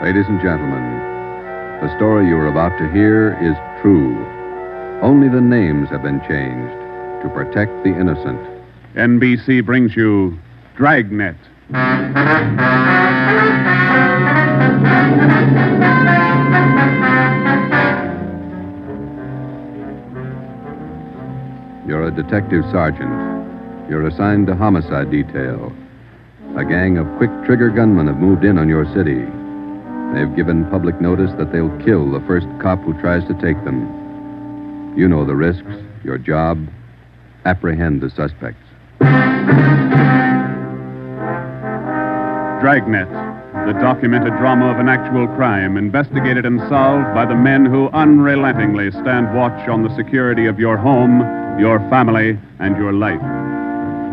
Ladies and gentlemen, the story you are about to hear is true. Only the names have been changed to protect the innocent. NBC brings you Dragnet. You're a detective sergeant. You're assigned to homicide detail. A gang of quick-trigger gunmen have moved in on your city. They've given public notice that they'll kill the first cop who tries to take them. You know the risks. Your job, apprehend the suspects. Dragnet, the documented drama of an actual crime, investigated and solved by the men who unrelentingly stand watch on the security of your home, your family, and your life.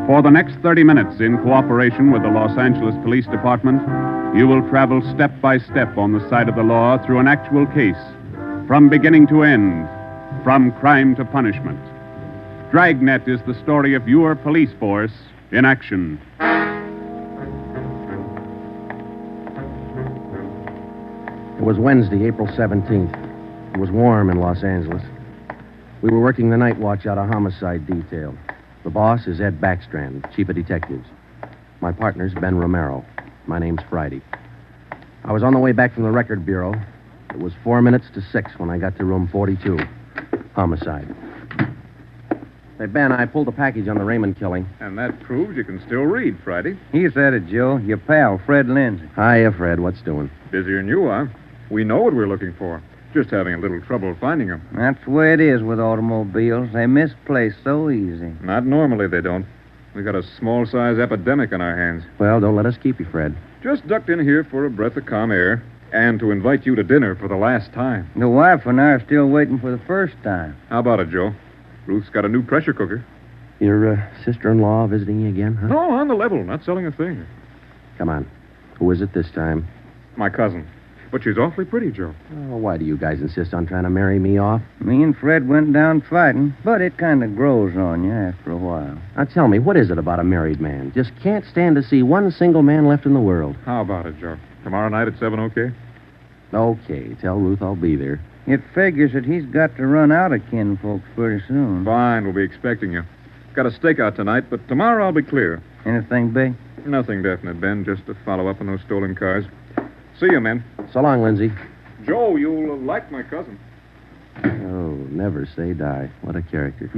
For the next 30 minutes, in cooperation with the Los Angeles Police Department, you will travel step by step on the side of the law through an actual case, from beginning to end, from crime to punishment. Dragnet is the story of your police force in action. It was Wednesday, April 17th. It was warm in Los Angeles. We were working the night watch out of homicide detail. The boss is Ed Backstrand, chief of detectives. My partner's Ben Romero. My name's Friday. I was on the way back from the record bureau. It was 4 minutes to 6 when I got to room 42. Homicide. Hey, Ben, I pulled a package on the Raymond killing. And that proves you can still read, Friday. He's at it, Joe. Your pal, Fred Lindsay. Hiya, Fred. What's doing? Busier than you are. We know what we're looking for. Just having a little trouble finding them. That's the way it is with automobiles. They misplace so easy. Not normally, they don't. We got a small-size epidemic on our hands. Well, don't let us keep you, Fred. Just ducked in here for a breath of calm air and to invite you to dinner for the last time. The wife and I are still waiting for the first time. How about it, Joe? Ruth's got a new pressure cooker. Your sister-in-law visiting you again, huh? No, on the level. Not selling a thing. Come on. Who is it this time? My cousin. But she's awfully pretty, Joe. Oh, why do you guys insist on trying to marry me off? Me and Fred went down fighting, but it kind of grows on you after a while. Now, tell me, what is it about a married man? Just can't stand to see one single man left in the world. How about it, Joe? Tomorrow night at 7, okay? Okay, tell Ruth I'll be there. It figures that he's got to run out of kinfolks pretty soon. Fine, we'll be expecting you. Got a stakeout tonight, but tomorrow I'll be clear. Anything big? Nothing definite, Ben. Just to follow up on those stolen cars. See you, men. So long, Lindsay. Joe, you'll like my cousin. Oh, never say die. What a character.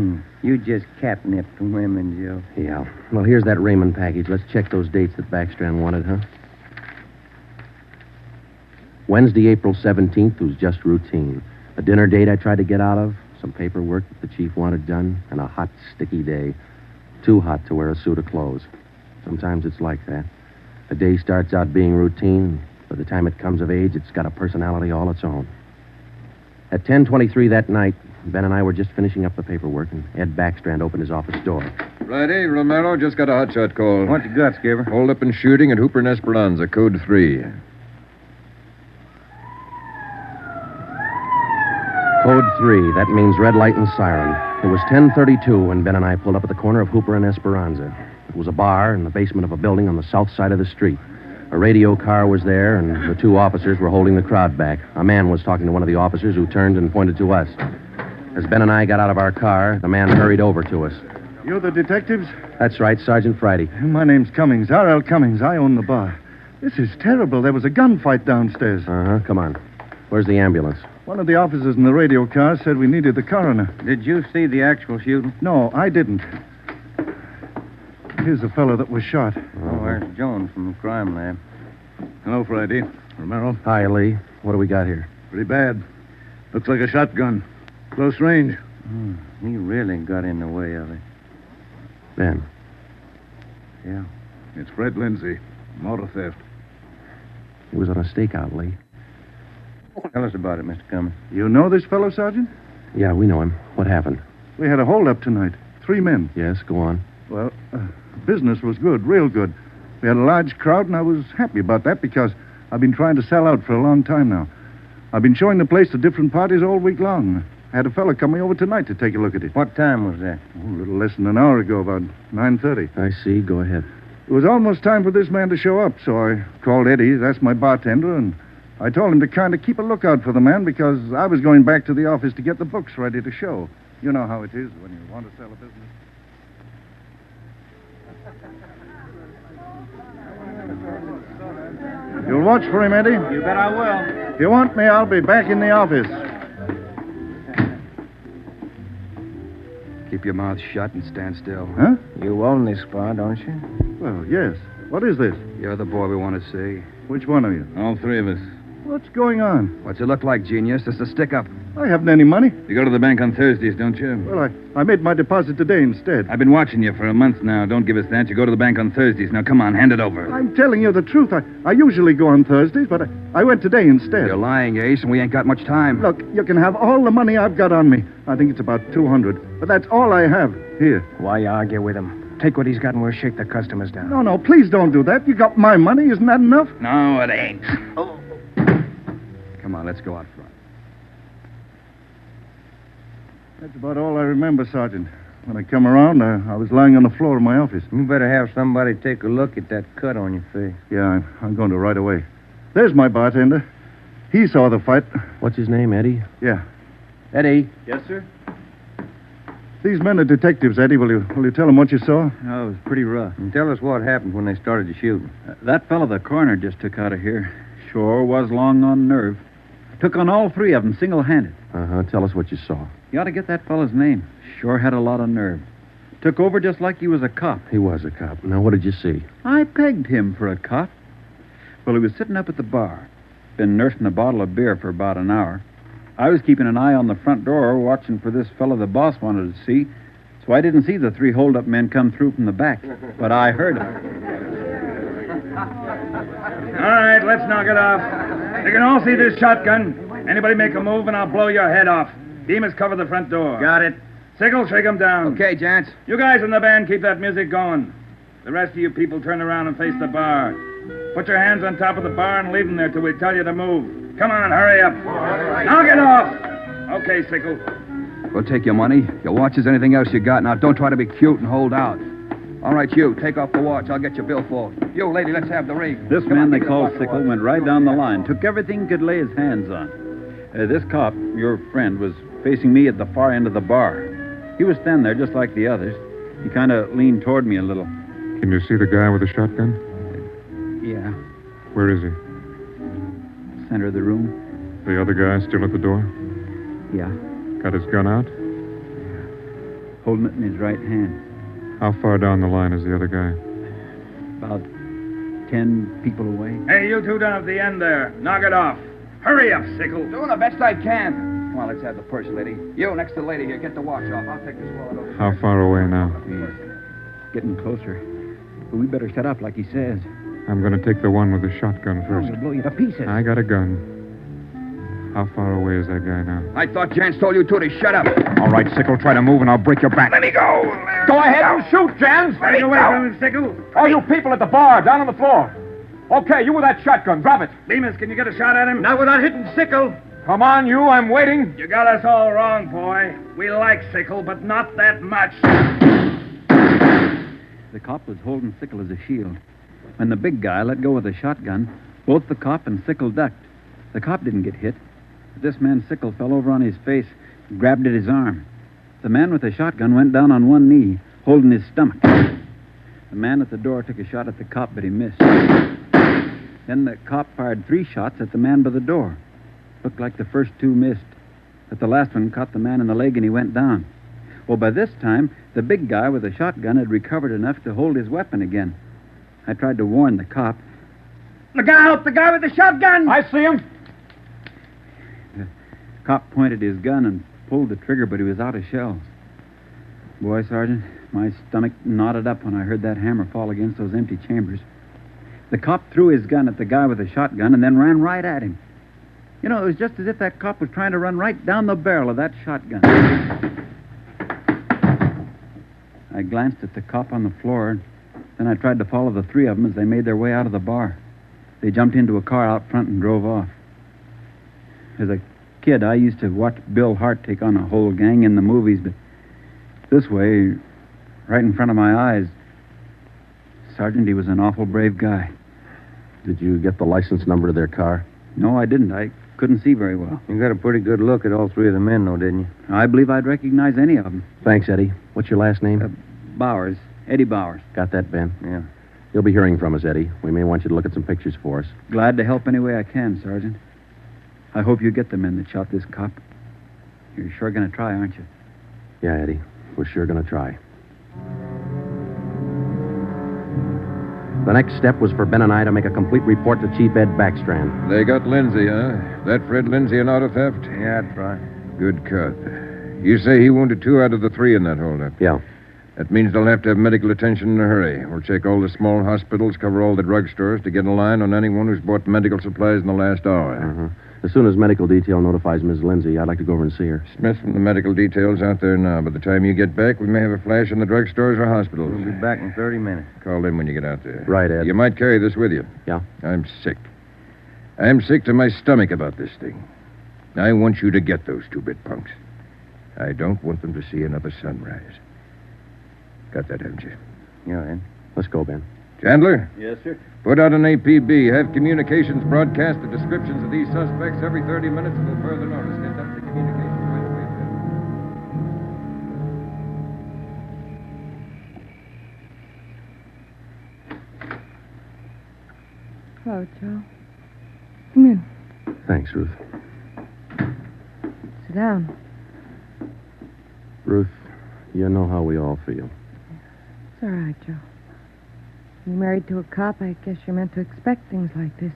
You just catnipped women, Joe. Yeah. Well, here's that Raymond package. Let's check those dates that Backstrand wanted, huh? Wednesday, April 17th was just routine. A dinner date I tried to get out of, some paperwork that the chief wanted done, and a hot, sticky day. Too hot to wear a suit of clothes. Sometimes it's like that. A day starts out being routine. By the time it comes of age, it's got a personality all its own. At 10:23 that night, Ben and I were just finishing up the paperwork, and Ed Backstrand opened his office door. Friday, Romero, just got a hotshot call. What you got, Skipper? Hold up and shooting at Hooper and Esperanza, code 3. Code 3, that means red light and siren. It was 10:32 when Ben and I pulled up at the corner of Hooper and Esperanza. It was a bar in the basement of a building on the south side of the street. A radio car was there, and the two officers were holding the crowd back. A man was talking to one of the officers who turned and pointed to us. As Ben and I got out of our car, the man hurried over to us. You're the detectives? That's right, Sergeant Friday. My name's Cummings, R.L. Cummings. I own the bar. This is terrible. There was a gunfight downstairs. Uh-huh, come on. Where's the ambulance? One of the officers in the radio car said we needed the coroner. Did you see the actual shooting? No, I didn't. Here's the fellow that was shot. Oh, there's Jones from the crime lab. Hello, Friday. Romero. Hi, Lee. What do we got here? Pretty bad. Looks like a shotgun. Close range. He really got in the way of it. Ben. Yeah. It's Fred Lindsay. Motor theft. He was on a stakeout, Lee. Tell us about it, Mr. Cummings. You know this fellow, Sergeant? Yeah, we know him. What happened? We had a holdup tonight. 3 men. Yes, go on. Well, business was good, real good. We had a large crowd, and I was happy about that because I've been trying to sell out for a long time now. I've been showing the place to different parties all week long. I had a fella coming over tonight to take a look at it. What time was that? Oh, a little less than an hour ago, about 9:30. I see. Go ahead. It was almost time for this man to show up, so I called Eddie, that's my bartender, and I told him to kind of keep a lookout for the man because I was going back to the office to get the books ready to show. You know how it is when you want to sell a business. You'll watch for him, Eddie? You bet I will. If you want me, I'll be back in the office. Keep your mouth shut and stand still. Huh? You own this bar, don't you? Well, yes. What is this? You're the boy we want to see. Which one of you? All three of us. What's going on? What's it look like, genius? Just a stick-up. I haven't any money. You go to the bank on Thursdays, don't you? Well, I made my deposit today instead. I've been watching you for a month now. Don't give us that. You go to the bank on Thursdays. Now, come on, hand it over. I'm telling you the truth. I usually go on Thursdays, but I went today instead. You're lying, Ace, and we ain't got much time. Look, you can have all the money I've got on me. I think it's about 200. But that's all I have. Here. Why argue with him? Take what he's got and we'll shake the customers down. No, please don't do that. You got my money. Isn't that enough? No, it ain't. Come on, let's go out front. That's about all I remember, Sergeant. When I come around, I was lying on the floor of my office. You better have somebody take a look at that cut on your face. Yeah, I'm going to right away. There's my bartender. He saw the fight. What's his name, Eddie? Yeah. Eddie. Yes, sir? These men are detectives, Eddie. Will you tell them what you saw? Oh, it was pretty rough. And tell us what happened when they started to shoot. That fellow the coroner just took out of here sure was long on nerve. Took on all three of them single-handed. Uh-huh. Tell us what you saw. You ought to get that fellow's name. Sure had a lot of nerve. Took over just like he was a cop. He was a cop. Now, what did you see? I pegged him for a cop. Well, he was sitting up at the bar. Been nursing a bottle of beer for about an hour. I was keeping an eye on the front door, watching for this fellow the boss wanted to see. So I didn't see the three hold-up men come through from the back. But I heard them. All right, let's knock it off. You can all see this shotgun. Anybody make a move and I'll blow your head off. Demas, cover the front door. Got it. Sickle, shake him down. Okay, gents. You guys in the band, keep that music going. The rest of you people turn around and face the bar. Put your hands on top of the bar and leave them there till we tell you to move. Come on, hurry up. Knock it off. Okay, Sickle. We'll take your money, your watches, anything else you got. Now, don't try to be cute and hold out. All right, you, take off the watch. I'll get your billfold. You, lady, let's have the ring. This man they called Sickle went right down the line, took everything he could lay his hands on. This cop, your friend, was facing me at the far end of the bar. He was standing there just like the others. He kind of leaned toward me a little. Can you see the guy with the shotgun? Yeah, Where is he? center of the room. The other guy still at the door? Yeah, Got his gun out? holding it in his right hand. How far down the line is the other guy? About 10 people away. Hey, you two down at the end there. Knock it off. Hurry up, Sickle. Doing the best I can. Come on, let's have the purse, lady. You, next to the lady here, get the watch off. I'll take this wallet over. How far away now? He's getting closer. But we better shut up like he says. I'm going to take the one with the shotgun first. He'll blow you to pieces. I got a gun. How far away is that guy now? I thought Jans told you two to shut up. All right, Sickle, try to move and I'll break your back. Let me go. Go ahead and shoot, Jans. Stay away from him, Sickle. All you people at the bar, down on the floor. Okay, you with that shotgun, drop it. Demas, can you get a shot at him? Not without hitting Sickle. Come on, you, I'm waiting. You got us all wrong, boy. We like Sickle, but not that much. The cop was holding Sickle as a shield. When the big guy let go of the shotgun, both the cop and Sickle ducked. The cop didn't get hit. But this man Sickle fell over on his face, grabbed at his arm. The man with the shotgun went down on one knee, holding his stomach. The man at the door took a shot at the cop, but he missed. Then the cop fired 3 shots at the man by the door. Looked like the first 2 missed, but the last one caught the man in the leg and he went down. Well, by this time, the big guy with the shotgun had recovered enough to hold his weapon again. I tried to warn the cop. Look out! The guy with the shotgun! I see him. The cop pointed his gun and pulled the trigger, but he was out of shells. Boy, Sergeant, my stomach knotted up when I heard that hammer fall against those empty chambers. The cop threw his gun at the guy with the shotgun and then ran right at him. You know, it was just as if that cop was trying to run right down the barrel of that shotgun. I glanced at the cop on the floor, and then I tried to follow the 3 of them as they made their way out of the bar. They jumped into a car out front and drove off. As I kid, I used to watch Bill Hart take on a whole gang in the movies, but this way, right in front of my eyes, Sergeant, he was an awful brave guy. Did you get the license number of their car? No, I didn't. I couldn't see very well. You got a pretty good look at all three of the men, though, didn't you? I believe I'd recognize any of them. Thanks, Eddie. What's your last name? Bowers. Eddie Bowers. Got that, Ben? Yeah. You'll be hearing from us, Eddie. We may want you to look at some pictures for us. Glad to help any way I can, Sergeant. I hope you get the men that shot this cop. You're sure going to try, aren't you? Yeah, Eddie. We're sure going to try. The next step was for Ben and I to make a complete report to Chief Ed Backstrand. They got Lindsay, huh? That Fred Lindsay an auto theft? Yeah, that's right. Good cut. You say he wounded 2 out of the 3 in that holdup. Yeah. That means they'll have to have medical attention in a hurry. We'll check all the small hospitals, cover all the drugstores to get a line on anyone who's bought medical supplies in the last hour. Uh-huh. As soon as medical detail notifies Miss Lindsay, I'd like to go over and see her. Smith from the medical detail's out there now. By the time you get back, we may have a flash in the drugstores or hospitals. We'll be back in 30 minutes. Call in when you get out there. Right, Ed. You might carry this with you. Yeah? I'm sick. I'm sick to my stomach about this thing. I want you to get those 2-bit punks. I don't want them to see another sunrise. Got that, haven't you? Yeah, Ed. Let's go, Ben. Chandler? Yes, sir. Put out an APB. Have communications broadcast the descriptions of these suspects every 30 minutes until further notice. Get that to communications right away, Hello, Joe. Come in. Thanks, Ruth. Sit down. Ruth, you know how we all feel. It's all right, Joe. You're married to a cop, I guess you're meant to expect things like this.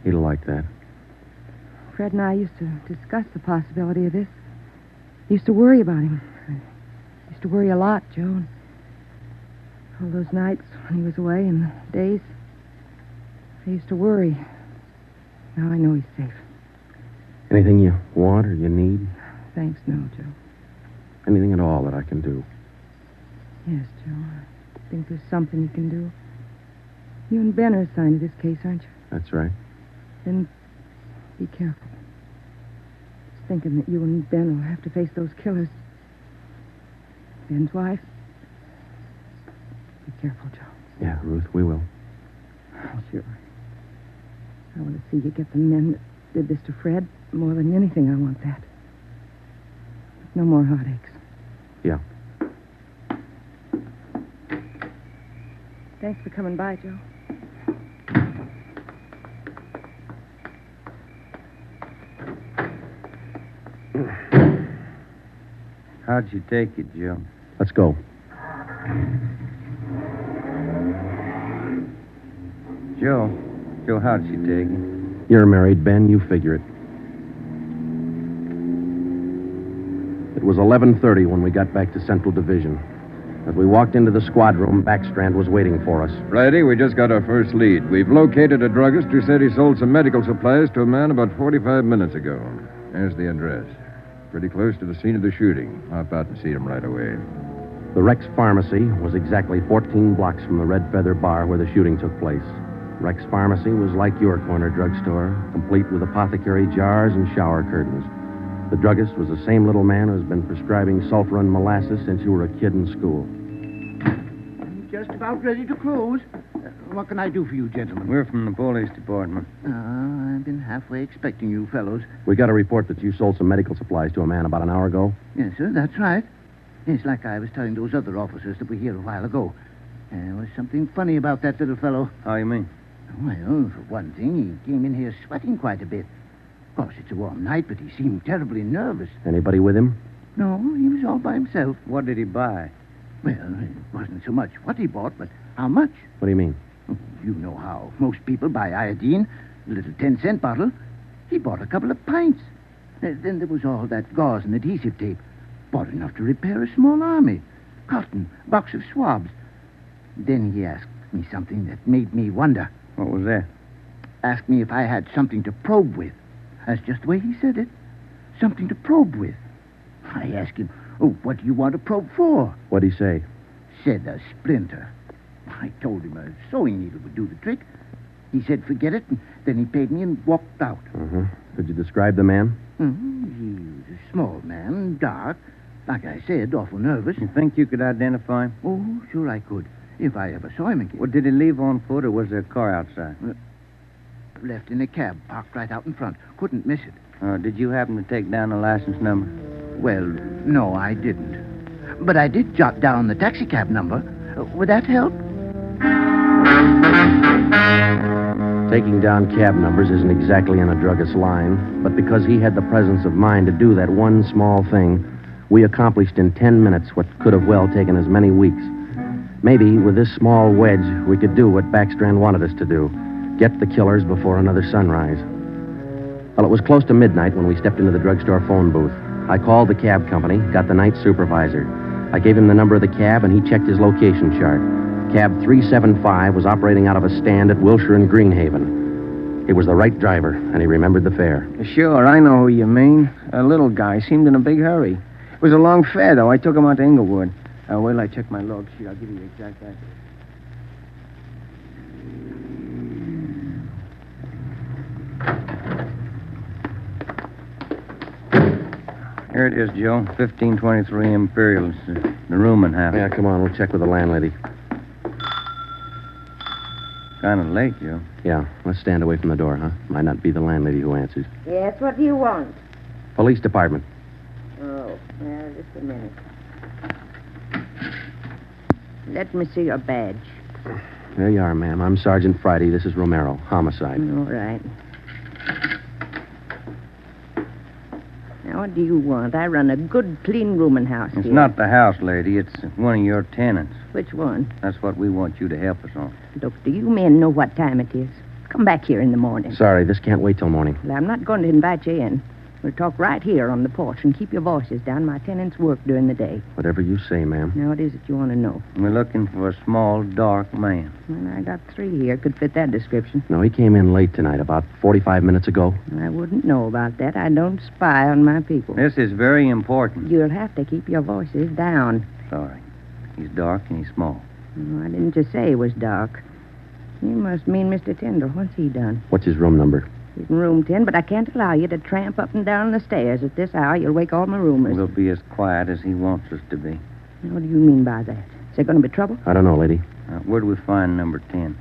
He'd like that. Fred and I used to discuss the possibility of this. Used to worry about him. I used to worry a lot, Joe. And all those nights when he was away and the days, I used to worry. Now I know he's safe. Anything you want or you need? Thanks, no, Joe. Anything at all that I can do? Yes, Joe. I think there's something you can do. You and Ben are assigned to this case, aren't you? That's right. Then be careful. I was thinking that you and Ben will have to face those killers. Ben's wife. Be careful, Joe. Yeah, Ruth, we will. Oh, sure. I want to see you get the men that did this to Fred. More than anything, I want that. No more heartaches. Yeah. Thanks for coming by, Joe. How'd you take it, Joe? Let's go. Joe, how'd she take it? You're married, Ben. You figure it. It was 11:30 when we got back to Central Division. As we walked into the squad room, Backstrand was waiting for us. Friday, we just got our first lead. We've located a druggist who said he sold some medical supplies to a man about 45 minutes ago. There's the address. Pretty close to the scene of the shooting. Hop out and see him right away. The Rex Pharmacy was exactly 14 blocks from the Red Feather Bar where the shooting took place. Rex Pharmacy was like your corner drugstore, complete with apothecary jars and shower curtains. The druggist was the same little man who's been prescribing sulfur and molasses since you were a kid in school. I'm just about ready to close. What can I do for you, gentlemen? We're from the police department. I've been halfway expecting you fellows. We got a report that you sold some medical supplies to a man about an hour ago. Yes, sir, that's right. It's like I was telling those other officers that were here a while ago. There was something funny about that little fellow. How you mean? Well, for one thing, he came in here sweating quite a bit. Of course, it's a warm night, but he seemed terribly nervous. Anybody with him? No, he was all by himself. What did he buy? Well, it wasn't so much what he bought, but how much. What do you mean? You know how most people buy iodine, a little 10-cent bottle. He bought a couple of pints. Then there was all that gauze and adhesive tape. Bought enough to repair a small army. Cotton, box of swabs. Then he asked me something that made me wonder. What was that? Asked me if I had something to probe with. That's just the way he said it. Something to probe with. I asked him, what do you want to probe for? What'd he say? Said a splinter. I told him a sewing needle would do the trick. He said, forget it, and then he paid me and walked out. Uh-huh. Could you describe the man? He's a small man, dark. Like I said, awful nervous. You think you could identify him? Oh, sure I could. If I ever saw him again. Well, did he leave on foot, or was there a car outside? Left in a cab, parked right out in front. Couldn't miss it. Did you happen to take down the license number? Well, no, I didn't. But I did jot down the taxicab number. Would that help? Taking down cab numbers isn't exactly in a druggist's line, but because he had the presence of mind to do that one small thing, we accomplished in 10 minutes what could have well taken as many weeks. Maybe with this small wedge, we could do what Backstrand wanted us to do, get the killers before another sunrise. Well, it was close to midnight when we stepped into the drugstore phone booth. I called the cab company, got the night supervisor. I gave him the number of the cab, and he checked his location chart. Cab 375 was operating out of a stand at Wilshire and Greenhaven. He was the right driver, and he remembered the fare. Sure, I know who you mean. A little guy. Seemed in a big hurry. It was a long fare, though. I took him out to Inglewood. Wait till I check my log sheet. I'll give you the exact address. Here it is, Joe. 1523 Imperial. It's the rooming house. Yeah, come on. We'll check with the landlady. Kind of late, Joe. Yeah, let's stand away from the door, huh? Might not be the landlady who answers. Yes, what do you want? Police department. Oh, well, just a minute. Let me see your badge. There you are, ma'am. I'm Sergeant Friday. This is Romero. Homicide. All right. Now, what do you want? I run a good, clean rooming house It's here. not the house, lady. It's one of your tenants. Which one? That's what we want you to help us on. Look, do you men know what time it is? Come back here in the morning. Sorry, this can't wait till morning. Well, I'm not going to invite you in. We'll talk right here on the porch and keep your voices down. My tenants work during the day. Whatever you say, ma'am. Now, what is it you want to know? We're looking for a small, dark man. Well, I got 3 here. Could fit that description. No, he came in late tonight, about 45 minutes ago. I wouldn't know about that. I don't spy on my people. This is very important. You'll have to keep your voices down. Sorry. He's dark and he's small. Oh, I didn't just say he was dark. You must mean Mr. Tyndall. What's he done? What's his room number? He's in room 10, but I can't allow you to tramp up and down the stairs at this hour. You'll wake all my roomers. We'll be as quiet as he wants us to be. Now, what do you mean by that? Is there going to be trouble? I don't know, lady. Where do we find number 10?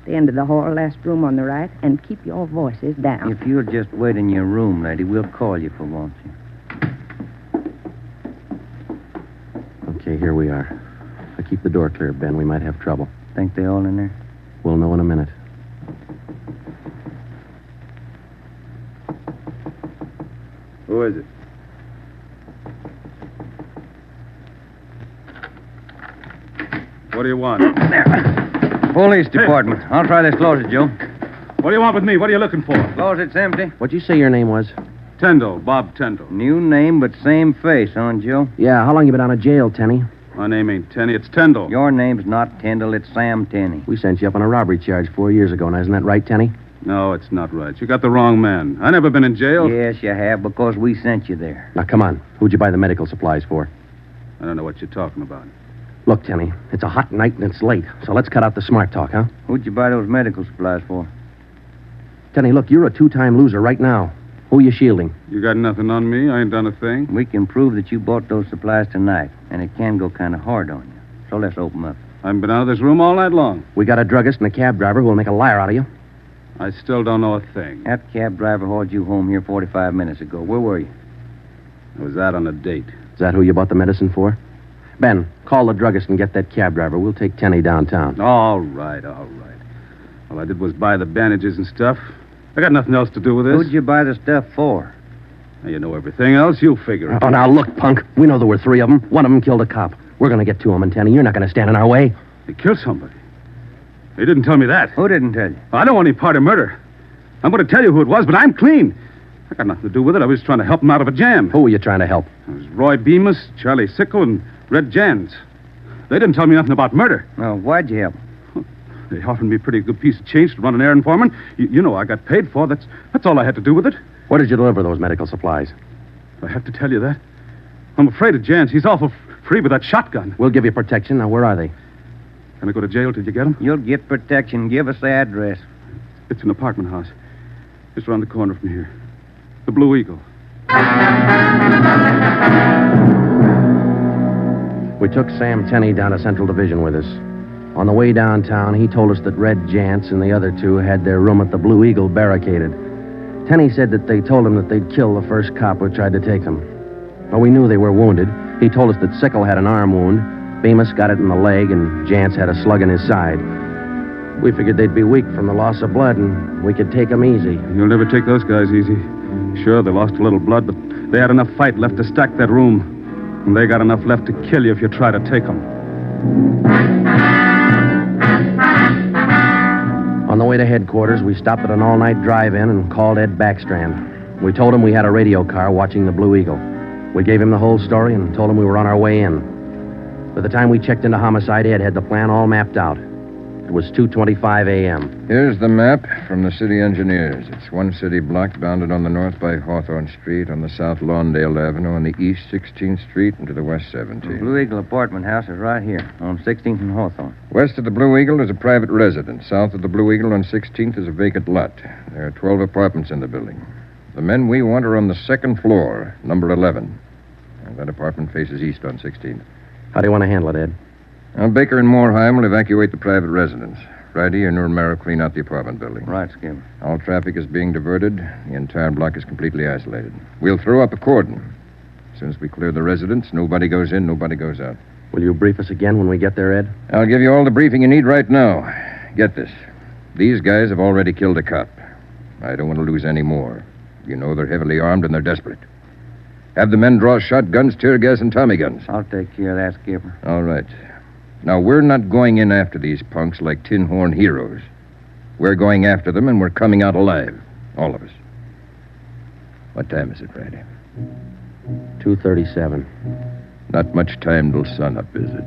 The end of the hall, last room on the right, and keep your voices down. If you'll just wait in your room, lady, we'll call you if we want you. Okay, here we are. If I keep the door clear, Ben, we might have trouble. Think they all in there? We'll know in a minute. Who is it? What do you want? Police department. I'll try this closet, Joe. What do you want with me? What are you looking for? Closet's empty. What'd you say your name was? Tyndall, Bob Tyndall. New name, but same face, huh, Joe? Yeah, how long you been out of jail, Tenny? My name ain't Tenney, it's Tyndall. Your name's not Tyndall, it's Sam Tenney. We sent you up on a robbery charge 4 years ago. Now, isn't that right, Tenny? No, it's not right. You got the wrong man. I never been in jail. Yes, you have, because we sent you there. Now, come on. Who'd you buy the medical supplies for? I don't know what you're talking about. Look, Tenny, it's a hot night and it's late, so let's cut out the smart talk, huh? Who'd you buy those medical supplies for? Tenny, look, you're a 2-time loser right now. Who are you shielding? You got nothing on me? I ain't done a thing. We can prove that you bought those supplies tonight, and it can go kind of hard on you. So let's open up. I haven't been out of this room all night long. We got a druggist and a cab driver who will make a liar out of you. I still don't know a thing. That cab driver hauled you home here 45 minutes ago. Where were you? I was out on a date. Is that who you bought the medicine for? Ben, call the druggist and get that cab driver. We'll take Tenny downtown. All right. All I did was buy the bandages and stuff. I got nothing else to do with this. Who'd you buy the stuff for? Now, you know everything else. You figure it. Oh, now, look, punk. We know there were 3 of them. One of them killed a cop. We're going to get to him, and Tenny, you're not going to stand in our way. They killed somebody. They didn't tell me that. Who didn't tell you? I don't want any part of murder. I'm going to tell you who it was, but I'm clean. I got nothing to do with it. I was trying to help him out of a jam. Who were you trying to help? It was Roy Bemis, Charlie Sickle, and Red Jans. They didn't tell me nothing about murder. Oh, why'd you help? They offered me a pretty good piece of change to run an errand for them. You know I got paid for. That's all I had to do with it. Where did you deliver those medical supplies? I have to tell you that. I'm afraid of Jans. He's awful free with that shotgun. We'll give you protection. Now, where are they? Can I go to jail till you get them? You'll get protection. Give us the address. It's an apartment house. Just around the corner from here. The Blue Eagle. We took Sam Tenney down to Central Division with us. On the way downtown, he told us that Red Jantz and the other two had their room at the Blue Eagle barricaded. Tenney said that they told him that they'd kill the first cop who tried to take them. Well, we knew they were wounded. He told us that Sickle had an arm wound, Bemis got it in the leg, and Jantz had a slug in his side. We figured they'd be weak from the loss of blood, and we could take them easy. You'll never take those guys easy. Sure, they lost a little blood, but they had enough fight left to stack that room. And they got enough left to kill you if you try to take them. On the way to headquarters, we stopped at an all-night drive-in and called Ed Backstrand. We told him we had a radio car watching the Blue Eagle. We gave him the whole story and told him we were on our way in. By the time we checked into Homicide, Ed had the plan all mapped out. It was 2:25 a.m. Here's the map from the city engineers. It's one city block bounded on the north by Hawthorne Street, on the south Lawndale Avenue, on the east 16th Street, and to the west 17th. The Blue Eagle apartment house is right here, on 16th and Hawthorne. West of the Blue Eagle is a private residence. South of the Blue Eagle on 16th is a vacant lot. There are 12 apartments in the building. The men we want are on the second floor, number 11. And that apartment faces east on 16th. How do you want to handle it, Ed? Now, Baker and Moorheim will evacuate the private residence. Friday, and Romero clean out the apartment building. Right, Skipper. All traffic is being diverted. The entire block is completely isolated. We'll throw up a cordon. As soon as we clear the residence, nobody goes in, nobody goes out. Will you brief us again when we get there, Ed? I'll give you all the briefing you need right now. Get this. These guys have already killed a cop. I don't want to lose any more. You know they're heavily armed and they're desperate. Have the men draw shotguns, tear gas, and Tommy guns. I'll take care of that, Skipper. All right. Now, we're not going in after these punks like tin horn heroes. We're going after them, and we're coming out alive. All of us. What time is it, Friday? 2:37. Not much time till sunup, is it?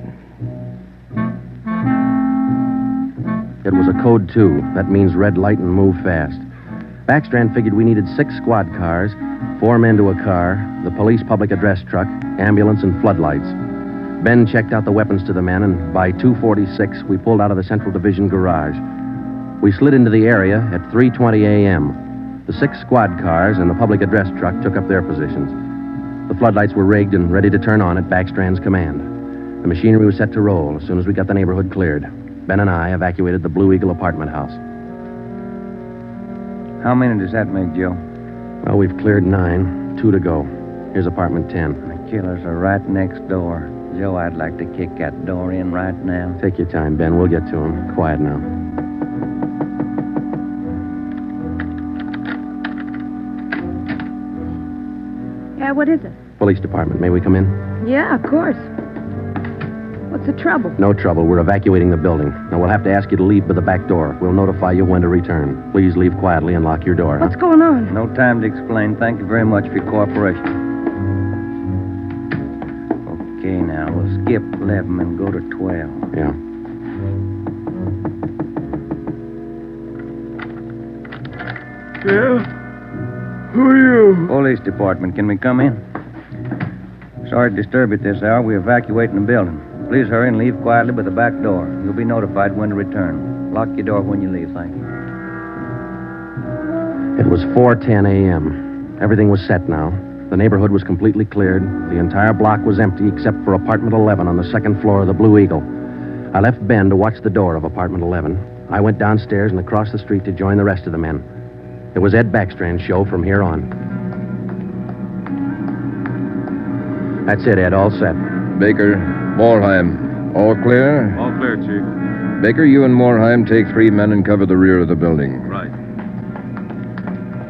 It was a code 2. That means red light and move fast. Backstrand figured we needed 6 squad cars, 4 men to a car, the police public address truck, ambulance, and floodlights. Ben checked out the weapons to the men, and by 2:46, we pulled out of the Central Division garage. We slid into the area at 3:20 a.m. The 6 squad cars and the public address truck took up their positions. The floodlights were rigged and ready to turn on at Backstrand's command. The machinery was set to roll as soon as we got the neighborhood cleared. Ben and I evacuated the Blue Eagle apartment house. How many does that make, Joe? Well, we've cleared 9, 2 to go. Here's apartment 10. The killers are right next door. Joe, I'd like to kick that door in right now. Take your time, Ben. We'll get to him. Quiet now. Yeah, what is it? Police department. May we come in? Yeah, of course. What's the trouble? No trouble. We're evacuating the building. Now, we'll have to ask you to leave by the back door. We'll notify you when to return. Please leave quietly and lock your door. What's going on? No time to explain. Thank you very much for your cooperation. Okay, now, we'll skip 11 and go to 12. Yeah. Yeah? Who are you? Police department. Can we come in? Sorry to disturb you at this hour. We're evacuating the building. Please hurry and leave quietly by the back door. You'll be notified when to return. Lock your door when you leave, thank you. It was 4:10 a.m. Everything was set now. The neighborhood was completely cleared. The entire block was empty except for apartment 11 on the second floor of the Blue Eagle. I left Ben to watch the door of apartment 11. I went downstairs and across the street to join the rest of the men. It was Ed Backstrand's show from here on. That's it, Ed. All set. Baker, Moorheim, all clear? All clear, Chief. Baker, you and Moorheim take 3 men and cover the rear of the building. Right.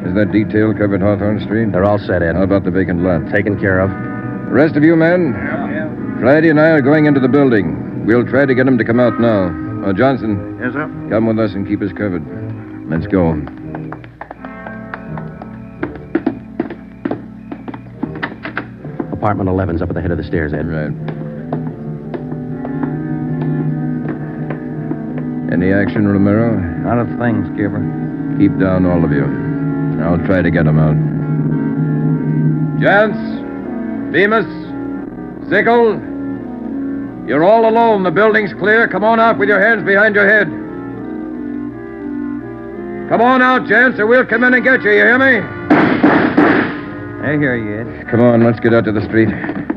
Is that detail covered Hawthorne Street? They're all set, Ed. How about the vacant lot? Taken care of. The rest of you men? Yeah. Friday and I are going into the building. We'll try to get them to come out now. Johnson. Yes, sir? Come with us and keep us covered. Let's go. Apartment 11's up at the head of the stairs, Ed. Right. Any action, Romero? Not a thing, Skipper. Keep down, all of you. I'll try to get them out. Jantz, Bemis, Sickle, you're all alone. The building's clear. Come on out with your hands behind your head. Come on out, Jantz, or we'll come in and get you. You hear me? I hear you, Ed. Come on, let's get out to the street.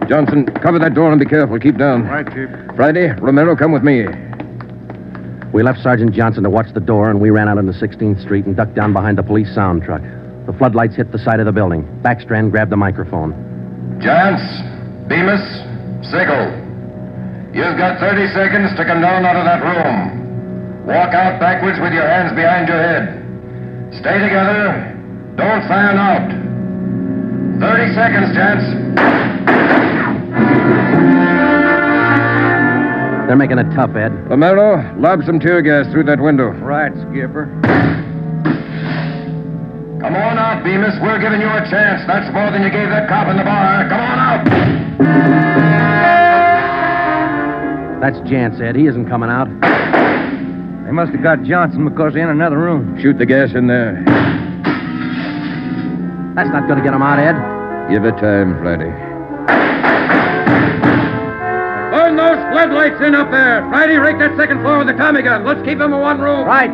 Johnson, cover that door and be careful. Keep down. Right, Chief. Friday, Romero, come with me. We left Sergeant Johnson to watch the door, and we ran out into 16th Street and ducked down behind the police sound truck. The floodlights hit the side of the building. Backstrand grabbed the microphone. Giants, Bemis, Sigel. You've got 30 seconds to come down out of that room. Walk out backwards with your hands behind your head. Stay together. Don't fan out. 30 seconds, gents. They're making it tough, Ed. Romero, lob some tear gas through that window. Right, Skipper. Come on out, Bemis. We're giving you a chance. That's more than you gave that cop in the bar. Come on out. That's Jance, Ed. He isn't coming out. They must have got Johnson because they're in another room. Shoot the gas in there. That's not going to get him out, Ed. Give it time, Friday. Burn those floodlights in up there. Friday, rake that second floor with the Tommy gun. Let's keep them in one room. Right.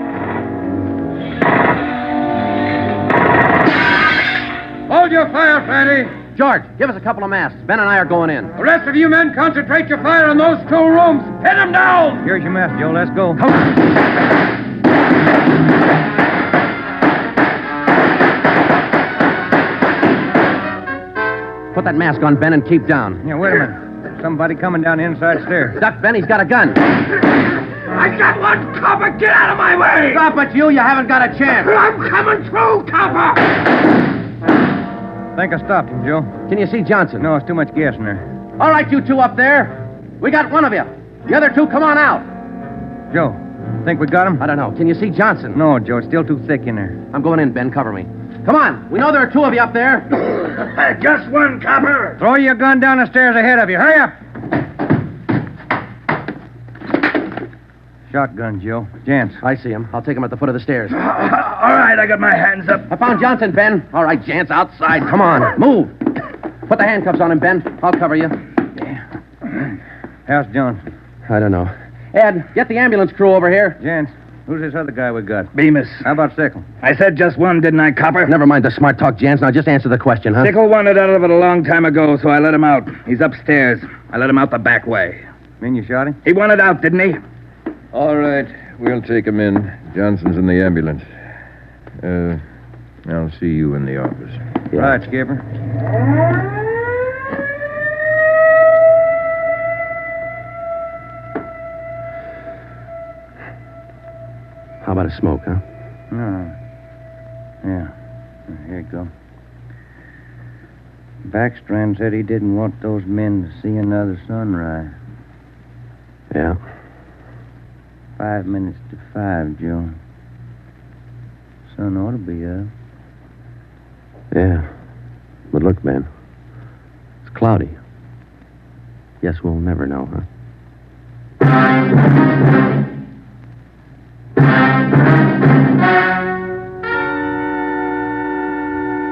Hold your fire, Friday. George, give us a couple of masks. Ben and I are going in. The rest of you men concentrate your fire on those two rooms. Hit them down. Here's your mask, Joe. Let's go. Come on. Put that mask on, Ben, and keep down. Yeah, wait a minute. Somebody coming down the inside stairs. Duck, Ben. He's got a gun. I got one, copper. Get out of my way. Stop it, you. You haven't got a chance. I'm coming through, copper. I think I stopped him, Joe. Can you see Johnson? No, it's too much gas in there. All right, you two up there. We got one of you. The other two, come on out. Joe, think we got him? I don't know. Can you see Johnson? No, Joe. It's still too thick in there. I'm going in, Ben. Cover me. Come on. We know there are two of you up there. Just one, copper. Throw your gun down the stairs ahead of you. Hurry up. Shotgun, Joe. Jance. I see him. I'll take him at the foot of the stairs. All right, I got my hands up. I found Johnson, Ben. All right, Jance, outside. Come on. Move. Put the handcuffs on him, Ben. I'll cover you. How's Johnson? I don't know. Ed, get the ambulance crew over here. Jance, who's this other guy we got? Bemis. How about Sickle? I said just one, didn't I, copper? Never mind the smart talk, Jance. Now just answer the question, huh? Sickle wanted out of it a long time ago, so I let him out. He's upstairs. I let him out the back way. Mean you shot him? He wanted out, didn't he? All right. We'll take him in. Johnson's in the ambulance. I'll see you in the office. Yeah. Right, Skipper. How about a smoke, huh? No. Yeah. Here you go. Backstrand said he didn't want those men to see another sunrise. Yeah. 5 minutes to 5, Joe. Sun ought to be up. Yeah. But look, Ben. It's cloudy. Guess we'll never know, huh?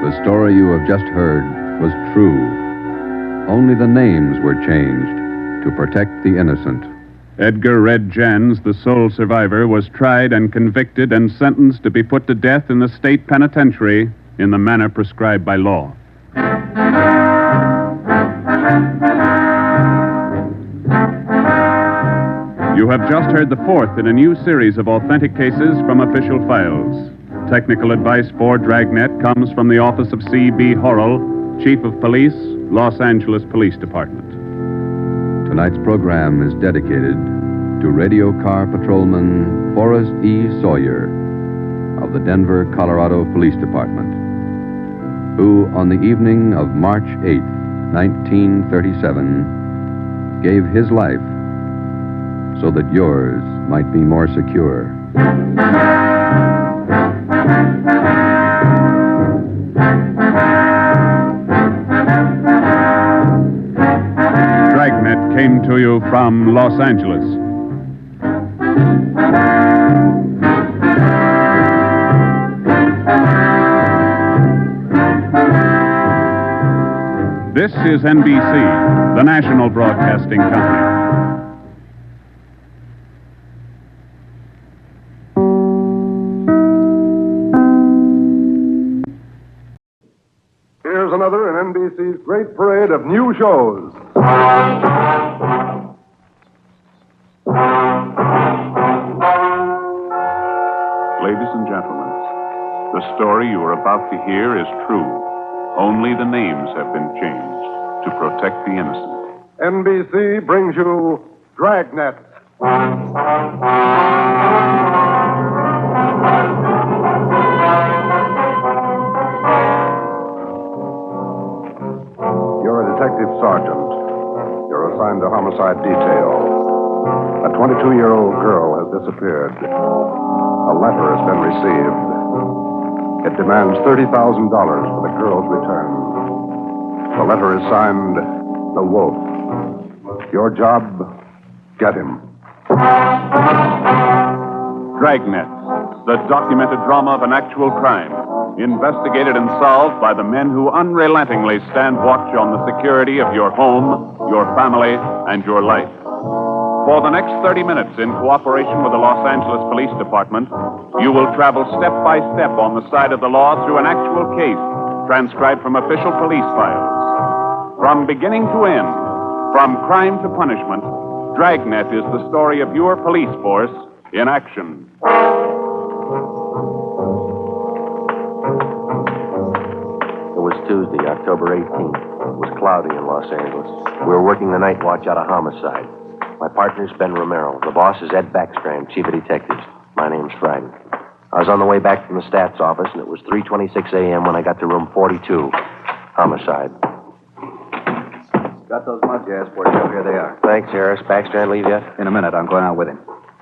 The story you have just heard was true. Only the names were changed to protect the innocent. Edgar Red Jans, the sole survivor, was tried and convicted and sentenced to be put to death in the state penitentiary in the manner prescribed by law. You have just heard the fourth in a new series of authentic cases from official files. Technical advice for Dragnet comes from the office of C.B. Horrell, Chief of Police, Los Angeles Police Department. Tonight's program is dedicated to radio car patrolman Forrest E. Sawyer of the Denver, Colorado Police Department, who on the evening of March 8, 1937, gave his life so that yours might be more secure. Dragnet came to you from Los Angeles. This is NBC, the national broadcasting company. Here's another in NBC's great parade of new shows. Ladies and gentlemen, the story you are about to hear is true. Only the names have been changed to protect the innocent. NBC brings you Dragnet. You're a detective sergeant. You're assigned to homicide detail. A 22-year-old girl has disappeared. A letter has been received. It demands $30,000 for the girl's return. The letter is signed, The Wolf. Your job, get him. Dragnet, the documented drama of an actual crime, investigated and solved by the men who unrelentingly stand watch on the security of your home, your family, and your life. For the next 30 minutes, in cooperation with the Los Angeles Police Department, you will travel step by step on the side of the law through an actual case, transcribed from official police files. From beginning to end, from crime to punishment, Dragnet is the story of your police force in action. It was Tuesday, October 18th. It was cloudy in Los Angeles. We were working the night watch out of homicide. My partner's Ben Romero. The boss is Ed Backstrand, chief of detectives. My name's Friday. I was on the way back from the stats office, and it was 3:26 a.m. when I got to room 42. Homicide. Got those mugs you asked for, Joe. Here they are. Thanks, Harris. Backstrand leave yet? In a minute. I'm going out with him.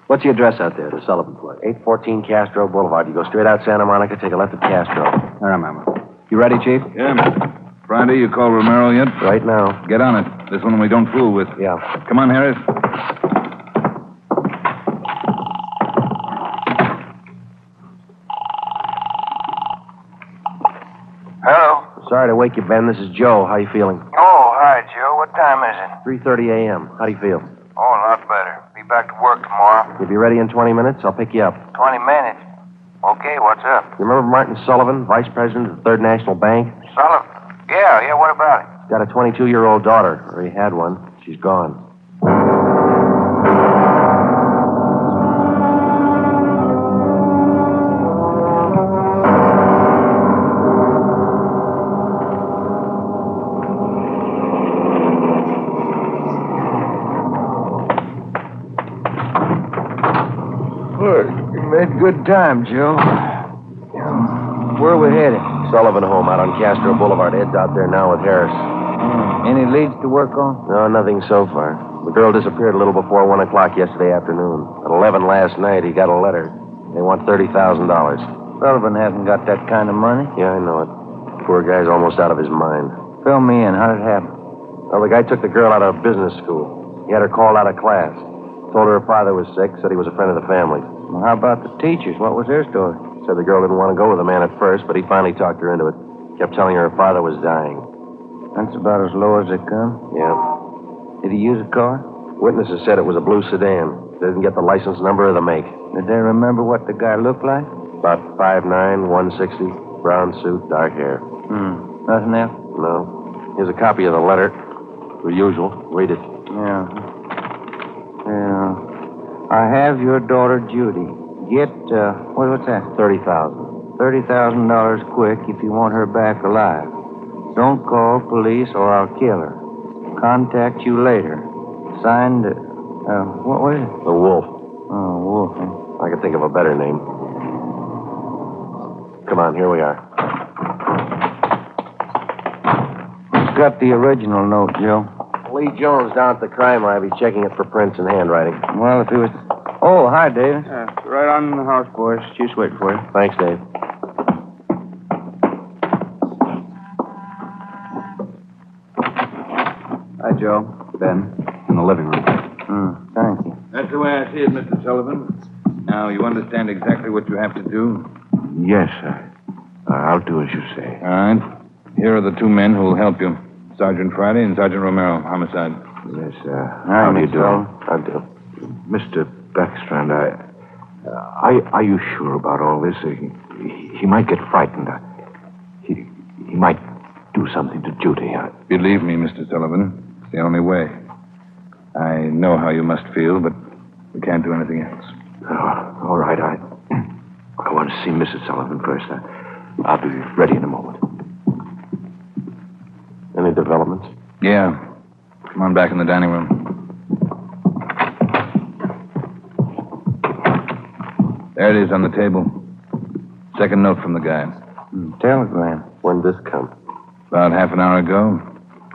What's the address out there, the Sullivan place? 814 Castro Boulevard. You go straight out Santa Monica, take a left at Castro. I remember. You ready, Chief? Yeah. Friday, you call Romero yet? Right now. Get on it. This one we don't fool with. Yeah. Come on, Harris. Hello? Sorry to wake you, Ben. This is Joe. How you feeling? Oh, hi, Joe. What time is it? 3:30 a.m. How do you feel? Oh, a lot better. Be back to work tomorrow. You'll be ready in 20 minutes. I'll pick you up. 20 minutes. Okay, what's up? You remember Martin Sullivan, vice president of the Third National Bank? Sullivan? Yeah, what about it? He's got a 22-year-old daughter, or he had one. She's gone. You made good time, Joe. Where are we headed? Sullivan home out on Castro Boulevard. Ed's out there now with Harris. Any leads to work on? No, nothing so far. The girl disappeared a little before 1 o'clock yesterday afternoon. At 11 last night, he got a letter. They want $30,000. Sullivan hasn't got that kind of money. Yeah, I know it. Poor guy's almost out of his mind. Fill me in. How did it happen? Well, the guy took the girl out of business school. He had her called out of class. Told her father was sick, said he was a friend of the family. Well, how about the teachers? What was their story? Said the girl didn't want to go with the man at first, but he finally talked her into it. Kept telling her father was dying. That's about as low as they come. Yeah. Did he use a car? Witnesses said it was a blue sedan. They didn't get the license number or the make. Did they remember what the guy looked like? About 5'9", 160, brown suit, dark hair. Nothing else? No. Here's a copy of the letter. The usual. Read it. Yeah. I have your daughter, Judy. Get, what's that? $30,000. $30,000 quick if you want her back alive. Don't call police or I'll kill her. Contact you later. Signed, what was it? The Wolf. Oh, Wolf. Huh? I could think of a better name. Come on, here we are. Who's got the original note, Joe? Lee Jones down at the crime lab. He's checking it for prints and handwriting. Well, if he was... Oh, hi, Dave. Right on the house, boys. Chief's waiting for you. Thanks, Dave. Hi, Joe. Ben. In the living room. Thank you. That's the way I see it, Mr. Sullivan. Now, you understand exactly what you have to do? Yes, sir. I'll do as you say. All right. Here are the two men who will help you. Sergeant Friday and Sergeant Romero, homicide. Yes, How do you do? I do. Mr. Backstrand, are you sure about all this? He might get frightened. He might do something to Judy. Believe me, Mr. Sullivan, it's the only way. I know how you must feel, but we can't do anything else. Oh, all right. I want to see Mrs. Sullivan first. I'll be ready in a moment. Any developments? Yeah. Come on back in the dining room. There it is on the table. Second note from the guy. Telegram. When did this come? About half an hour ago.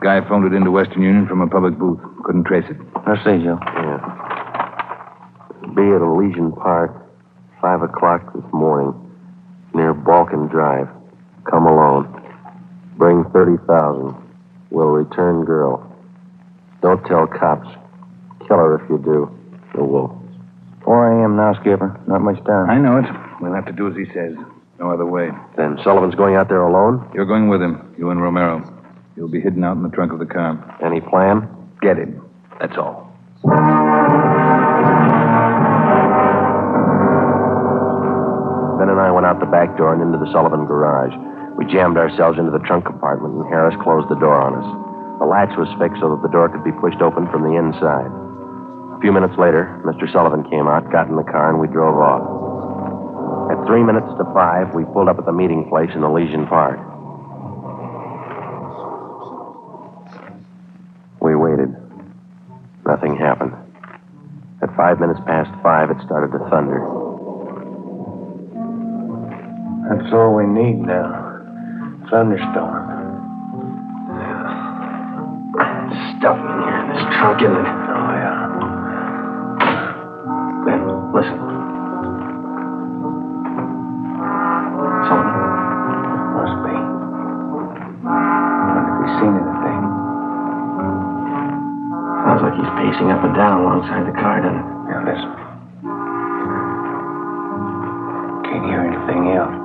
Guy phoned it into Western Union from a public booth. Couldn't trace it. I see, Joe. Yeah. Be at Elysian Park, 5 o'clock this morning, near Balkan Drive. Come alone. Bring 30,000. Will return girl. Don't tell cops. Kill her if you do. Or we'll. 4 a.m. now, Skipper. Not much time. I know it. We'll have to do as he says. No other way. Then Sullivan's going out there alone? You're going with him. You and Romero. You'll be hidden out in the trunk of the car. Any plan? Get him. That's all. Ben and I went out the back door and into the Sullivan garage. We jammed ourselves into the trunk compartment, and Harris closed the door on us. The latch was fixed so that the door could be pushed open from the inside. A few minutes later, Mr. Sullivan came out, got in the car, and we drove off. At 3 minutes to 5, we pulled up at the meeting place in Elysian Park. We waited. Nothing happened. At 5 minutes past 5, it started to thunder. That's all we need now. Thunderstorm. Stuff in here in this trunk, isn't it? Oh, yeah. Ben, listen. Sullivan? Must be. Wonder if he's seen anything. Sounds like he's pacing up and down alongside the car, doesn't it? Now, listen. Can't hear anything else.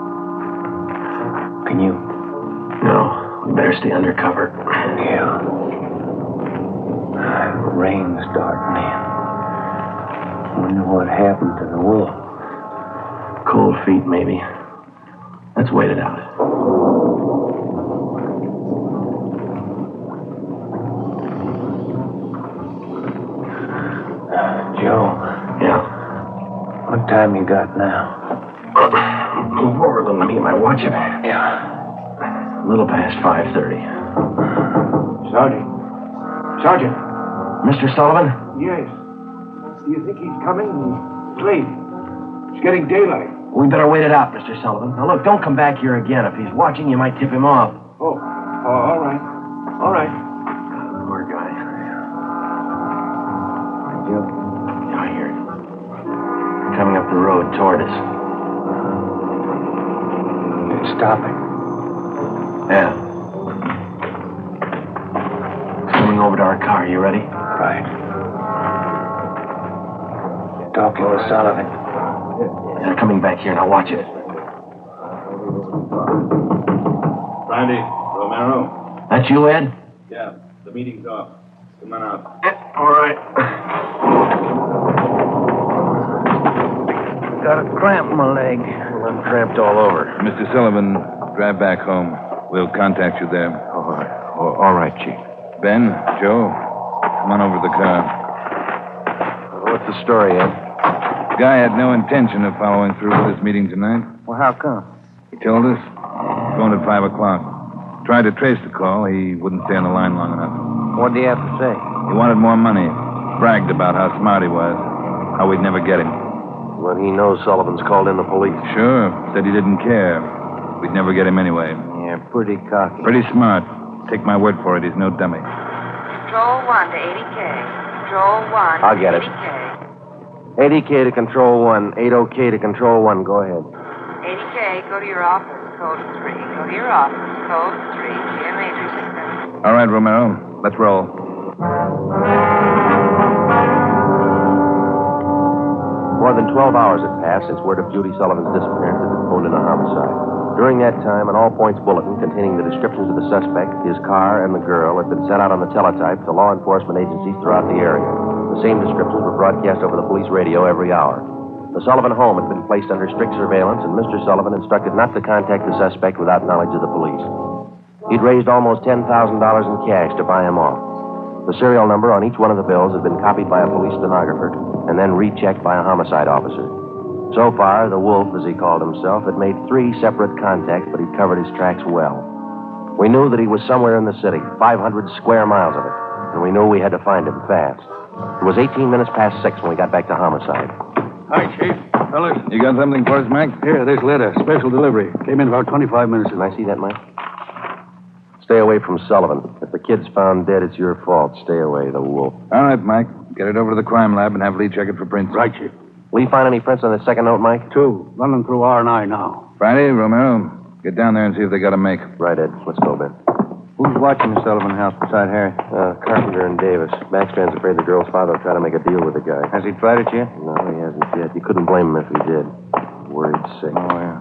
Can you? No. We better stay under cover. Yeah. Rain's starting in. Wonder what happened to the wool. Cold feet, maybe. Let's wait it out. Joe. Yeah? What time you got now? Move over a little. Let me get my watch up. Yeah. A little past 5:30. Sergeant. Mr. Sullivan? Yes. Do you think he's coming? It's late. It's getting daylight. We better wait it out, Mr. Sullivan. Now, look, don't come back here again. If he's watching, you might tip him off. Oh, all right. All right. Poor guy. Joe? Yeah, I hear it. Coming up the road toward us. It's stopping. Yeah. Coming over to our car. You ready? Right. Talking with Sullivan. They're coming back here. Now watch it. Brandy, Romero. That you, Ed? Yeah, the meeting's off. Come on out. All right. Got a cramp in my leg. Well, I'm cramped all over. Mr. Sullivan, drive back home. We'll contact you there. All right, Chief. Ben, Joe, come on over to the car. What's the story, Ed? Guy had no intention of following through with this meeting tonight. Well, how come? He told us. Phoned at 5 o'clock. Tried to trace the call. He wouldn't stay on the line long enough. What did he have to say? He wanted more money. Bragged about how smart he was. How we'd never get him. Well, he knows Sullivan's called in the police. Sure. Said he didn't care. We'd never get him anyway. Yeah, pretty cocky. Pretty smart. Take my word for it. He's no dummy. Control 1 to 80K. Control 1 I'll get it. 80K. 80K to Control 1. 80K to Control 1. Go ahead. 80K, go to your office. Code 3. Go to your office. Code 3. GMA 367. All right, Romero. Let's roll. More than 12 hours had passed since word of Judy Sullivan's disappearance had been phoned in a homicide. During that time, an all-points bulletin containing the descriptions of the suspect, his car, and the girl had been sent out on the teletype to law enforcement agencies throughout the area. The same descriptions were broadcast over the police radio every hour. The Sullivan home had been placed under strict surveillance, and Mr. Sullivan instructed not to contact the suspect without knowledge of the police. He'd raised almost $10,000 in cash to buy him off. The serial number on each one of the bills had been copied by a police stenographer and then rechecked by a homicide officer. So far, the Wolf, as he called himself, had made 3 separate contacts, but he'd covered his tracks well. We knew that he was somewhere in the city, 500 square miles of it, and we knew we had to find him fast. It was 18 minutes past 6 when we got back to homicide. Hi, Chief. Fellas, you got something for us, Mac? Here, this letter. Special delivery. Came in about 25 minutes ago. Can I see that, Mike? Stay away from Sullivan. If the kid's found dead, it's your fault. Stay away, the Wolf. All right, Mike. Get it over to the crime lab and have Lee check it for prints. Right, Chief. Will you find any prints on the second note, Mike? 2. Running through R&I now. Friday, Romero, get down there and see if they got a make. Right, Ed. Let's go, Ben. Who's watching the Sullivan house beside Harry? Carpenter and Davis. Backstrand's afraid the girl's father will try to make a deal with the guy. Has he tried it yet? No, he hasn't yet. You couldn't blame him if he did. Worried sick. Oh, yeah.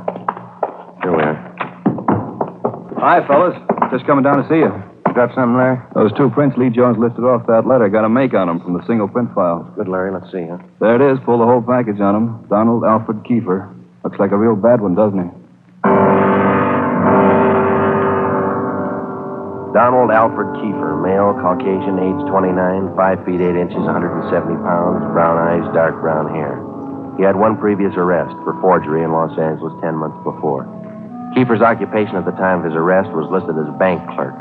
Here we are. Hi, fellas. Just coming down to see you. Got something, Larry? Those 2 prints Lee Jones listed off that letter got a make on them from the single print file. Good, Larry. Let's see, huh? There it is. Pull the whole package on him. Donald Alfred Kiefer. Looks like a real bad one, doesn't he? Donald Alfred Kiefer, male, Caucasian, age 29, 5 feet 8 inches, 170 pounds, brown eyes, dark brown hair. He had 1 previous arrest for forgery in Los Angeles 10 months before. Kiefer's occupation at the time of his arrest was listed as bank clerk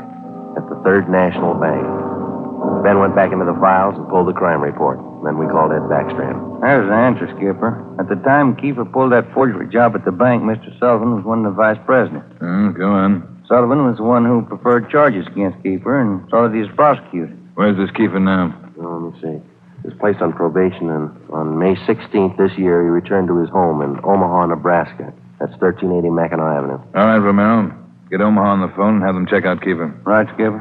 at the Third National Bank. Ben went back into the files and pulled the crime report. Then we called Ed Backstrand. There's the answer, Skipper. At the time Kiefer pulled that forgery job at the bank, Mr. Sullivan was one of the vice presidents. Go on. Sullivan was the one who preferred charges against Kiefer, and so that he was prosecuted. Where's this Kiefer now? Let me see. He was placed on probation, and on May 16th this year, he returned to his home in Omaha, Nebraska. That's 1380 Mackinac Avenue. All right, Romero. Get Omaha on the phone and have them check out Kiefer. Right, Skipper.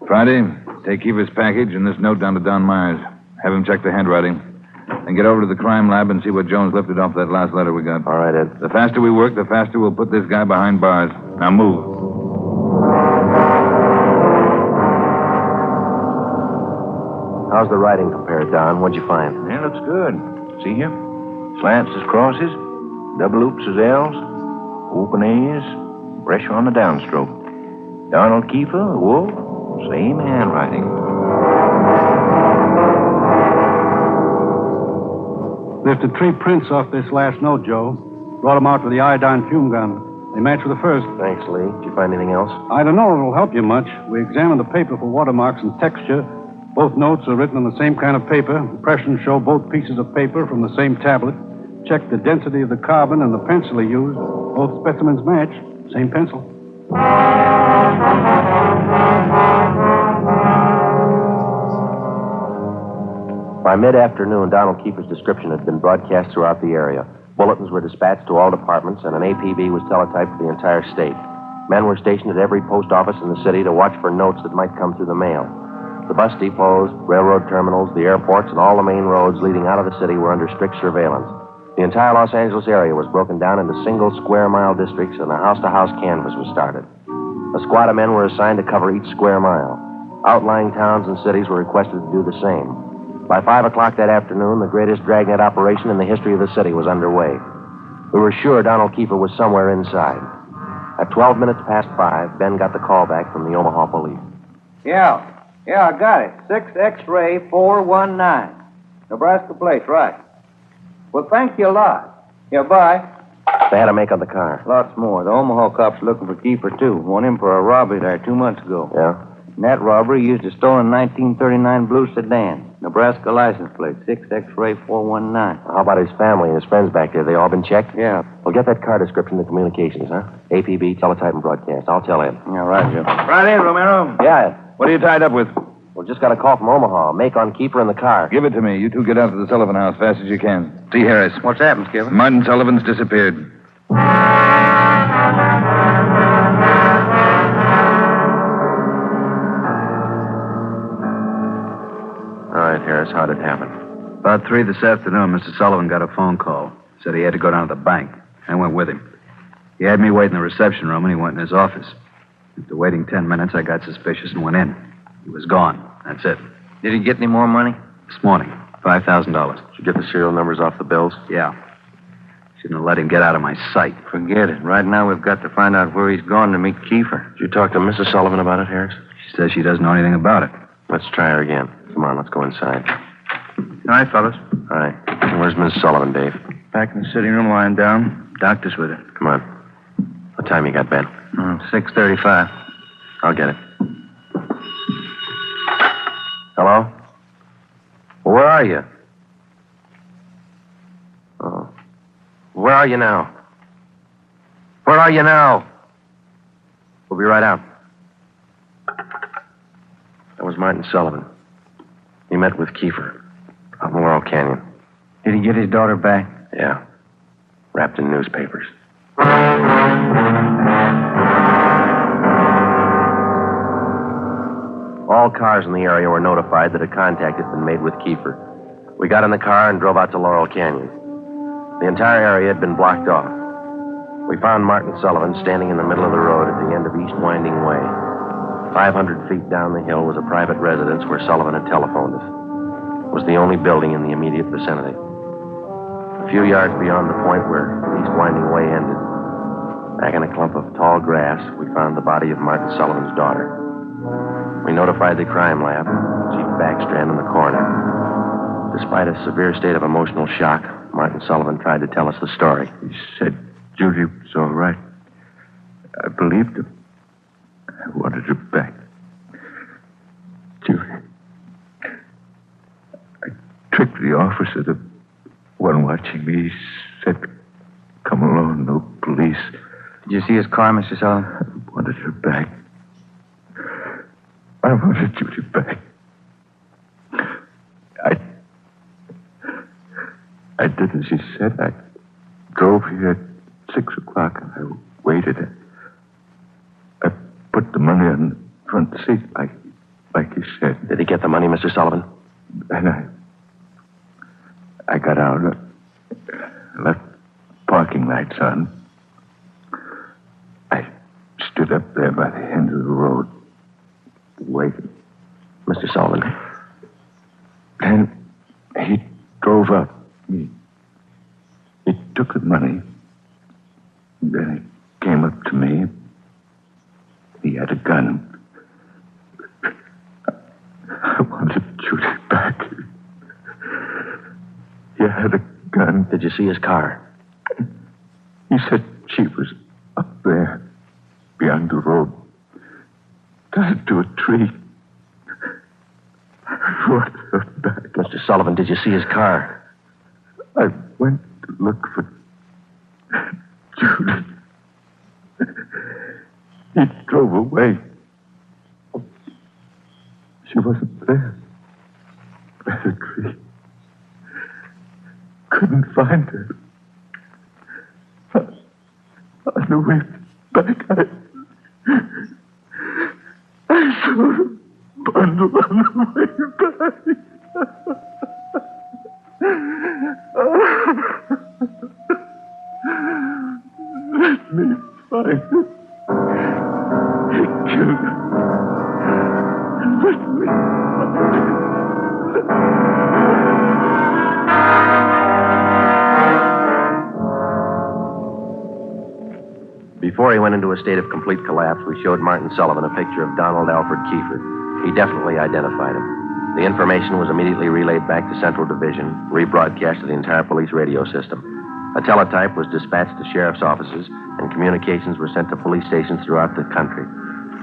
Friday, take Kiefer's package and this note down to Don Myers. Have him check the handwriting. And get over to the crime lab and see what Jones lifted off that last letter we got. All right, Ed. The faster we work, the faster we'll put this guy behind bars. Now move. How's the writing compared, Don? What'd you find? Yeah, looks good. See here? Slants as crosses, double oops as L's, open A's, pressure on the downstroke. Donald Kiefer, Wolf, same handwriting. Lifted 3 prints off this last note, Joe. Brought them out with the iodine fume gun. They match with the first. Thanks, Lee. Did you find anything else? I don't know if it'll help you much. We examined the paper for watermarks and texture. Both notes are written on the same kind of paper. Impressions show both pieces of paper from the same tablet. Checked the density of the carbon and the pencil he used. Both specimens match. Same pencil. By mid-afternoon, Donald Kiefer's description had been broadcast throughout the area. Bulletins were dispatched to all departments, and an APB was teletyped for the entire state. Men were stationed at every post office in the city to watch for notes that might come through the mail. The bus depots, railroad terminals, the airports, and all the main roads leading out of the city were under strict surveillance. The entire Los Angeles area was broken down into single square-mile districts, and a house-to-house canvass was started. A squad of men were assigned to cover each square mile. Outlying towns and cities were requested to do the same. By 5 o'clock that afternoon, the greatest dragnet operation in the history of the city was underway. We were sure Donald Kiefer was somewhere inside. At 12 minutes past 5, Ben got the call back from the Omaha police. Yeah, I got it. 6 X-ray 419. Nebraska place, right. Well, thank you a lot. Yeah, bye. They had a make on the car. Lots more. The Omaha cops are looking for Kiefer, too. Want him for a robbery there 2 months ago. Yeah? In that robbery, he used a stolen 1939 blue sedan. Nebraska license plate, 6 X-ray 419. How about his family and his friends back there? They all been checked? Yeah. Well, get that car description to communications, huh? APB, teletype, and broadcast. I'll tell Ed. Yeah, right, Joe. Friday, Romero. Yeah, Ed. What are you tied up with? Well, just got a call from Omaha. Make on Kiefer in the car. Give it to me. You two get out to the Sullivan house fast as you can. See Harris. What's happened, Skipper? Martin Sullivan's disappeared. All right, Harris, how'd it happen? About 3 this afternoon, Mr. Sullivan got a phone call. Said he had to go down to the bank. I went with him. He had me wait in the reception room, and he went in his office. After waiting 10 minutes, I got suspicious and went in. He was gone. That's it. Did he get any more money? This morning, $5,000. Did you get the serial numbers off the bills? Yeah. Shouldn't have let him get out of my sight. Forget it. Right now, we've got to find out where he's gone to meet Kiefer. Did you talk to Mrs. Sullivan about it, Harris? She says she doesn't know anything about it. Let's try her again. Come on, let's go inside. All right, fellas. All right. Where's Mrs. Sullivan, Dave? Back in the sitting room, lying down. Doctor's with her. Come on. What time you got, Ben? 6:35. I'll get it. Hello? Well, where are you? Oh. Where are you now? Where are you now? We'll be right out. That was Martin Sullivan. He met with Kiefer out in Laurel Canyon. Did he get his daughter back? Yeah. Wrapped in newspapers. All cars in the area were notified that a contact had been made with Kiefer. We got in the car and drove out to Laurel Canyon. The entire area had been blocked off. We found Martin Sullivan standing in the middle of the road at the end of East Winding Way. 500 feet down the hill was a private residence where Sullivan had telephoned us. It was the only building in the immediate vicinity. A few yards beyond the point where East Winding Way ended, back in a clump of tall grass, we found the body of Martin Sullivan's daughter. We notified the crime lab, Chief Backstrand in the coroner. Despite a severe state of emotional shock, Martin Sullivan tried to tell us the story. He said Judy was all right. I believed him. I wanted her back. Judy. I tricked the officer, the one watching me. He said, come along, no police. Did you see his car, Mr. Sullivan? I wanted her back. I wanted Judy back. I did as he said. I drove here at 6 o'clock and I waited. I put the money on the front seat like he said. Did he get the money, Mr. Sullivan? And I got out, left parking lights on. I stood up there by the end of the road, waiting. Mr. Sullivan. Then he drove up. He took the money. Then he came up to me. He had a gun. I wanted Judy back. He had a gun. Did you see his car? He said she was up there, beyond the road, tied to a tree. I wanted her back. Mr. Sullivan, did you see his car? I went to look for Judy. He drove away. She wasn't there. By the tree. Couldn't find her. On the way back, I saw her bundle on the way back. Let me find her. He killed her. Let me find her. Before he went into a state of complete collapse, we showed Martin Sullivan a picture of Donald Alfred Kiefer. He definitely identified him. The information was immediately relayed back to Central Division, rebroadcast to the entire police radio system. A teletype was dispatched to sheriff's offices, and communications were sent to police stations throughout the country.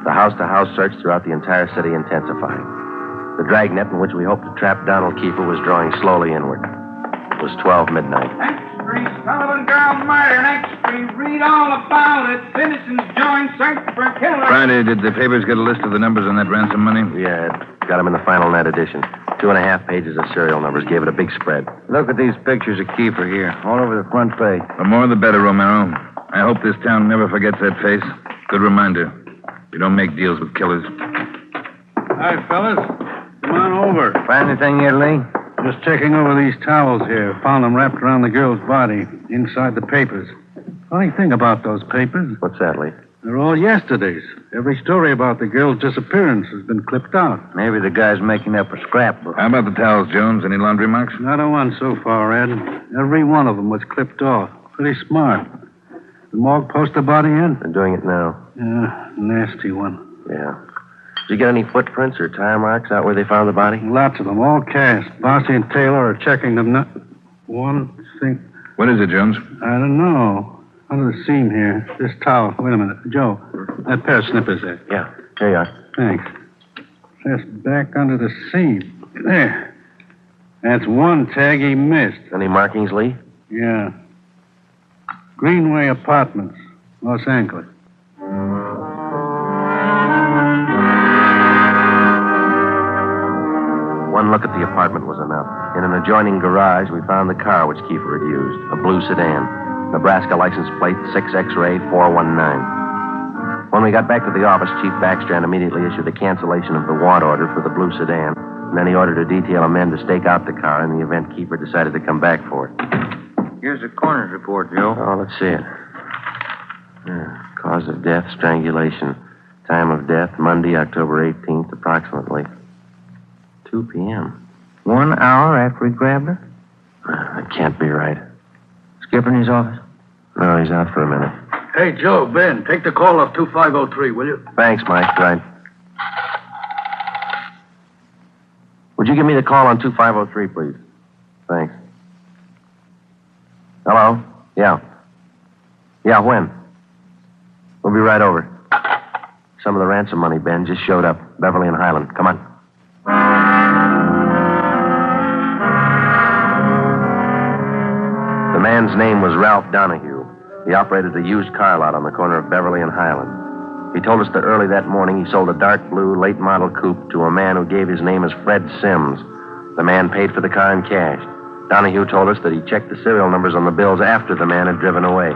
The house-to-house search throughout the entire city intensified. The dragnet in which we hoped to trap Donald Kiefer was drawing slowly inward. It was 12 midnight. Street, Sullivan girl murder, next street, read all about it. Citizens join search for killer. Friday, did the papers get a list of the numbers on that ransom money? Yeah, got them in the final net edition. 2.5 pages of serial numbers gave it a big spread. Look at these pictures of Kiefer here, all over the front page. The more the better, Romero. I hope this town never forgets that face. Good reminder. You don't make deals with killers. Hi, fellas. Come on over. Find anything yet, Lee? Just checking over these towels here. Found them wrapped around the girl's body, inside the papers. Funny thing about those papers. What's that, Lee? They're all yesterday's. Every story about the girl's disappearance has been clipped out. Maybe the guy's making up a scrapbook. How about the towels, Jones? Any laundry marks? Not a one so far, Ed. Every one of them was clipped off. Pretty smart. The morgue post the body in? They're doing it now. Yeah, nasty one. Yeah. Did you get any footprints or tire marks out where they found the body? Lots of them, all cast. Bossy and Taylor are checking them. Not one thing. What is it, Jones? I don't know. Under the seam here. This towel. Wait a minute. Joe, that pair of snippers there. Yeah, here you are. Thanks. Just back under the seam. There. That's one tag he missed. Any markings, Lee? Yeah. Greenway Apartments, Los Angeles. One look at the apartment was enough. In an adjoining garage, we found the car which Kiefer had used, a blue sedan. Nebraska license plate 6X-ray 419. When we got back to the office, Chief Backstrand immediately issued a cancellation of the want order for the blue sedan, and then he ordered a detail of men to stake out the car in the event Kiefer decided to come back for it. Here's the coroner's report, Joe. Oh, let's see it. Cause of death, strangulation. Time of death, Monday, October 18th, approximately 2 p.m. 1 hour after he grabbed her? That can't be right. Skipper in his office? No, he's out for a minute. Hey, Joe, Ben, take the call off 2503, will you? Thanks, Mike. Right. Would you give me the call on 2503, please? Thanks. Hello? Yeah. Yeah, when? We'll be right over. Some of the ransom money, Ben, just showed up. Beverly and Highland. Come on. The man's name was Ralph Donahue. He operated a used car lot on the corner of Beverly and Highland. He told us that early that morning he sold a dark blue late model coupe to a man who gave his name as Fred Sims. The man paid for the car in cash. Donahue told us that he checked the serial numbers on the bills after the man had driven away.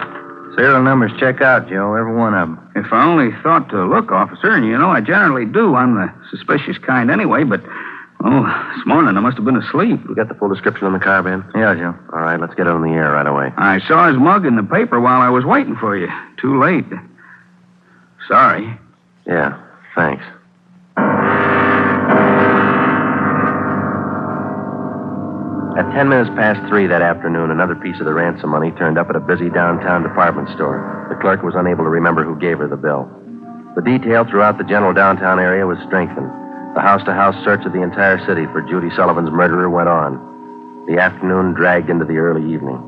Serial numbers check out, Joe, every one of them. If I only thought to look, officer, and you know I generally do. I'm the suspicious kind anyway, but, this morning I must have been asleep. You got the full description on the car, Ben? Yeah, Joe. All right, let's get it on the air right away. I saw his mug in the paper while I was waiting for you. Too late. Sorry. Yeah, thanks. At 10 minutes past 3 that afternoon, another piece of the ransom money turned up at a busy downtown department store. The clerk was unable to remember who gave her the bill. The detail throughout the general downtown area was strengthened. The house-to-house search of the entire city for Judy Sullivan's murderer went on. The afternoon dragged into the early evening.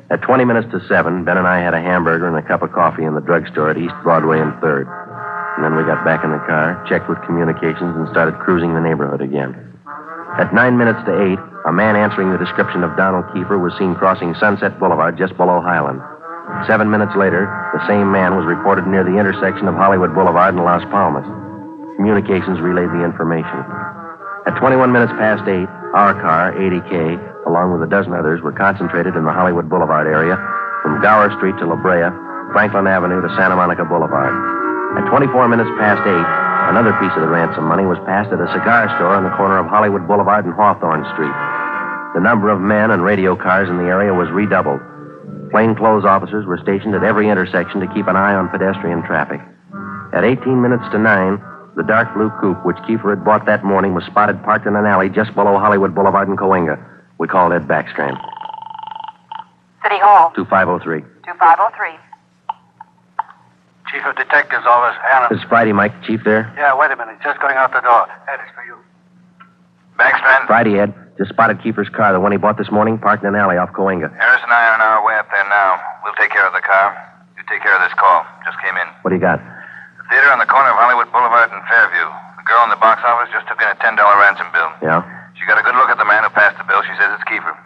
At 20 minutes to 7, Ben and I had a hamburger and a cup of coffee in the drugstore at East Broadway and 3rd. And then we got back in the car, checked with communications, and started cruising the neighborhood again. At 9 minutes to 8, a man answering the description of Donald Kiefer was seen crossing Sunset Boulevard just below Highland. 7 minutes later, the same man was reported near the intersection of Hollywood Boulevard and Las Palmas. Communications relayed the information. At 21 minutes past 8, our car, 80K, along with a dozen others, were concentrated in the Hollywood Boulevard area, from Gower Street to La Brea, Franklin Avenue to Santa Monica Boulevard. At 24 minutes past 8, another piece of the ransom money was passed at a cigar store on the corner of Hollywood Boulevard and Hawthorne Street. The number of men and radio cars in the area was redoubled. Plainclothes officers were stationed at every intersection to keep an eye on pedestrian traffic. At 18 minutes to 9, the dark blue coupe which Kiefer had bought that morning was spotted parked in an alley just below Hollywood Boulevard and Cahuenga. We called Ed Backstrand. City Hall. 2503. 2503. Chief of Detectives Office, Allen. This is Friday, Mike. Chief there? Yeah, wait a minute. Just going out the door. Ed, it's for you. Backstrand? Friday, Ed. Just spotted Kiefer's car, the one he bought this morning, parked in an alley off Cahuenga. Harris and I are on our way up there now. We'll take care of the car. You take care of this call. Just came in. What do you got? The theater on the corner of Hollywood Boulevard and Fairview. The girl in the box office just took in a $10 ransom bill. Yeah? She got a good look at the man who passed the bill. She says it's Kiefer.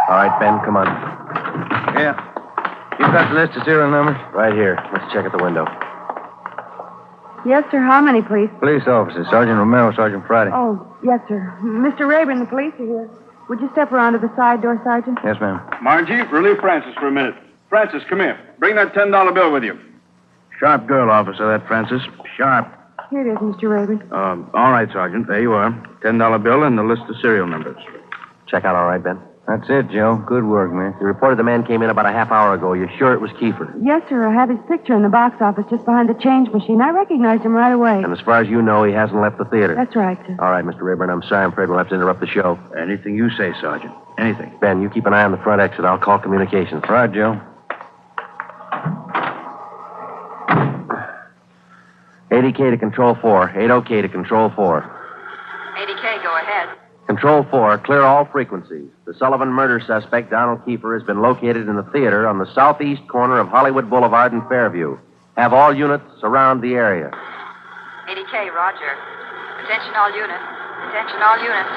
All right, Ben, come on. Yeah. You got the list of serial numbers? Right here. Let's check at the window. Yes, sir. How many, please? Police officers. Sergeant Romero, Sergeant Friday. Oh, yes, sir. Mr. Rayburn, the police are here. Would you step around to the side door, Sergeant? Yes, ma'am. Margie, relieve Francis for a minute. Francis, come here. Bring that $10 bill with you. Sharp girl, officer, that Francis. Sharp. Here it is, Mr. Rayburn. All right, Sergeant. There you are. $10 bill and the list of serial numbers. Check out all right, Ben? That's it, Joe. Good work, man. You reported the man came in about a half hour ago. You're sure it was Kiefer? Yes, sir. I have his picture in the box office just behind the change machine. I recognized him right away. And as far as you know, he hasn't left the theater. That's right, sir. All right, Mr. Rayburn, I'm sorry. I'm afraid we'll have to interrupt the show. Anything you say, Sergeant. Anything. Ben, you keep an eye on the front exit. I'll call communications. Right, Joe. 80K to Control 4. 80K to Control 4. 80K, go ahead. Control 4, clear all frequencies. The Sullivan murder suspect, Donald Kiefer, has been located in the theater on the southeast corner of Hollywood Boulevard and Fairview. Have all units surround the area. 80K, roger. Attention all units. Attention all units.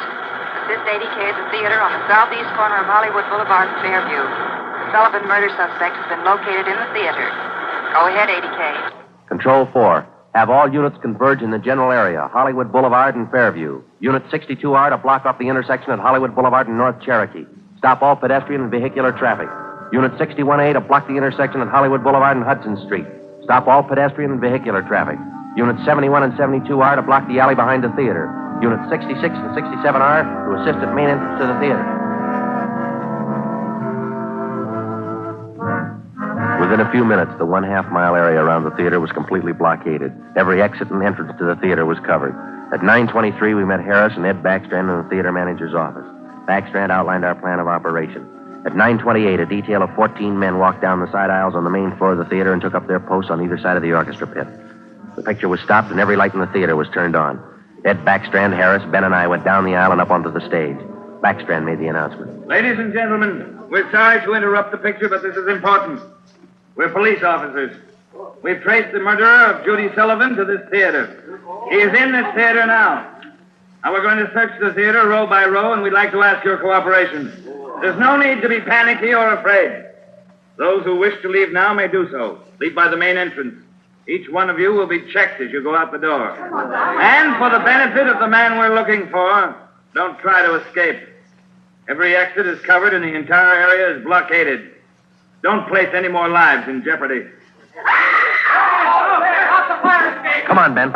Assist 80K at the theater on the southeast corner of Hollywood Boulevard and Fairview. The Sullivan murder suspect has been located in the theater. Go ahead, 80K. Control 4, have all units converge in the general area, Hollywood Boulevard and Fairview. Unit 62R to block off the intersection at Hollywood Boulevard and North Cherokee. Stop all pedestrian and vehicular traffic. Unit 61A to block the intersection at Hollywood Boulevard and Hudson Street. Stop all pedestrian and vehicular traffic. Unit 71 and 72R to block the alley behind the theater. Unit 66 and 67R to assist at main entrance to the theater. Within a few minutes, the 1/2 mile area around the theater was completely blockaded. Every exit and entrance to the theater was covered. At 9:23, we met Harris and Ed Backstrand in the theater manager's office. Backstrand outlined our plan of operation. At 9:28, a detail of 14 men walked down the side aisles on the main floor of the theater and took up their posts on either side of the orchestra pit. The picture was stopped and every light in the theater was turned on. Ed Backstrand, Harris, Ben, and I went down the aisle and up onto the stage. Backstrand made the announcement. Ladies and gentlemen, we're sorry to interrupt the picture, but this is important. We're police officers. We've traced the murderer of Judy Sullivan to this theater. He is in this theater now. Now we're going to search the theater row by row, and we'd like to ask your cooperation. There's no need to be panicky or afraid. Those who wish to leave now may do so. Leave by the main entrance. Each one of you will be checked as you go out the door. And for the benefit of the man we're looking for, don't try to escape. Every exit is covered and the entire area is blockaded. Don't place any more lives in jeopardy. Come on, Ben.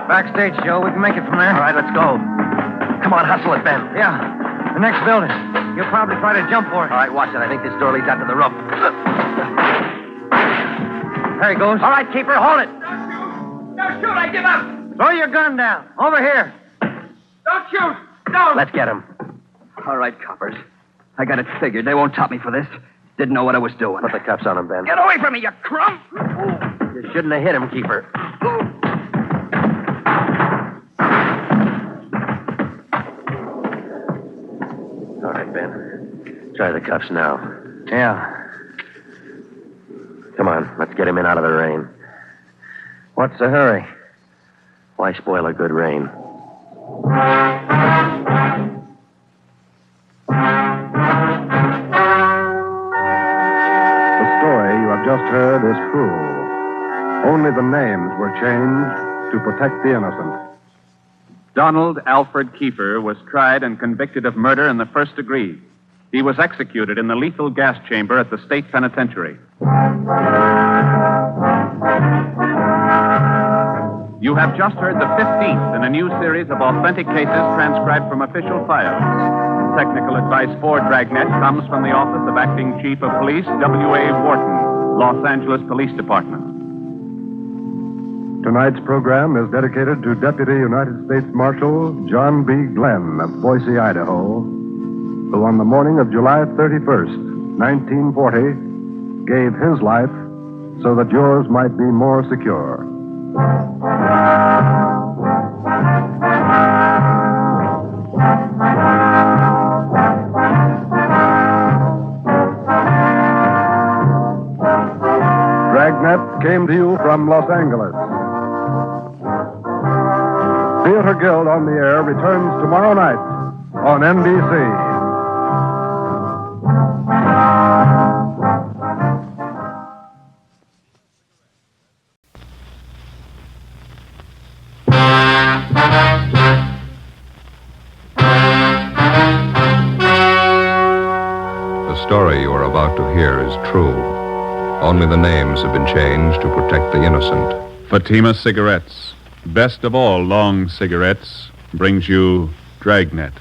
Backstage, Joe. We can make it from there. All right, let's go. Come on, hustle it, Ben. Yeah. The next building. You'll probably try to jump for it. All right, watch it. I think this door leads out to the roof. There he goes. All right, Keeper, hold it. Don't shoot, I give up. Throw your gun down. Over here. Don't shoot. Don't. Let's get him. All right, coppers. I got it figured. They won't top me for this. Didn't know what I was doing. Put the cuffs on him, Ben. Get away from me, you crump! You shouldn't have hit him, Keeper. All right, Ben. Try the cuffs now. Yeah. Come on, let's get him in out of the rain. What's the hurry? Why spoil a good rain? The story you have just heard is true. Only the names were changed to protect the innocent. Donald Alfred Kiefer was tried and convicted of murder in the first degree. He was executed in the lethal gas chamber at the state penitentiary. You have just heard the 15th in a new series of authentic cases transcribed from official files. Technical advice for Dragnet comes from the Office of Acting Chief of Police, W.A. Wharton, Los Angeles Police Department. Tonight's program is dedicated to Deputy United States Marshal John B. Glenn of Boise, Idaho, who on the morning of July 31st, 1940, gave his life so that yours might be more secure. Dragnet came to you from Los Angeles. Theater Guild on the Air returns tomorrow night on NBC. The story you are about to hear is true. Only the names have been changed to protect the innocent. Fatima Cigarettes, Best of All Long Cigarettes brings you Dragnet.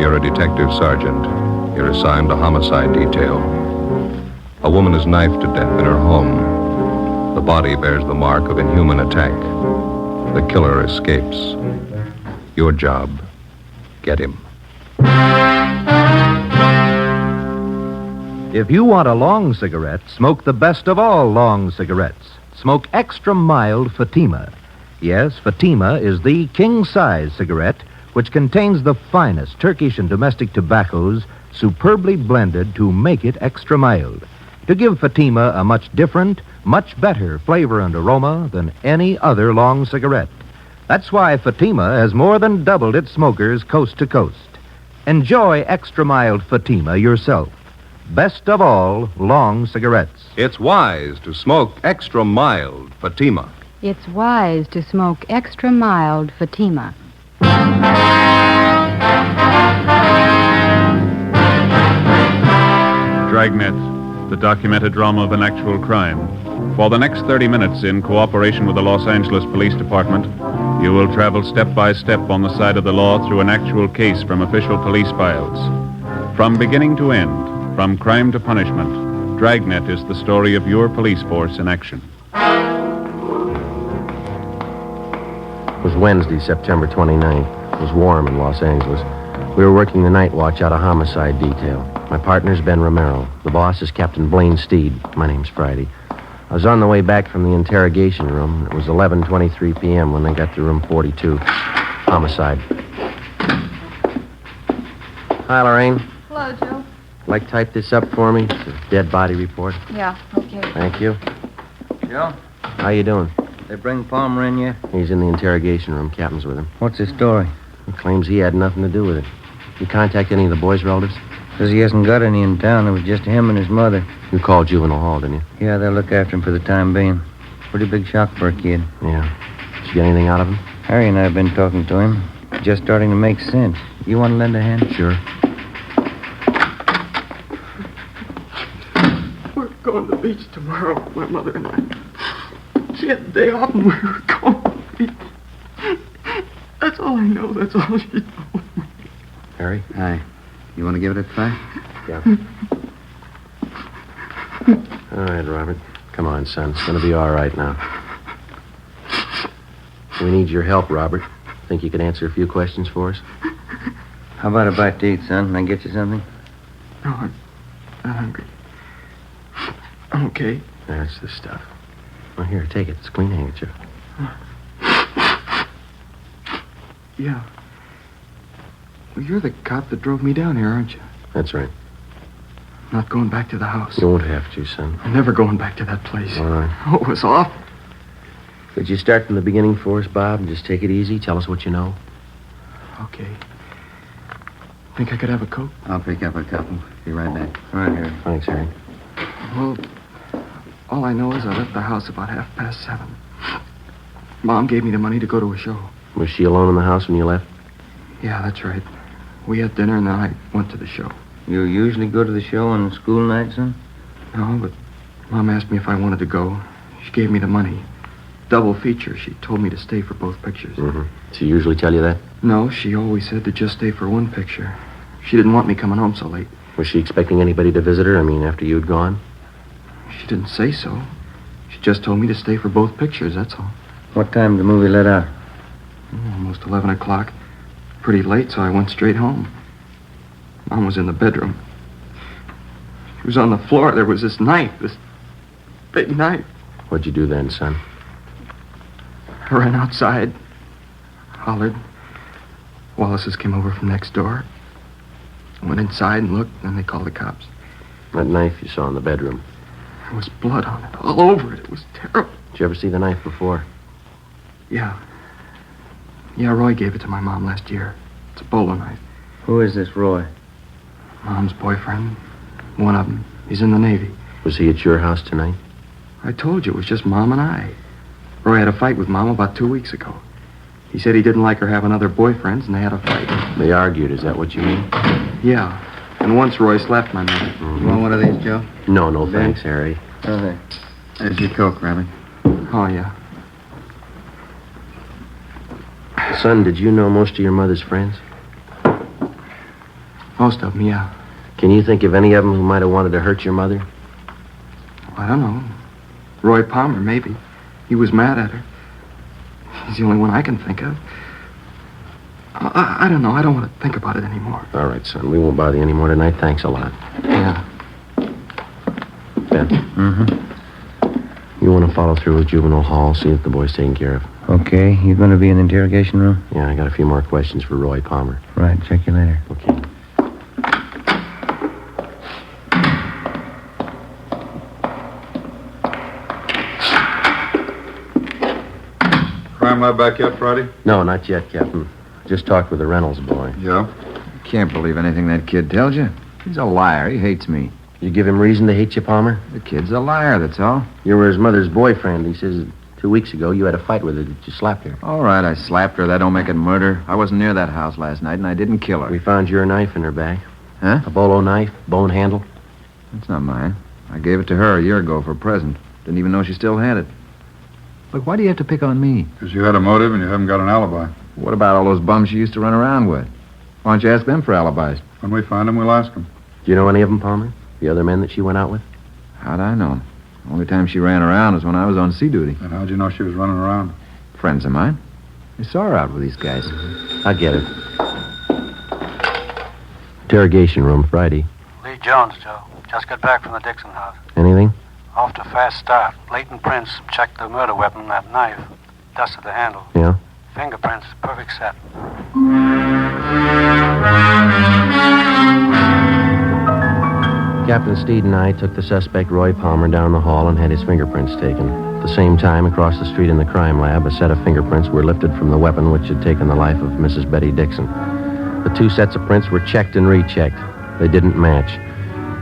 You're a detective sergeant. You're assigned to homicide detail. A woman is knifed to death in her home. The body bears the mark of inhuman attack. The killer escapes. Your job, get him. If you want a long cigarette, smoke the best of all long cigarettes. Smoke extra mild Fatima. Yes, Fatima is the king-size cigarette which contains the finest Turkish and domestic tobaccos superbly blended to make it extra mild, to give Fatima a much different, much better flavor and aroma than any other long cigarette. That's why Fatima has more than doubled its smokers coast to coast. Enjoy extra mild Fatima yourself. Best of all long cigarettes. It's wise to smoke extra mild Fatima. It's wise to smoke extra mild Fatima. Dragnet, the documented drama of an actual crime. For the next 30 minutes, in cooperation with the Los Angeles Police Department, you will travel step by step on the side of the law through an actual case from official police files. From beginning to end, from crime to punishment, Dragnet is the story of your police force in action. It was Wednesday, September 29th. It was warm in Los Angeles. We were working the night watch out of homicide detail. My partner's Ben Romero. The boss is Captain Blaine Steed. My name's Friday. I was on the way back from the interrogation room. It was 11:23 p.m. when they got to room 42. Homicide. Hi, Lorraine. Hello, Joe. Like type this up for me? It's a dead body report. Yeah, okay. Thank you. Joe, How you doing? they bring Palmer in yet? He's in the interrogation room. Captain's with him. What's his story? He claims he had nothing to do with it. You contact any of the boys' relatives? Says he hasn't got any in town. It was just him and his mother. You called juvenile hall, didn't you? Yeah, they'll look after him for the time being. Pretty big shock for a kid. Yeah. Did you get anything out of him? Harry and I have been talking to him. Just starting to make sense. You want to lend a hand? Sure. We're going to the beach tomorrow, my mother and I. She had the day off and we were going to the beach. That's all I know. That's all she told me. Harry? Hi. You want to give it a try? Yeah. All right, Robert. Come on, son. It's going to be all right now. We need your help, Robert. Think you could answer a few questions for us? How about a bite to eat, son? Can I get you something? No, I'm not hungry. I'm okay. That's the stuff. Well, here, take it. It's a clean handkerchief. Yeah. Well, you're the cop that drove me down here, aren't you? That's right. Not going back to the house. You won't have to, son. I'm never going back to that place. All right. Oh, it was awful. Could you start from the beginning for us, Bob, and just take it easy? Tell us what you know. Okay. Think I could have a Coke? I'll pick up a couple. Be right back. All right, Harry. Thanks, Harry. Well, all I know is I left the house about 7:30. Mom gave me the money to go to a show. Was she alone in the house when you left? Yeah, that's right. We had dinner and then I went to the show. You usually go to the show on school nights, son? No, but Mom asked me if I wanted to go. She gave me the money. Double feature. She told me to stay for both pictures. Mm-hmm. She usually tell you that? No, she always said to just stay for one picture. She didn't want me coming home so late. Was she expecting anybody to visit her? I mean, after you'd gone? She didn't say so. She just told me to stay for both pictures, that's all. What time did the movie let out? Almost 11 o'clock. Pretty late, so I went straight home. Mom was in the bedroom. She was on the floor. There was this knife, this big knife. What'd you do then, son? I ran outside, hollered. Wallace's came over from next door. I went inside and looked, and they called the cops. That knife you saw in the bedroom. There was blood on it, all over it. It was terrible. Did you ever see the knife before? Yeah. Yeah, Roy gave it to my mom last year. It's a bowler knife. Who is this Roy? Mom's boyfriend. One of them. He's in the Navy. Was he at your house tonight? I told you, it was just Mom and I. Roy had a fight with Mom about 2 weeks ago. He said he didn't like her having other boyfriends, and they had a fight. They argued, is that what you mean? Yeah. And once Roy slapped my mother. You want one of these, Joe? No, thanks, Harry. Okay. There's your Coke, Robbie. Oh, yeah. Son, did you know most of your mother's friends? Most of them, yeah. Can you think of any of them who might have wanted to hurt your mother? I don't know. Roy Palmer, maybe. He was mad at her. He's the only one I can think of. I don't know. I don't want to think about it anymore. All right, son. We won't bother you anymore tonight. Thanks a lot. Yeah. Ben. Mm-hmm. You want to follow through with Juvenile Hall, see if the boy's taken care of. Okay. You going to be in the interrogation room? Yeah, I got a few more questions for Roy Palmer. Right. Check you later. Okay. Crime lab back yet, Friday? No, not yet, Captain. Just talked with the Reynolds boy. Yeah? Can't believe anything that kid tells you. He's a liar. He hates me. You give him reason to hate you, Palmer? The kid's a liar, that's all. You were his mother's boyfriend. He says 2 weeks ago you had a fight with her that you slapped her. All right, I slapped her. That don't make it murder. I wasn't near that house last night, and I didn't kill her. We found your knife in her bag. Huh? A bolo knife, bone handle. That's not mine. I gave it to her a year ago for a present. Didn't even know she still had it. Look, why do you have to pick on me? Because you had a motive and you haven't got an alibi. What about all those bums you used to run around with? Why don't you ask them for alibis? When we find them, we'll ask them. Do you know any of them, Palmer? The other men that she went out with? How'd I know? The only time she ran around was when I was on sea duty. And how'd you know she was running around? Friends of mine. I saw her out with these guys. I get it. Interrogation room, Friday. Lee Jones, Joe. Just got back from the Dixon house. Anything? Off to a fast start. Leighton Prince checked the murder weapon, that knife. Dusted the handle. Yeah? Fingerprints, perfect set. Captain Steed and I took the suspect, Roy Palmer, down the hall and had his fingerprints taken. At the same time, across the street in the crime lab, a set of fingerprints were lifted from the weapon which had taken the life of Mrs. Betty Dixon. The 2 sets of prints were checked and rechecked. They didn't match.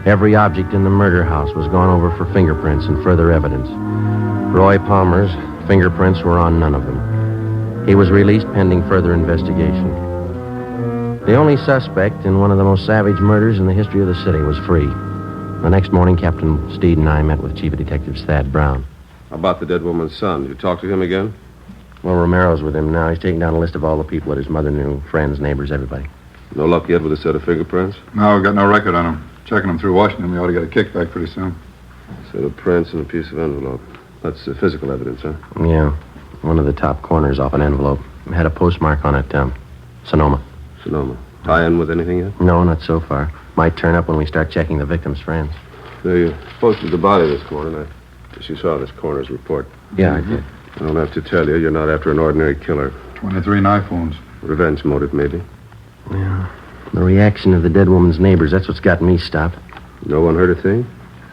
Every object in the murder house was gone over for fingerprints and further evidence. Roy Palmer's fingerprints were on none of them. He was released pending further investigation. The only suspect in one of the most savage murders in the history of the city was free. The next morning, Captain Steed and I met with Chief of Detectives Thad Brown. How about the dead woman's son? Did you talk to him again? Well, Romero's with him now. He's taking down a list of all the people that his mother knew, friends, neighbors, everybody. No luck yet with a set of fingerprints? No, we've got no record on him. Checking them through Washington, we ought to get a kickback pretty soon. Set of prints and a piece of envelope. That's physical evidence, huh? Yeah. One of the top corners off an envelope. It had a postmark on it, Sonoma. Sonoma. Tie in with anything yet? No, not so far. Might turn up when we start checking the victim's friends. They posted the body this morning. I guess you saw this coroner's report. Yeah, I did. I don't have to tell you, you're not after an ordinary killer. 23 knife wounds. Revenge motive, maybe. Yeah. The reaction of the dead woman's neighbors, that's what's got me stopped. No one heard a thing?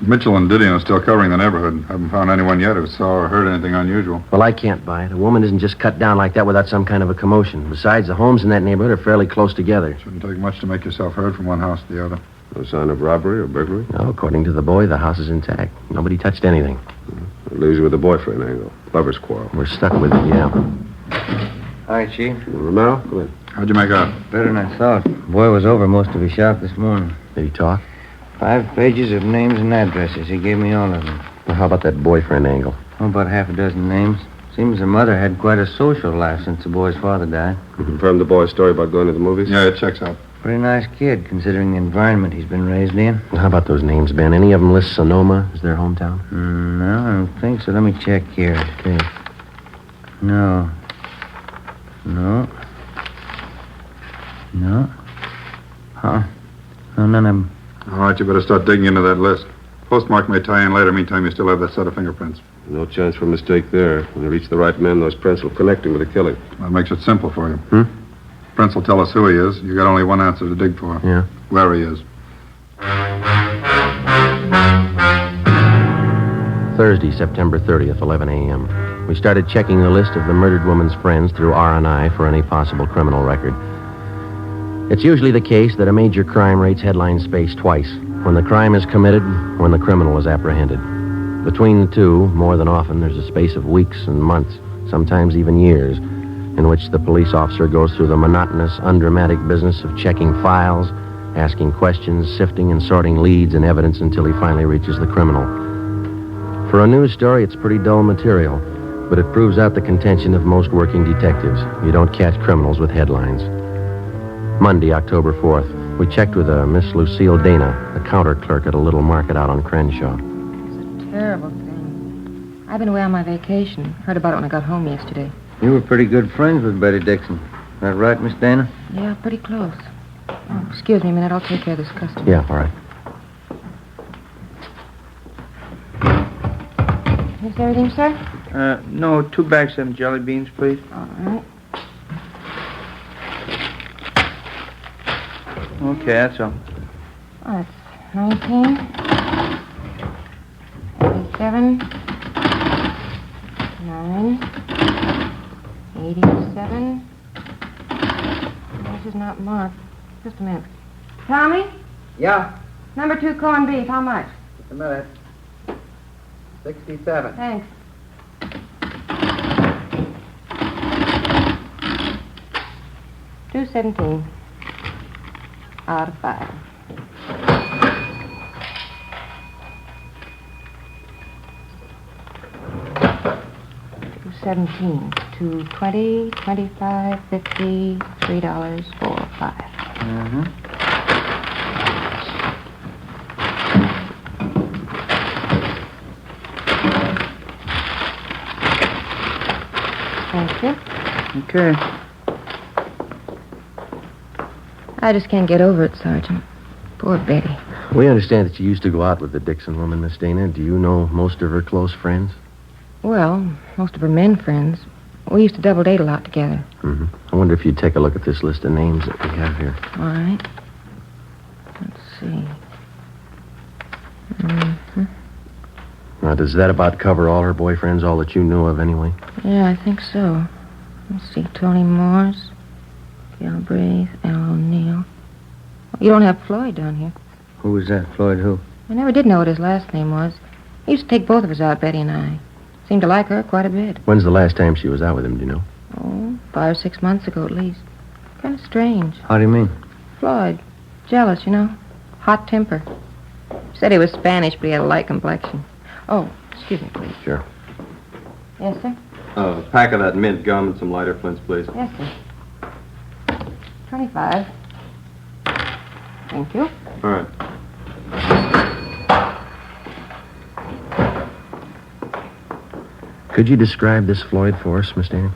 Mitchell and Didion are still covering the neighborhood. Haven't found anyone yet who saw or heard anything unusual. Well, I can't buy it. A woman isn't just cut down like that without some kind of a commotion. Besides, the homes in that neighborhood are fairly close together. Shouldn't take much to make yourself heard from one house to the other. No sign of robbery or burglary? No, according to the boy, the house is intact. Nobody touched anything. It leaves you with the boyfriend angle. Lover's quarrel. We're stuck with it, yeah. Hi, Chief. Romero, come in. How'd you make out? Better than I thought. Boy was over most of his shop this morning. Did he talk? 5 pages of names and addresses. He gave me all of them. Well, how about that boyfriend angle? Oh, about half a dozen names. Seems the mother had quite a social life since the boy's father died. You confirmed the boy's story about going to the movies? Yeah, it checks out. Pretty nice kid, considering the environment he's been raised in. Well, how about those names, Ben? Any of them list Sonoma as their hometown? No, I don't think so. Let me check here. Okay. No. Huh? No, none of them. All right, you better start digging into that list. Postmark may tie in later. Meantime, you still have that set of fingerprints. No chance for a mistake there. When you reach the right men, those prints will connect him with the killing. That makes it simple for you. Prince will tell us who he is. You got only one answer to dig for. Yeah. Where he is. Thursday, September 30th, 11 a.m. We started checking the list of the murdered woman's friends through R&I for any possible criminal record. It's usually the case that a major crime rates headline space twice. When the crime is committed, when the criminal is apprehended. Between the two, more than often, there's a space of weeks and months, sometimes even years, in which the police officer goes through the monotonous, undramatic business of checking files, asking questions, sifting and sorting leads and evidence until he finally reaches the criminal. For a news story, it's pretty dull material, but it proves out the contention of most working detectives. You don't catch criminals with headlines. Monday, October 4th. We checked with a Miss Lucille Dana, a counter clerk at a little market out on Crenshaw. It's a terrible thing. I've been away on my vacation. Heard about it when I got home yesterday. You were pretty good friends with Betty Dixon. Is that right, Miss Dana? Yeah, pretty close. Oh, excuse me a minute. I'll take care of this customer. Yeah, all right. Is there everything, sir? No, 2 bags of them jelly beans, please. All right. Okay, that's all. Oh, that's 19. 87. 9. 87. This is not marked. Just a minute. Tommy? Yeah? Number 2 corned beef. How much? Just a minute. 67. Thanks. $2.17. Out of 5. $2.17. $2.20, $25, $50, $3, $4, $5. Mm-hmm. Thank you. Okay. I just can't get over it, Sergeant. Poor Betty. We understand that you used to go out with the Dixon woman, Miss Dana. Do you know most of her close friends? Well, most of her men friends. We used to double date a lot together. Mm-hmm. I wonder if you'd take a look at this list of names that we have here. All right. Let's see. Mm-hmm. Now, does that about cover all her boyfriends, all that you knew of anyway? Yeah, I think so. Let's see. Tony Morse, Galbraith, Al O'Neill. You don't have Floyd down here. Who was that, Floyd who? I never did know what his last name was. He used to take both of us out, Betty and I. Seemed to like her quite a bit. When's the last time she was out with him, do you know? Oh, 5 or 6 months ago at least. Kind of strange. How do you mean? Floyd. Jealous, you know. Hot temper. Said he was Spanish, but he had a light complexion. Oh, excuse me, please. Sure. Yes, sir? A pack of that mint gum and some lighter flints, please. Yes, sir. 25. Thank you. All right. Could you describe this Floyd for us, Miss Dana?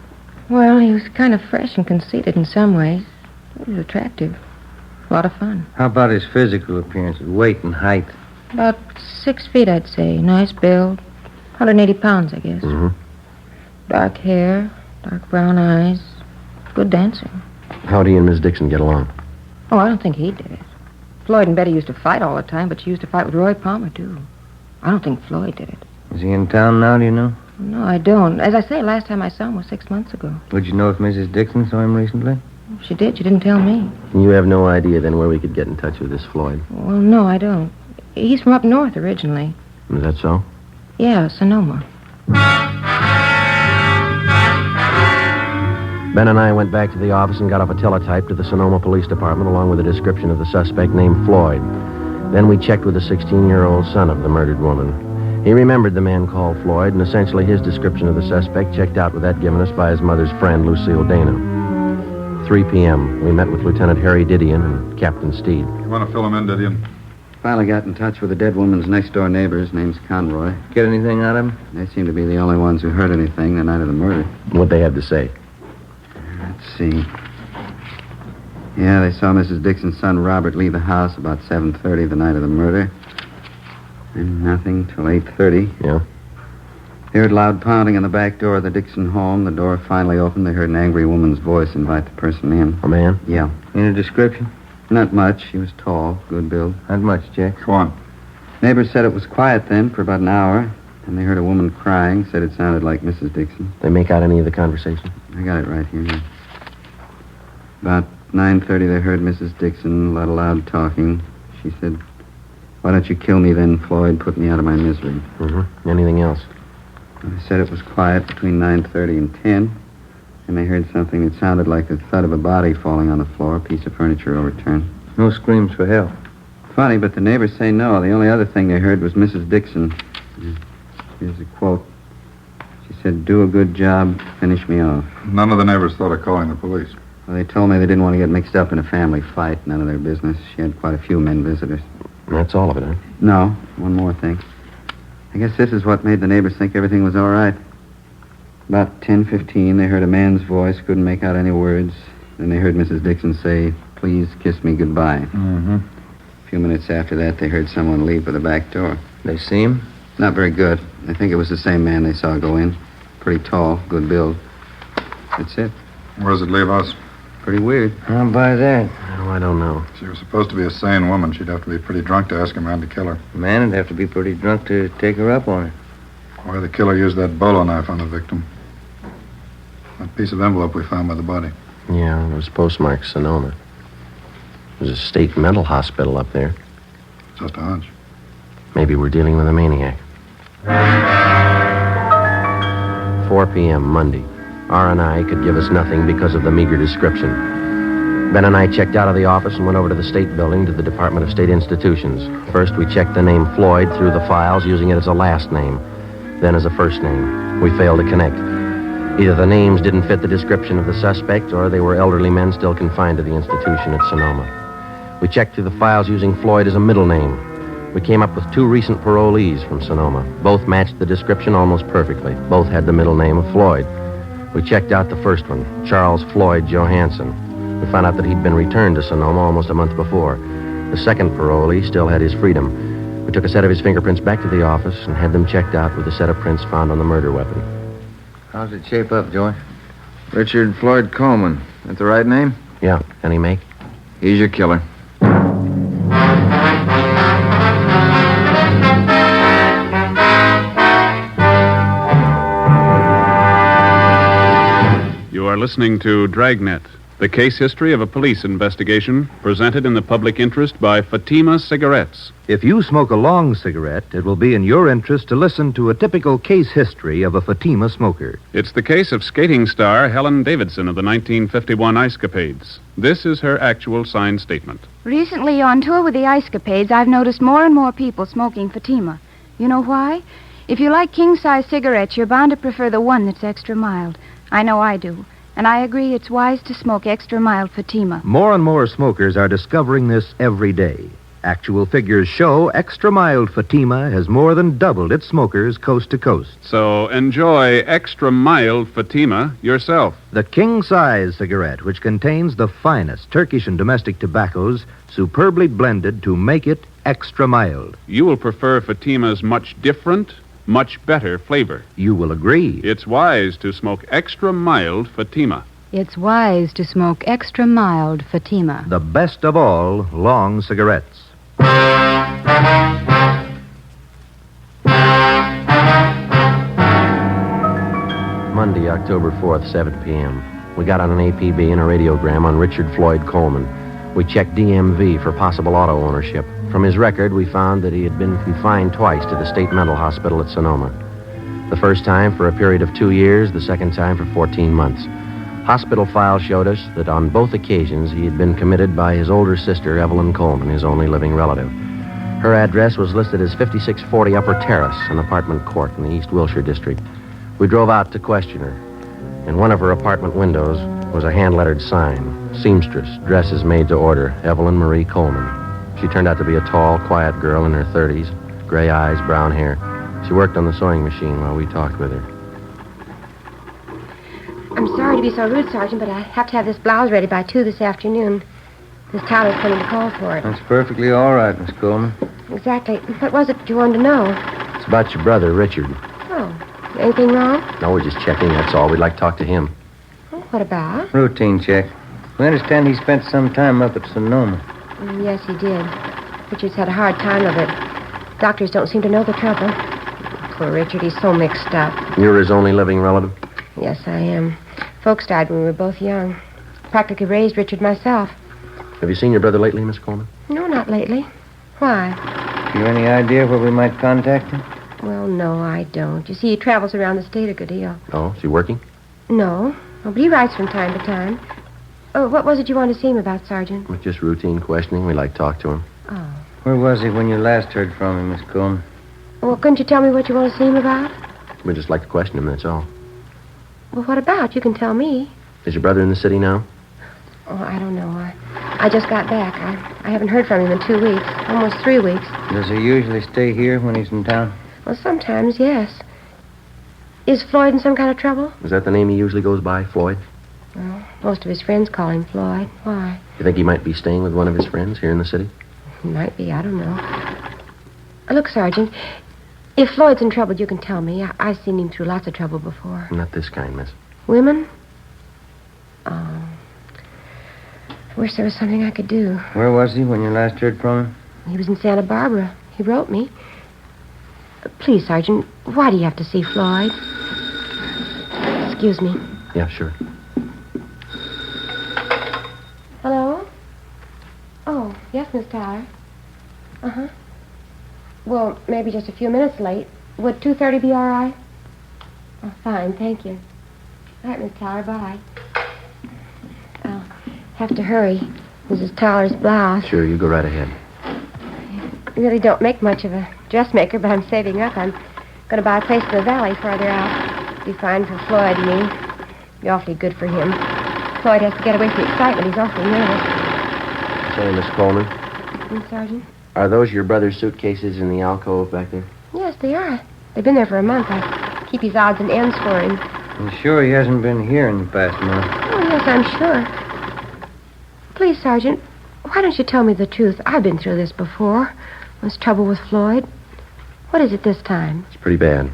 Well, he was kind of fresh and conceited in some ways. He was attractive. A lot of fun. How about his physical appearance, weight and height? About 6 feet, I'd say. Nice build. 180 pounds, I guess. Mm-hmm. Dark hair, dark brown eyes. Good dancer. How'd he and Miss Dixon get along? Oh, I don't think he did it. Floyd and Betty used to fight all the time, but she used to fight with Roy Palmer, too. I don't think Floyd did it. Is he in town now, do you know? No, I don't. As I say, last time I saw him was 6 months ago. Would you know if Mrs. Dixon saw him recently? She did. She didn't tell me. You have no idea, then, where we could get in touch with this Floyd? Well, no, I don't. He's from up north originally. Is that so? Yeah, Sonoma. Ben and I went back to the office and got off a teletype to the Sonoma Police Department along with a description of the suspect named Floyd. Then we checked with the 16-year-old son of the murdered woman. He remembered the man called Floyd, and essentially his description of the suspect checked out with that given us by his mother's friend, Lucille Dana. 3 p.m. We met with Lieutenant Harry Didion and Captain Steed. You want to fill him in, Didion? Finally got in touch with the dead woman's next-door neighbor. His name's Conroy. Get anything out of him? They seem to be the only ones who heard anything the night of the murder. What'd they have to say? Let's see. Yeah, they saw Mrs. Dixon's son, Robert, leave the house about 7:30 the night of the murder. And nothing till 8:30. Yeah? They heard loud pounding on the back door of the Dixon home. The door finally opened. They heard an angry woman's voice invite the person in. A man? Yeah. Any description? Not much. He was tall, good build. Not much, Jack. Go on. Neighbors said it was quiet then for about an hour. And they heard a woman crying, said it sounded like Mrs. Dixon. They make out any of the conversation? I got it right here. About 9:30, they heard Mrs. Dixon, a lot of loud talking. She said, "Why don't you kill me then, Floyd? Put me out of my misery." Mm-hmm. Anything else? They said it was quiet between 9:30 and 10. And they heard something that sounded like the thud of a body falling on the floor, a piece of furniture overturned. No screams for help. Funny, but the neighbors say no. The only other thing they heard was Mrs. Dixon. Here's a quote. She said, "Do a good job, finish me off." None of the neighbors thought of calling the police. Well, they told me they didn't want to get mixed up in a family fight. None of their business. She had quite a few men visitors. That's all of it, huh? No, one more thing. I guess this is what made the neighbors think everything was all right. About 10:15, they heard a man's voice, couldn't make out any words. Then they heard Mrs. Dixon say, "Please kiss me goodbye." Mm-hmm. A few minutes after that, they heard someone leave for the back door. They see him? Not very good. I think it was the same man they saw go in. Pretty tall, good build. That's it. Where does it leave us? Pretty weird. I'll buy that. Oh, I don't know. She was supposed to be a sane woman. She'd have to be pretty drunk to ask a man to kill her. The man would have to be pretty drunk to take her up on it. Why the killer used that bolo knife on the victim? That piece of envelope we found by the body. Yeah, it was postmarked Sonoma. There's a state mental hospital up there. Just a hunch. Maybe we're dealing with a maniac. 4 p.m. Monday. R&I could give us nothing because of the meager description. Ben and I checked out of the office and went over to the state building to the Department of State Institutions. First, we checked the name Floyd through the files, using it as a last name, then as a first name. We failed to connect. Either the names didn't fit the description of the suspect, or they were elderly men still confined to the institution at Sonoma. We checked through the files using Floyd as a middle name. We came up with 2 recent parolees from Sonoma. Both matched the description almost perfectly. Both had the middle name of Floyd. We checked out the first one, Charles Floyd Johansson. We found out that he'd been returned to Sonoma almost a month before. The second parolee still had his freedom. We took a set of his fingerprints back to the office and had them checked out with a set of prints found on the murder weapon. How's it shape up, Joey? Richard Floyd Coleman. That the right name? Yeah. Any make? He's your killer. You are listening to Dragnet, the case history of a police investigation presented in the public interest by Fatima Cigarettes. If you smoke a long cigarette, it will be in your interest to listen to a typical case history of a Fatima smoker. It's the case of skating star Helen Davidson of the 1951 Ice Capades. This is her actual signed statement. Recently, on tour with the Ice Capades, I've noticed more and more people smoking Fatima. You know why? If you like king-size cigarettes, you're bound to prefer the one that's extra mild. I know I do. And I agree it's wise to smoke extra mild Fatima. More and more smokers are discovering this every day. Actual figures show extra mild Fatima has more than doubled its smokers coast to coast. So enjoy extra mild Fatima yourself. The king-size cigarette, which contains the finest Turkish and domestic tobaccos, superbly blended to make it extra mild. You will prefer Fatima's much different, much better flavor. You will agree. It's wise to smoke extra mild Fatima. It's wise to smoke extra mild Fatima. The best of all long cigarettes. Monday, October 4th, 7 p.m. We got on an APB and a radiogram on Richard Floyd Coleman. We checked DMV for possible auto ownership. From his record, we found that he had been confined twice to the state mental hospital at Sonoma. The first time for a period of 2 years, the second time for 14 months. Hospital files showed us that on both occasions he had been committed by his older sister, Evelyn Coleman, his only living relative. Her address was listed as 5640 Upper Terrace, an apartment court in the East Wilshire district. We drove out to question her. In one of her apartment windows was a hand-lettered sign, Seamstress, dresses made to order, Evelyn Marie Coleman. She turned out to be a tall, quiet girl in her 30s, gray eyes, brown hair. She worked on the sewing machine while we talked with her. I'm sorry to be so rude, Sergeant, but I have to have this blouse ready by 2 this afternoon. Miss Tyler's coming to call for it. That's perfectly all right, Miss Coleman. Exactly. What was it you wanted to know? It's about your brother, Richard. Oh, anything wrong? No, we're just checking, that's all. We'd like to talk to him. Oh, what about? Routine check. We understand he spent some time up at Sonoma. Yes, he did. Richard's had a hard time of it. Doctors don't seem to know the trouble. Poor Richard, he's so mixed up. You're his only living relative? Yes, I am. Folks died when we were both young. Practically raised Richard myself. Have you seen your brother lately, Miss Coleman? No, not lately. Why? Have you any idea where we might contact him? Well, no, I don't. You see, he travels around the state a good deal. Oh, is he working? No. Oh, but he writes from time to time. Oh, what was it you wanted to see him about, Sergeant? With just routine questioning, we like to talk to him. Oh. Where was he when you last heard from him, Miss Coleman? Well, couldn't you tell me what you want to see him about? We just like to question him, that's all. Well, what about? You can tell me. Is your brother in the city now? Oh, I don't know. I just got back. I haven't heard from him in 2 weeks. Almost 3 weeks. Does he usually stay here when he's in town? Well, sometimes, yes. Is Floyd in some kind of trouble? Is that the name he usually goes by, Floyd? Well, most of his friends call him Floyd. Why? You think he might be staying with one of his friends here in the city? He might be. I don't know. Look, Sergeant, if Floyd's in trouble, you can tell me. I've seen him through lots of trouble before. Not this kind, miss. Women? Oh. I wish there was something I could do. Where was he when you last heard from him? He was in Santa Barbara. He wrote me. Please, Sergeant, why do you have to see Floyd? Excuse me. Yeah, sure. Hello? Oh, yes, Miss Tyler. Uh-huh. Well, maybe just a few minutes late. Would 2:30 be all right? Oh, fine, thank you. All right, Miss Tyler, bye. I'll have to hurry. Mrs. Tyler's blouse. Sure, you go right ahead. I really don't make much of a dressmaker, but I'm saving up. I'm going to buy a place in the valley farther out. Be fine for Floyd and me. Be awfully good for him. Floyd has to get away from the excitement. He's awfully nervous. Say, Miss Coleman, Sergeant? are those your brother's suitcases in the alcove back there? Yes, they are. They've been there for a month. I keep his odds and ends for him. You sure he hasn't been here in the past month? Oh, yes, I'm sure. Please, Sergeant, why don't you tell me the truth? I've been through this before. There's trouble with Floyd. What is it this time? It's pretty bad.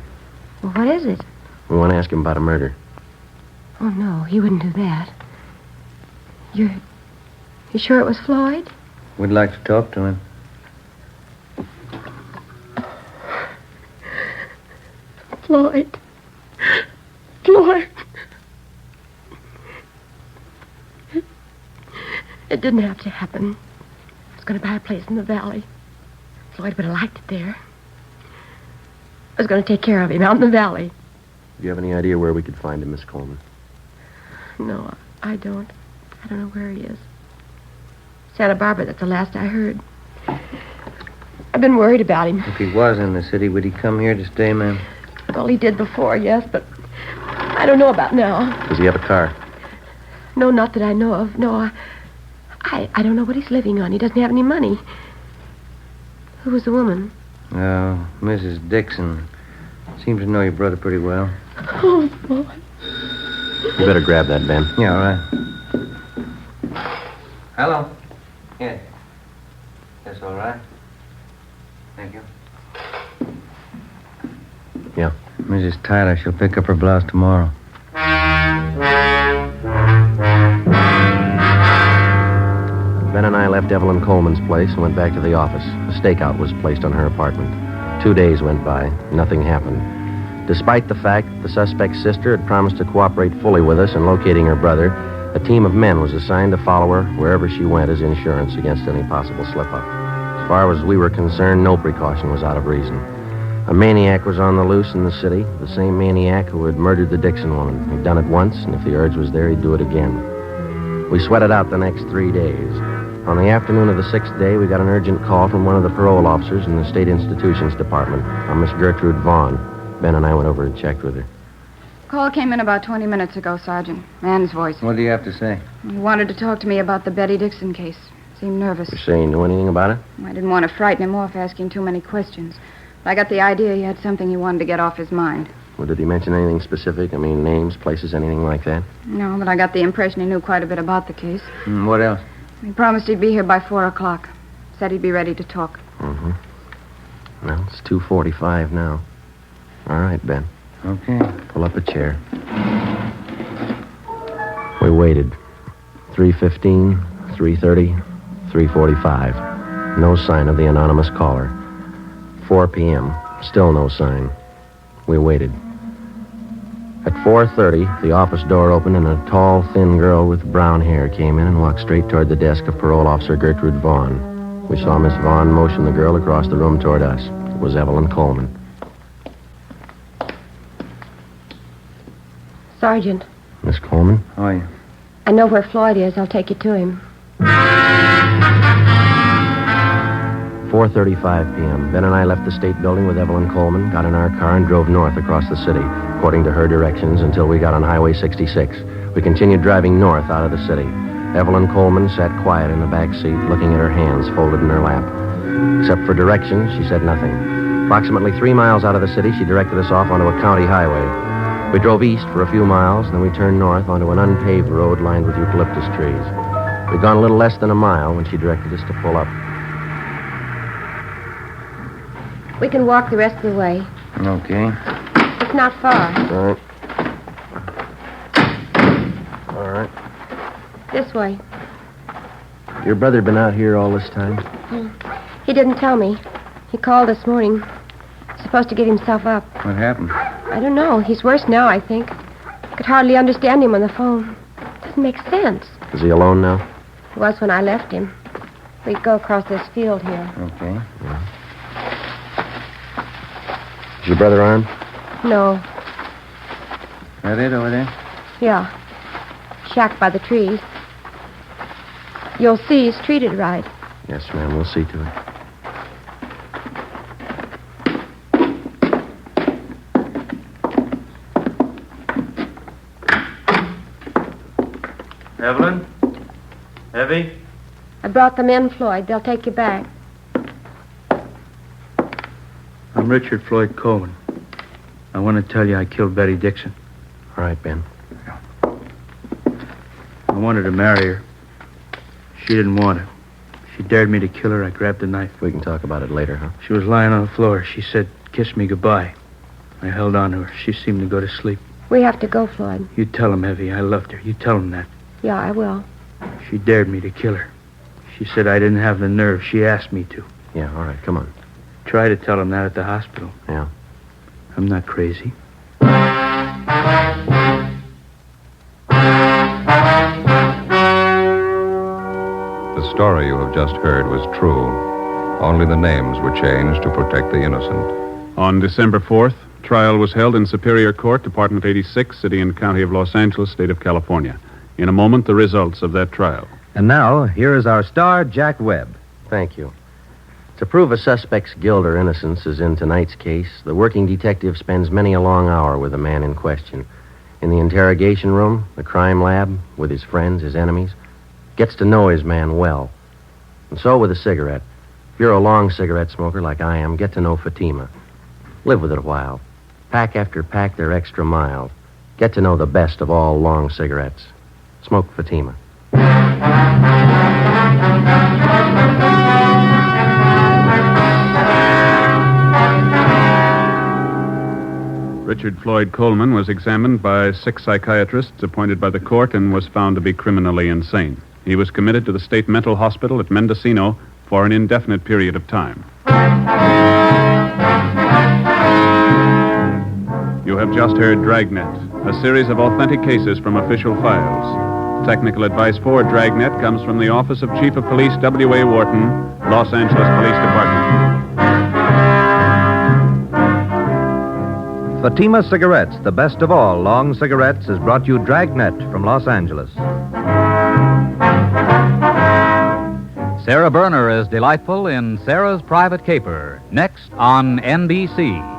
Well, what is it? We want to ask him about a murder. Oh, no, he wouldn't do that. You sure it was Floyd? We'd like to talk to him. Floyd. Floyd. It didn't have to happen. I was going to buy a place in the valley. Floyd would have liked it there. I was going to take care of him out in the valley. Do you have any idea where we could find him, Miss Coleman? No, I don't. I don't know where he is. Santa Barbara, that's the last I heard. I've been worried about him. If he was in the city, would he come here to stay, ma'am? Well, he did before, yes, but I don't know about now. Does he have a car? No, not that I know of. No, I don't know what he's living on. He doesn't have any money. Who was the woman? Oh, Mrs. Dixon. Seems to know your brother pretty well. Oh, boy. You better grab that, Ben. Yeah, all right. Hello. Yes. That's all right. Thank you. Yeah. Mrs. Tyler, she'll pick up her blouse tomorrow. Ben and I left Evelyn Coleman's place and went back to the office. A stakeout was placed on her apartment. 2 days went by. Nothing happened. Despite the fact that the suspect's sister had promised to cooperate fully with us in locating her brother, a team of men was assigned to follow her wherever she went as insurance against any possible slip-up. As far as we were concerned, no precaution was out of reason. A maniac was on the loose in the city, the same maniac who had murdered the Dixon woman. He'd done it once, and if the urge was there, he'd do it again. We sweated out the next 3 days. On the afternoon of the 6th day, we got an urgent call from one of the parole officers in the State Institutions Department, a Miss Gertrude Vaughn. Ben and I went over and checked with her. Call came in about 20 minutes ago, Sergeant. Man's voice. What do you have to say? He wanted to talk to me about the Betty Dixon case. Seemed nervous. You say he knew anything about it? I didn't want to frighten him off asking too many questions. But I got the idea he had something he wanted to get off his mind. Well, did he mention anything specific? I mean, names, places, anything like that? No, but I got the impression he knew quite a bit about the case. What else? He promised he'd be here by 4 o'clock. Said he'd be ready to talk. Mm-hmm. Well, it's 2:45 now. All right, Ben. Okay. Pull up a chair. We waited. 3:15, 3:30, 3:45. No sign of the anonymous caller. 4 p.m. Still no sign. We waited. At 4:30, the office door opened and a tall, thin girl with brown hair came in and walked straight toward the desk of Parole Officer Gertrude Vaughn. We saw Miss Vaughn motion the girl across the room toward us. It was Evelyn Coleman. Sergeant. Miss Coleman? How are you? I know where Floyd is. I'll take you to him. 4:35 p.m. Ben and I left the state building with Evelyn Coleman, got in our car, and drove north across the city, according to her directions, until we got on Highway 66. We continued driving north out of the city. Evelyn Coleman sat quiet in the back seat, looking at her hands folded in her lap. Except for directions, she said nothing. Approximately 3 miles out of the city, she directed us off onto a county highway. We drove east for a few miles, and then we turned north onto an unpaved road lined with eucalyptus trees. We'd gone a little less than a mile when she directed us to pull up. We can walk the rest of the way. Okay. It's not far. All right. This way. Your brother been out here all this time? He didn't tell me. He called this morning. He's supposed to get himself up. What happened? I don't know. He's worse now, I think. I could hardly understand him on the phone. Doesn't make sense. Is he alone now? He was when I left him. We go across this field here. Okay. Yeah. Is your brother armed? No. That it over there? Yeah. Shack by the trees. You'll see he's treated right. Yes, ma'am. We'll see to it. Evelyn? Evie? I brought them in, Floyd. They'll take you back. I'm Richard Floyd Coleman. I want to tell you I killed Betty Dixon. All right, Ben. I wanted to marry her. She didn't want it. She dared me to kill her. I grabbed a knife. We can talk about it later, huh? She was lying on the floor. She said, "Kiss me goodbye." I held on to her. She seemed to go to sleep. We have to go, Floyd. You tell him, Evie, I loved her. You tell him that. Yeah, I will. She dared me to kill her. She said I didn't have the nerve. She asked me to. Yeah, all right. Come on. Try to tell him that at the hospital. Yeah. I'm not crazy. The story you have just heard was true. Only the names were changed to protect the innocent. On December 4th, trial was held in Superior Court, Department 86, City and County of Los Angeles, State of California. In a moment, the results of that trial. And now, here is our star, Jack Webb. Thank you. To prove a suspect's guilt or innocence, as in tonight's case, the working detective spends many a long hour with the man in question. In the interrogation room, the crime lab, with his friends, his enemies, gets to know his man well. And so with a cigarette. If you're a long cigarette smoker like I am, get to know Fatima. Live with it a while. Pack after pack, they're extra mild. Get to know the best of all long cigarettes. Smoke Fatima. Richard Floyd Coleman was examined by 6 psychiatrists appointed by the court and was found to be criminally insane. He was committed to the state mental hospital at Mendocino for an indefinite period of time. You have just heard Dragnet, a series of authentic cases from official files. Technical advice for Dragnet comes from the Office of Chief of Police W.A. Wharton, Los Angeles Police Department. Fatima Cigarettes, the best of all long cigarettes, has brought you Dragnet from Los Angeles. Sarah Berner is delightful in Sarah's Private Caper, next on NBC.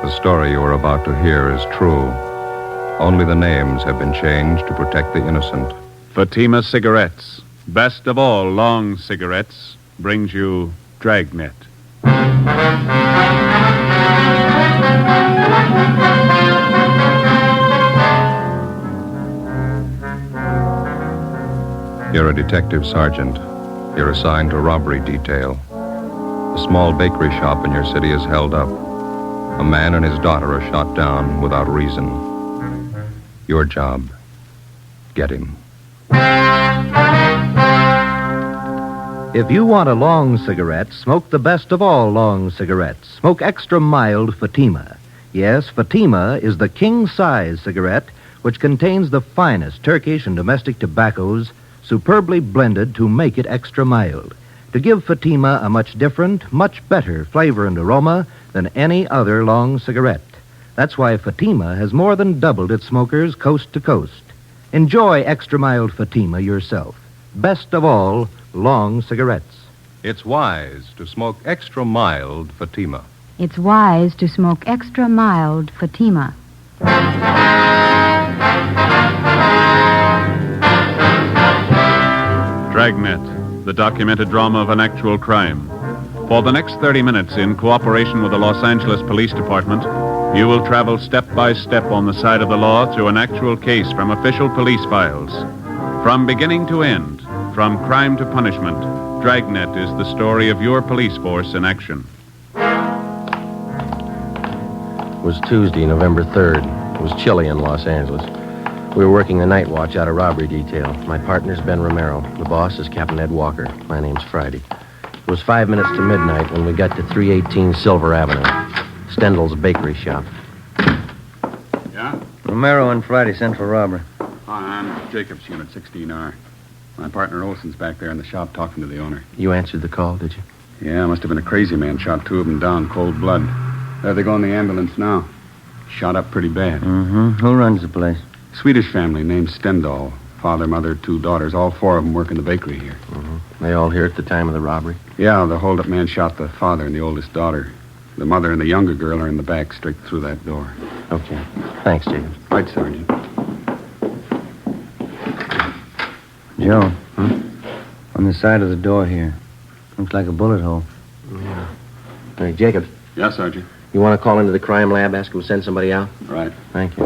The story you are about to hear is true. Only the names have been changed to protect the innocent. Fatima Cigarettes, best of all long cigarettes, brings you Dragnet. You're a detective sergeant. You're assigned to robbery detail. A small bakery shop in your city is held up. A man and his daughter are shot down without reason. Your job, get him. If you want a long cigarette, smoke the best of all long cigarettes. Smoke extra mild Fatima. Yes, Fatima is the king-size cigarette which contains the finest Turkish and domestic tobaccos superbly blended to make it extra mild, to give Fatima a much different, much better flavor and aroma than any other long cigarette. That's why Fatima has more than doubled its smokers coast to coast. Enjoy extra mild Fatima yourself. Best of all, long cigarettes. It's wise to smoke extra mild Fatima. It's wise to smoke extra mild Fatima. Dragnet, the documented drama of an actual crime. For the next 30 minutes, in cooperation with the Los Angeles Police Department, you will travel step by step on the side of the law through an actual case from official police files. From beginning to end, from crime to punishment, Dragnet is the story of your police force in action. It was Tuesday, November 3rd. It was chilly in Los Angeles. We were working the night watch out of robbery detail. My partner's Ben Romero. The boss is Captain Ed Walker. My name's Friday. It was 5 minutes to midnight when we got to 318 Silver Avenue, Stendel's bakery shop. Yeah? Romero and Friday, Central Robbery. Hi, I'm Jacobs, Unit 16R. My partner Olson's back there in the shop talking to the owner. You answered the call, did you? Yeah, must have been a crazy man. Shot two of them down, cold blood. There they go in the ambulance now. Shot up pretty bad. Mm-hmm. Who runs the place? Swedish family named Stendal. Father, mother, two daughters. All four of them work in the bakery here. Mm-hmm. They all here at the time of the robbery? Yeah, the hold-up man shot the father and the oldest daughter. The mother and the younger girl are in the back, straight through that door. Okay. Thanks, Jacob. Right, Sergeant. Joe. On the side of the door here. Looks like a bullet hole. Yeah. Hey, Jacobs. Yes, Sergeant. You want to call into the crime lab, ask them to send somebody out? Right. Thank you.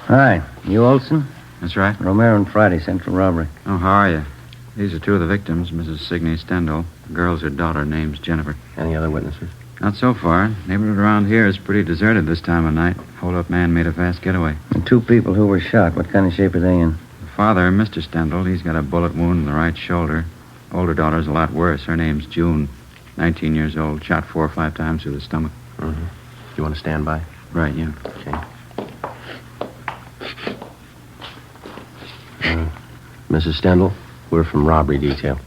Hi. You Olson? That's right. Romero and Friday, Central Robbery. Oh, how are you? These are two of the victims, Mrs. Signey Stendal. The girl's her daughter, name's Jennifer. Any other witnesses? Not so far. Neighborhood around here is pretty deserted this time of night. Hold-up man made a fast getaway. And two people who were shot. What kind of shape are they in? The father, Mr. Stendal, he's got a bullet wound in the right shoulder. Older daughter's a lot worse. Her name's June. 19 years old. Shot 4 or 5 times through the stomach. Mm-hmm. You want to stand by? Right, yeah. Okay. Mrs. Stendal, we're from robbery detail.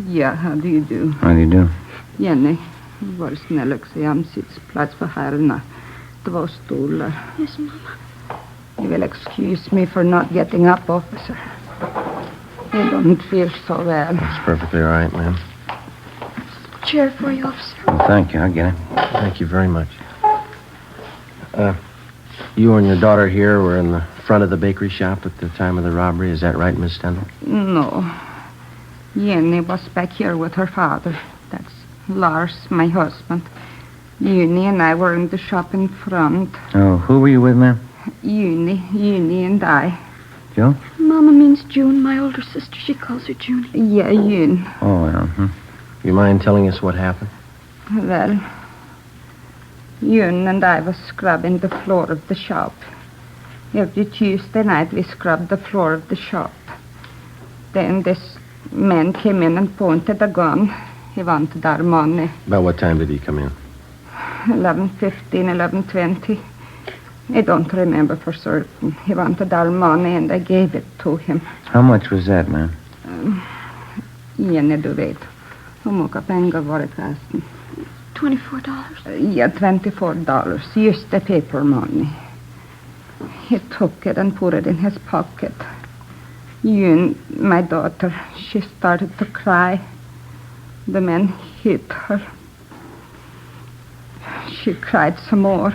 Ja, how do you do? How do you do? Jenny, var snäll och se om sittplats för herrarna. 2 stolar. Yes, Mama. You will excuse me for not getting up, officer. I don't feel so well. That's perfectly all right, ma'am. Chair for you, officer. Well, thank you. I'll get it. Thank you very much. You and your daughter here were in the front of the bakery shop at the time of the robbery. Is that right, Miss Stendal? No. Jenny was back here with her father. That's Lars, my husband. Uni and I were in the shop in front. Oh, who were you with, ma'am? Uni and I. Joe? Mama means June, my older sister. She calls her Junie. Yeah, June. Oh, well. You mind telling us what happened? Well, June and I was scrubbing the floor of the shop. Every Tuesday night we scrubbed the floor of the shop. Then this man came in and pointed a gun. He wanted our money. About what time did he come in? 11:15, 11:20. I don't remember for certain. He wanted our money and I gave it to him. How much was that, ma'am? Jenny, du vet. Hur mycket pengar var det förresten? $24. Yeah, $24. Just the paper money. He took it and put it in his pocket. June, my daughter, she started to cry. The man hit her. She cried some more.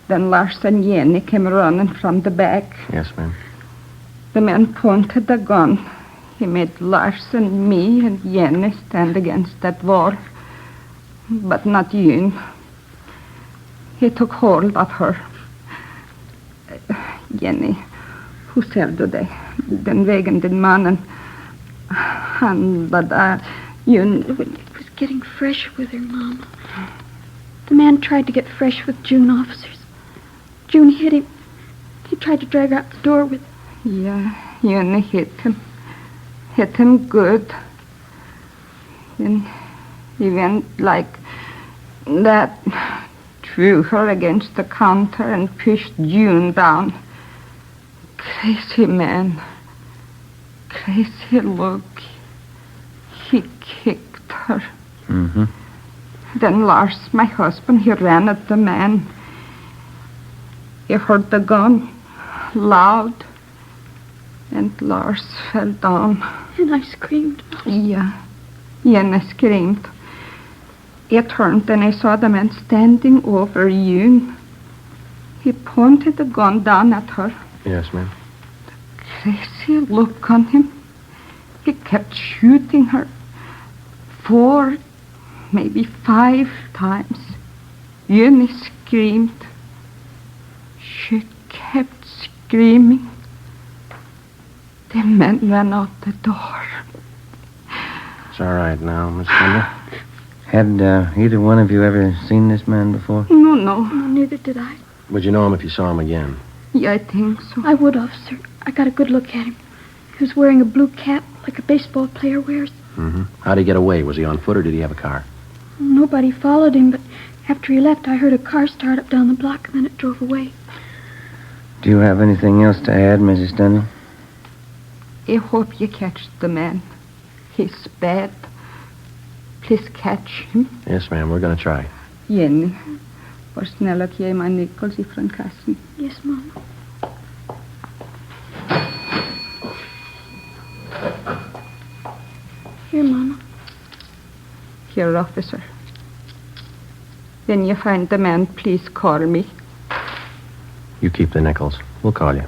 Then Lars and Jenny came running from the back. Yes, ma'am. The man pointed the gun. He made Lars and me and Jenny stand against that wall. But not June. He took hold of her. Jenny, hur ser du dig? Den vägen din mannen, han var där. June... It was getting fresh with her, Mama. The man tried to get fresh with June officers. June hit him. He tried to drag her out the door with... Yeah, and hit him. Hit him good. Then he went like that, threw her against the counter and pushed June down. Crazy man. Crazy look. He kicked her. Mm-hmm. Then Lars, my husband, he ran at the man. He heard the gun loud, and Lars fell down. And I screamed. Yeah, and I screamed. I turned and I saw the man standing over Yoon. He pointed the gun down at her. Yes, ma'am. Crazy look on him. He kept shooting her 4, maybe 5 times. Yoon screamed. She kept screaming. The man ran out the door. It's all right now, Miss Kendall. Had either one of you ever seen this man before? No. No, neither did I. Would you know him if you saw him again? Yeah, I think so. I would, officer. I got a good look at him. He was wearing a blue cap like a baseball player wears. Mm-hmm. How'd he get away? Was he on foot or did he have a car? Nobody followed him, but after he left, I heard a car start up down the block, and then it drove away. Do you have anything else to add, Mrs. Stendhal? I hope you catch the man. He's bad. Please catch him. Yes, ma'am. We're going to try. Jenny, var snäll och ge mig nickels ifrån kassan. Yes, Mom. Here, Mama. Here, officer. When you find the man, please call me. You keep the nickels. We'll call you.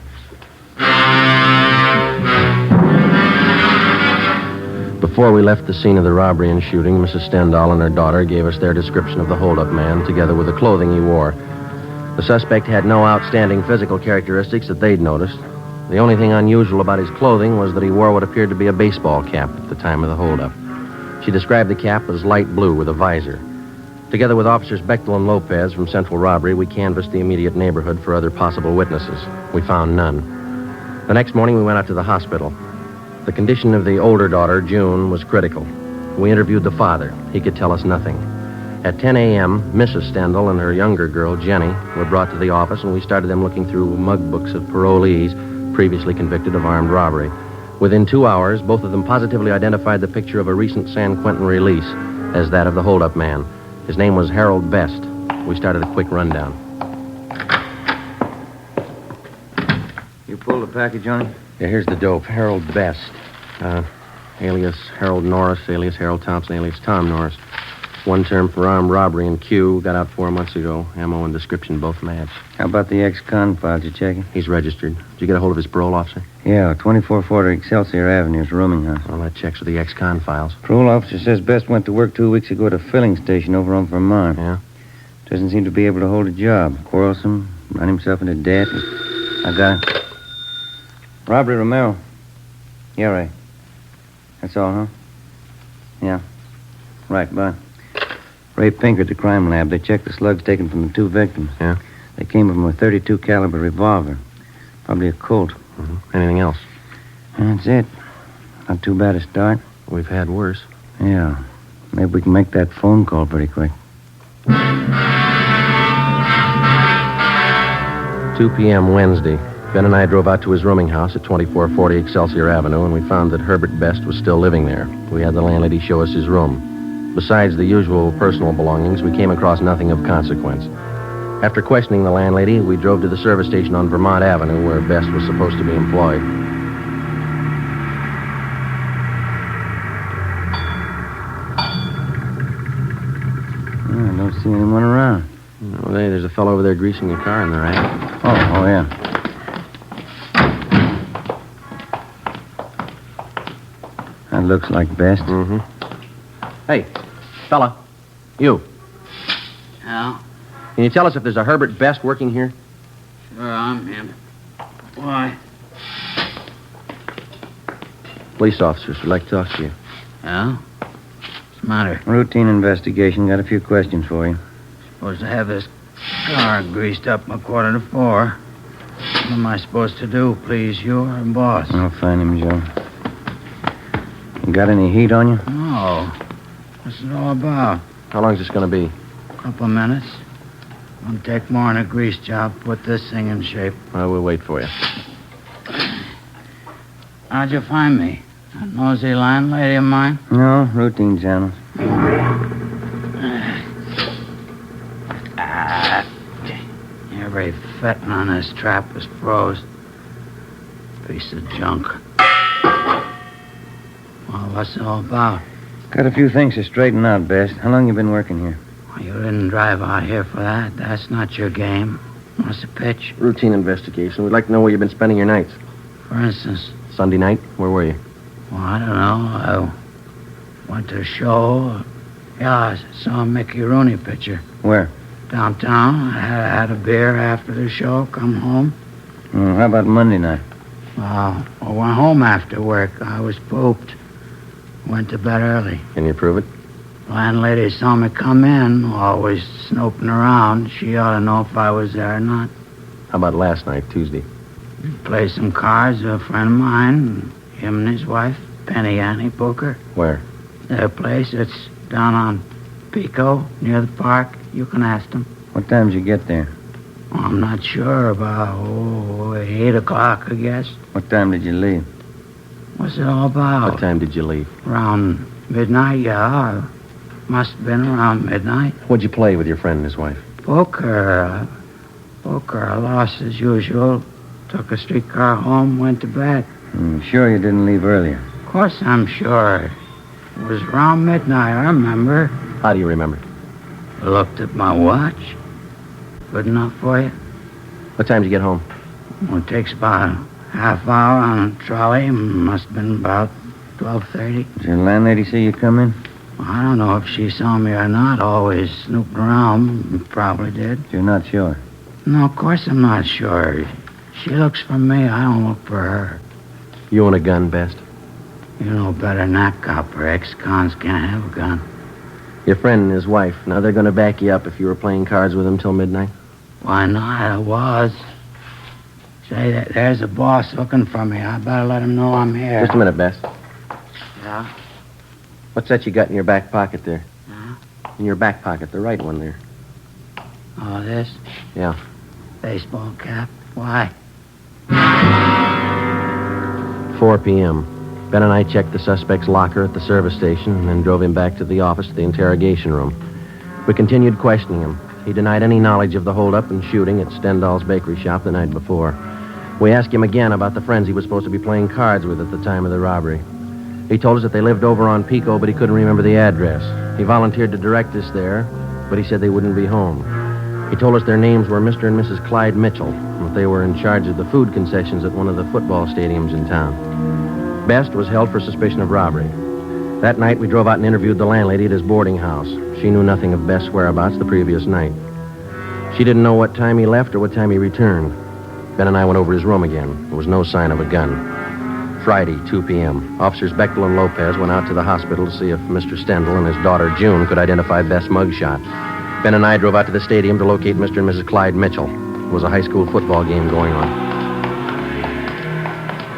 Before we left the scene of the robbery and shooting, Mrs. Stendhal and her daughter gave us their description of the hold-up man, together with the clothing he wore. The suspect had no outstanding physical characteristics that they'd noticed. The only thing unusual about his clothing was that he wore what appeared to be a baseball cap at the time of the hold-up. She described the cap as light blue with a visor. Together with Officers Bechtel and Lopez from Central Robbery, we canvassed the immediate neighborhood for other possible witnesses. We found none. The next morning, we went out to the hospital. The condition of the older daughter, June, was critical. We interviewed the father. He could tell us nothing. At 10 a.m., Mrs. Stendhal and her younger girl, Jenny, were brought to the office, and we started them looking through mug books of parolees previously convicted of armed robbery. Within 2 hours, both of them positively identified the picture of a recent San Quentin release as that of the hold-up man. His name was Harold Best. We started a quick rundown. You pulled the package on him? Yeah, here's the dope. Harold Best. Alias Harold Norris, alias Harold Thompson, alias Tom Norris. One term for armed robbery in Q. Got out 4 months ago. Ammo and description both match. How about the ex-con file? Did you check it? He's registered. Did you get a hold of his parole officer? Yeah, 2440 Excelsior Avenue, his rooming house. Well, that checks with the ex-con files. Parole officer says Best went to work 2 weeks ago at a filling station over on Vermont. Yeah? Doesn't seem to be able to hold a job. Quarrelsome, run himself into debt. I got it. Robbery, Romero. Yeah, right. That's all, huh? Yeah. Right, bye. Ray Pinker at the crime lab. They checked the slugs taken from the 2 victims. Yeah? They came from a .32 caliber revolver. Probably a Colt. Mm-hmm. Anything else? That's it. Not too bad a start. We've had worse. Yeah. Maybe we can make that phone call pretty quick. 2 p.m. Wednesday. Ben and I drove out to his rooming house at 2440 Excelsior Avenue, and we found that Herbert Best was still living there. We had the landlady show us his room. Besides the usual personal belongings, we came across nothing of consequence. After questioning the landlady, we drove to the service station on Vermont Avenue, where Best was supposed to be employed. I don't see anyone around. Oh, there's a fellow over there greasing a car in the rack. Oh, yeah. That looks like Best. Mm-hmm. Hey, fella. You. Yeah? Can you tell us if there's a Herbert Best working here? Sure, I'm him. Why? Police officers would like to talk to you. Yeah? What's the matter? Routine investigation. Got a few questions for you. Supposed to have this car greased up 3:45. What am I supposed to do, please? You're a boss. I'll find him, Joe. You got any heat on you? No. What's it all about? How long's this going to be? Couple minutes. Won't take more than a grease job. Put this thing in shape. Well, we'll wait for you. How'd you find me? That nosy landlady of mine? No, routine channels. Every fettin' on this trap is froze. Piece of junk. Well, what's it all about? Got a few things to straighten out, Best. How long you been working here? Well, you didn't drive out here for that. That's not your game. What's the pitch? Routine investigation. We'd like to know where you've been spending your nights. For instance? Sunday night? Where were you? Well, I don't know. I went to a show. Yeah, I saw a Mickey Rooney picture. Where? Downtown. I had a beer after the show, come home. How about Monday night? I went home after work. I was pooped. Went to bed early. Can you prove it? Landlady saw me come in, always snooping around. She ought to know if I was there or not. How about last night, Tuesday? Played some cards with a friend of mine, him and his wife, Penny Annie Booker. Where? Their place, it's down on Pico, near the park. You can ask them. What time did you get there? Well, I'm not sure. About 8 o'clock, I guess. What time did you leave? What's it all about? What time did you leave? Around midnight, yeah. Must have been around midnight. What'd you play with your friend and his wife? Poker. I lost as usual. Took a streetcar home, went to bed. Sure you didn't leave earlier? Of course I'm sure. It was around midnight, I remember. How do you remember? I looked at my watch. Good enough for you? What time did you get home? Well, it takes about a half hour on a trolley. Must have been about 12:30. Did your landlady see you come in? I don't know if she saw me or not. Always snooping around. Probably did. You're not sure? No, of course I'm not sure. She looks for me. I don't look for her. You own a gun, Best? You know better than that, copper. Ex-cons can't have a gun. Your friend and his wife. Now, they're going to back you up if you were playing cards with them till midnight? Why not? I was. Say, there's a boss looking for me. I better let him know I'm here. Just a minute, Best. Yeah? What's that you got in your back pocket there? Huh? In your back pocket, the right one there. Oh, this? Yeah. Baseball cap. Why? 4 p.m. Ben and I checked the suspect's locker at the service station and then drove him back to the office to the interrogation room. We continued questioning him. He denied any knowledge of the holdup and shooting at Stendhal's bakery shop the night before. We asked him again about the friends he was supposed to be playing cards with at the time of the robbery. He told us that they lived over on Pico, but he couldn't remember the address. He volunteered to direct us there, but he said they wouldn't be home. He told us their names were Mr. and Mrs. Clyde Mitchell, and that they were in charge of the food concessions at one of the football stadiums in town. Best was held for suspicion of robbery. That night, we drove out and interviewed the landlady at his boarding house. She knew nothing of Best's whereabouts the previous night. She didn't know what time he left or what time he returned. Ben and I went over his room again. There was no sign of a gun. Friday, 2 p.m. Officers Bechtel and Lopez went out to the hospital to see if Mr. Stendhal and his daughter, June, could identify Best's mugshot. Ben and I drove out to the stadium to locate Mr. and Mrs. Clyde Mitchell. There was a high school football game going on.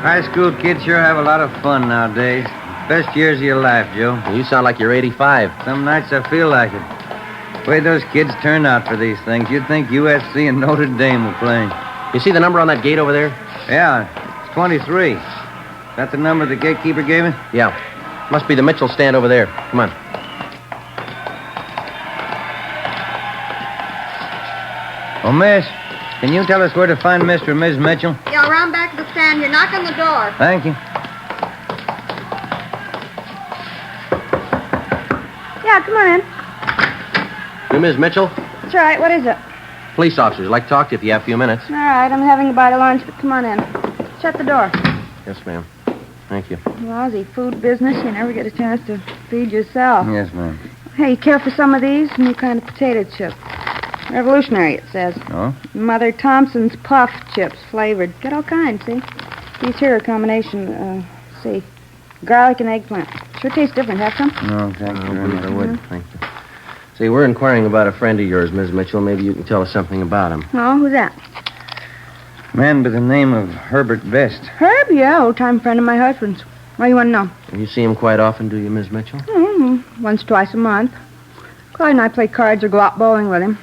High school kids sure have a lot of fun nowadays. Best years of your life, Joe. You sound like you're 85. Some nights I feel like it. The way those kids turn out for these things, you'd think USC and Notre Dame were playing. You see the number on that gate over there? Yeah, it's 23. Is that the number the gatekeeper gave me? Yeah. Must be the Mitchell stand over there. Come on. Oh, miss, can you tell us where to find Mr. and Ms. Mitchell? Yeah, around back of the stand. You're knocking the door. Thank you. Yeah, come on in. You Ms. Mitchell? That's right. What is it? Police officers. I'd like to talk to you if you have a few minutes. All right. I'm having a bite of lunch, but come on in. Shut the door. Yes, ma'am. Thank you. Lousy food business. You never get a chance to feed yourself. Yes, ma'am. Hey, you care for some of these? New kind of potato chip. Revolutionary, it says. Oh? Mother Thompson's puff chips, flavored. Get all kinds, see? These here are a combination, see. Garlic and eggplant. Sure tastes different. Have some? No, thank you very much. I would. Thank you. See, we're inquiring about a friend of yours, Ms. Mitchell. Maybe you can tell us something about him. Oh, who's that? Man by the name of Herbert Best. Herb, yeah, old-time friend of my husband's. What do you want to know? You see him quite often, do you, Miss Mitchell? Once, twice a month. Clyde and I play cards or go out bowling with him.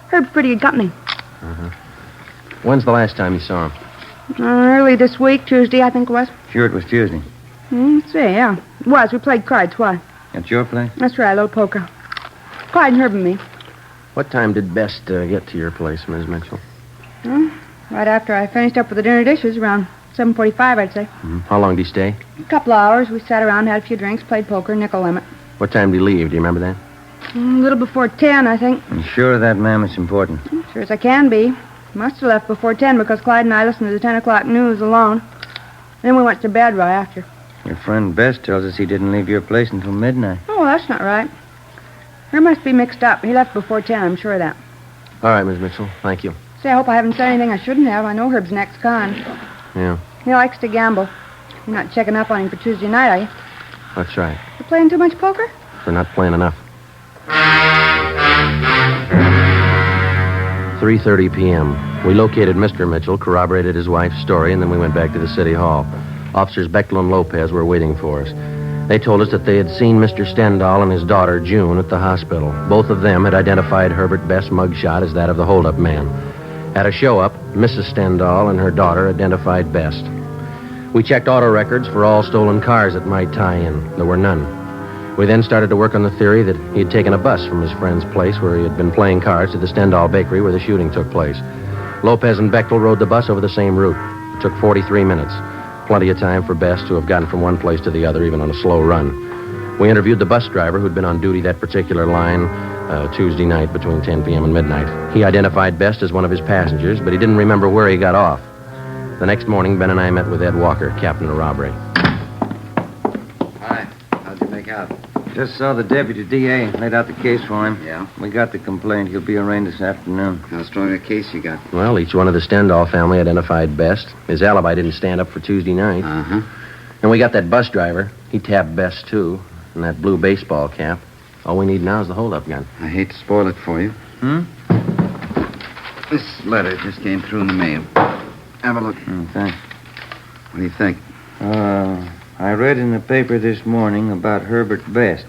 Herb's pretty good company. Uh-huh. When's the last time you saw him? Early this week, Tuesday, I think it was. Sure it was Tuesday. Yeah. It was. We played cards. Why? At your place? That's right, a little poker. Clyde and Herb and me. What time did Best get to your place, Miss Mitchell? Right after I finished up with the dinner dishes, around 7:45, I'd say. How long did he stay? A couple of hours. We sat around, had a few drinks, played poker, nickel limit. What time did he leave? Do you remember that? A little before 10, I think. I'm sure that, ma'am, is important. Sure as I can be. Must have left before 10 because Clyde and I listened to the 10 o'clock news alone. Then we went to bed right after. Your friend Best tells us he didn't leave your place until midnight. Oh, that's not right. There must be mixed up. He left before 10, I'm sure of that. All right, Miss Mitchell. Thank you. Say, I hope I haven't said anything I shouldn't have. I know Herb's an ex-con. Yeah, He likes to gamble. You're not checking up on him for Tuesday night, are you? that's right. You playing too much poker? We're not playing enough. 3:30 p.m. We located Mr. Mitchell, corroborated his wife's story, and then we went back to the city hall. Officers Bechtel and Lopez were waiting for us. They told us that they had seen Mr. Stendhal and his daughter, June, at the hospital. Both of them had identified Herbert Best's mugshot as that of the holdup man. At a show-up, Mrs. Stendhal and her daughter identified Best. We checked auto records for all stolen cars that might tie in. There were none. We then started to work on the theory that he had taken a bus from his friend's place where he had been playing cards to the Stendhal bakery where the shooting took place. Lopez and Bechtel rode the bus over the same route. It took 43 minutes. Plenty of time for Best to have gotten from one place to the other, even on a slow run. We interviewed the bus driver who'd been on duty that particular line Tuesday night between 10 p.m. and midnight. He identified Best as one of his passengers, but he didn't remember where he got off. The next morning, Ben and I met with Ed Walker, captain of robbery. Hi. How'd you make out? Just saw the deputy DA. Laid out the case for him. Yeah? We got the complaint. He'll be arraigned this afternoon. How strong a case you got? Well, each one of the Stendhal family identified Best. His alibi didn't stand up for Tuesday night. Uh-huh. And we got that bus driver. He tapped Best, too. And that blue baseball cap. All we need now is the holdup gun. I hate to spoil it for you. This letter just came through in the mail. Have a look. Thanks. What do you think? I read in the paper this morning about Herbert Best.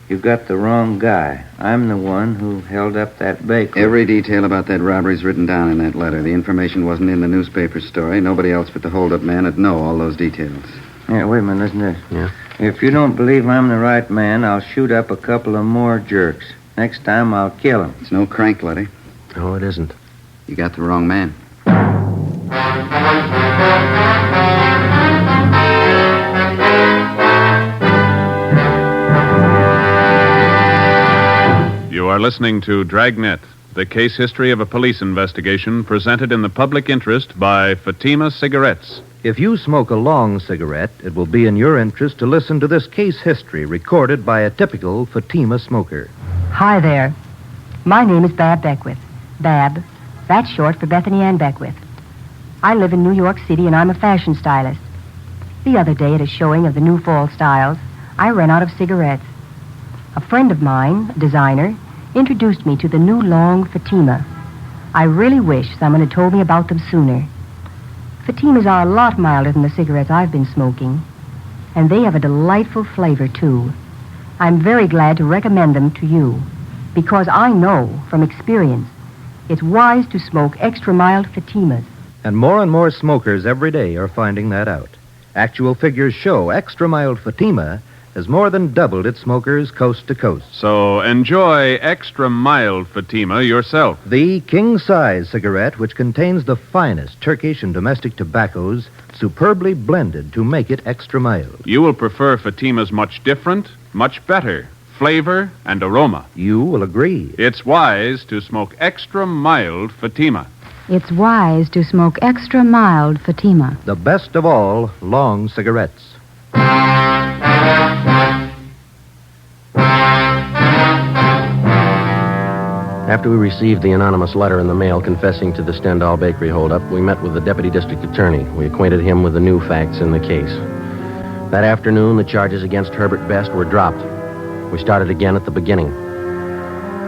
You got the wrong guy. I'm the one who held up that bakery. Every detail about that robbery's written down in that letter. The information wasn't in the newspaper story. Nobody else but the holdup man would know all those details. Yeah, wait a minute. Listen to this. Yeah? If you don't believe I'm the right man, I'll shoot up a couple of more jerks. Next time, I'll kill him. It's no crank letter. No, it isn't. You got the wrong man. You are listening to Dragnet, the case history of a police investigation presented in the public interest by Fatima Cigarettes. If you smoke a long cigarette, it will be in your interest to listen to this case history recorded by a typical Fatima smoker. Hi there. My name is Bab Beckwith. Bab, that's short for Bethany Ann Beckwith. I live in New York City and I'm a fashion stylist. The other day at a showing of the new fall styles, I ran out of cigarettes. A friend of mine, a designer, introduced me to the new long Fatima. I really wish someone had told me about them sooner. Fatimas are a lot milder than the cigarettes I've been smoking, and they have a delightful flavor, too. I'm very glad to recommend them to you, because I know from experience it's wise to smoke extra mild Fatimas. And more smokers every day are finding that out. Actual figures show extra mild Fatima has more than doubled its smokers coast to coast. So enjoy extra mild Fatima yourself. The king-size cigarette, which contains the finest Turkish and domestic tobaccos, superbly blended to make it extra mild. You will prefer Fatima's much different, much better flavor and aroma. You will agree. It's wise to smoke extra mild Fatima. It's wise to smoke extra mild Fatima. The best of all long cigarettes. After we received the anonymous letter in the mail confessing to the Stendhal bakery holdup, we met with the deputy district attorney. We acquainted him with the new facts in the case. That afternoon, the charges against Herbert Best were dropped. We started again at the beginning.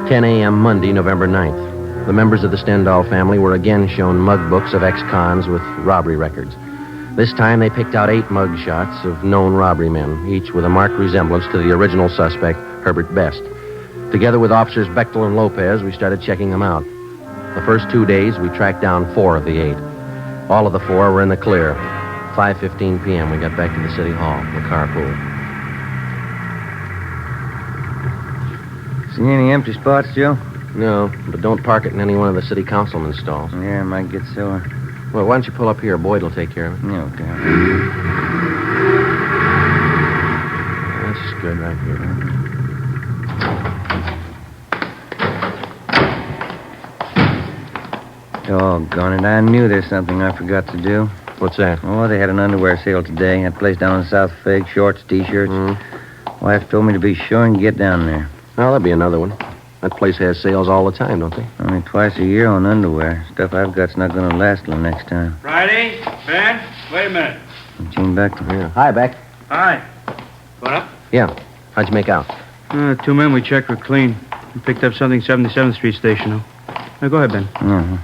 10 a.m. Monday, November 9th. The members of the Stendhal family were again shown mug books of ex-cons with robbery records. This time they picked out 8 mug shots of known robbery men, each with a marked resemblance to the original suspect, Herbert Best. Together with officers Bechtel and Lopez, we started checking them out. The first 2 days, we tracked down 4 of the 8. All of the 4 were in the clear. 5:15 p.m., we got back to the city hall, the carpool. See any empty spots, Joe? No, but don't park it in any one of the city councilman's stalls. Yeah, I might get sore. Well, why don't you pull up here? Boyd will take care of it. Yeah, okay. That's good right here. Doggone it, I knew there's something I forgot to do. What's that? Oh, they had an underwear sale today. That place down in South Fig, shorts, T-shirts. Wife told me to be sure and get down there. Well, that'll be another one. That place has sales all the time, don't they? Only twice a year on underwear. Stuff I've got's not going to last till next time. Friday? Ben? Wait a minute. Gene Bechtel. Yeah. Hi, Beck. Hi. What up? Yeah. How'd you make out? 2 men we checked were clean. We picked up something 77th Street station, though. Now, go ahead, Ben. Uh-huh.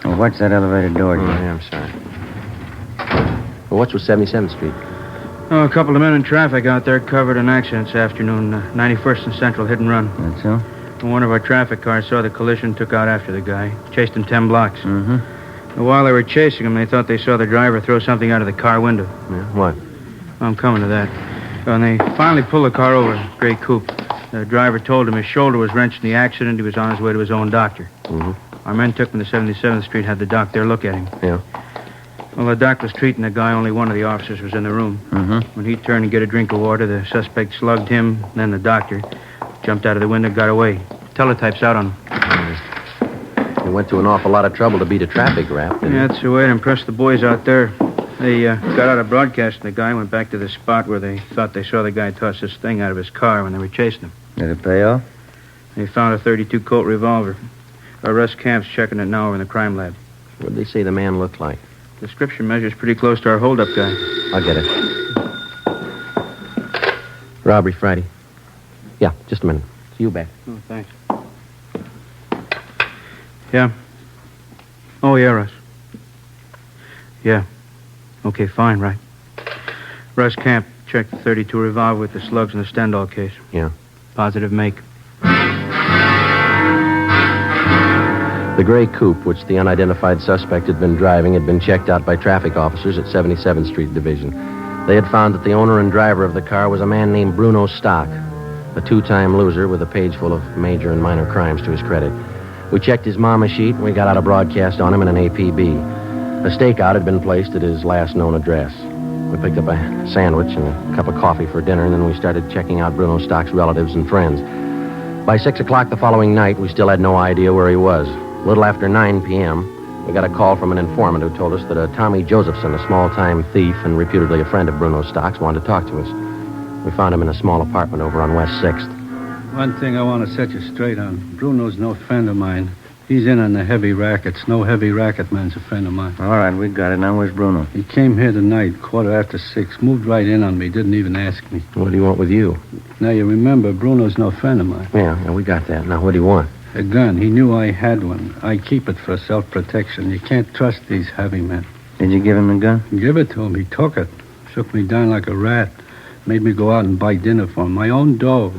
Hey, watch that elevator door, Joe. Yeah, I'm sorry. Well, what's with 77th Street? Oh, a couple of men in traffic out there covered an accident this afternoon. 91st and Central, hit and run. That's so? And one of our traffic cars saw the collision, took out after the guy. Chased him 10 blocks. Mm-hmm. And while they were chasing him, they thought they saw the driver throw something out of the car window. Yeah, what? I'm coming to that. When they finally pulled the car over, gray coupe, the driver told him his shoulder was wrenched in the accident. He was on his way to his own doctor. Mm-hmm. Our men took him to 77th Street, had the doc there look at him. Yeah. Well, the doc was treating the guy. Only one of the officers was in the room. Mm-hmm. When he turned to get a drink of water, the suspect slugged him, then the doctor. Jumped out of the window, got away. Teletype's out on him. He went to an awful lot of trouble to beat a traffic rap. Yeah, that's the way to impress the boys out there. They got out of broadcasting the guy, went back to the spot where they thought they saw the guy toss this thing out of his car when they were chasing him. Did it pay off? They found a .32 Colt revolver. Our Russ Camp's checking it now over in the crime lab. What did they say the man looked like? Description measures pretty close to our holdup guy. I'll get it. Robbery Friday. Yeah, just a minute. See you back. Oh, thanks. Yeah. Oh, yeah, Russ. Yeah. Okay, fine, right. Russ Camp checked the .32 revolver with the slugs in the Stendhal case. Yeah. Positive make. The gray coupe, which the unidentified suspect had been driving, had been checked out by traffic officers at 77th Street Division. They had found that the owner and driver of the car was a man named Bruno Stock, a 2-time loser with a page full of major and minor crimes to his credit. We checked his mama sheet, and we got out a broadcast on him in an APB. A stakeout had been placed at his last known address. We picked up a sandwich and a cup of coffee for dinner, and then we started checking out Bruno Stock's relatives and friends. By 6 o'clock the following night, we still had no idea where he was. A little after 9 p.m., we got a call from an informant who told us that a Tommy Josephson, a small-time thief and reputedly a friend of Bruno Stock's, wanted to talk to us. We found him in a small apartment over on West 6th. One thing I want to set you straight on. Bruno's no friend of mine. He's in on the heavy rackets. No heavy racket man's a friend of mine. All right, we got it. Now where's Bruno? He came here tonight, 6:15. Moved right in on me. Didn't even ask me. What do you want with you? Now, you remember, Bruno's no friend of mine. Yeah, we got that. Now, what do you want? A gun. He knew I had one. I keep it for self-protection. You can't trust these heavy men. Did you give him the gun? Give it to him. He took it. Shook me down like a rat. Made me go out and buy dinner for him. My own dough.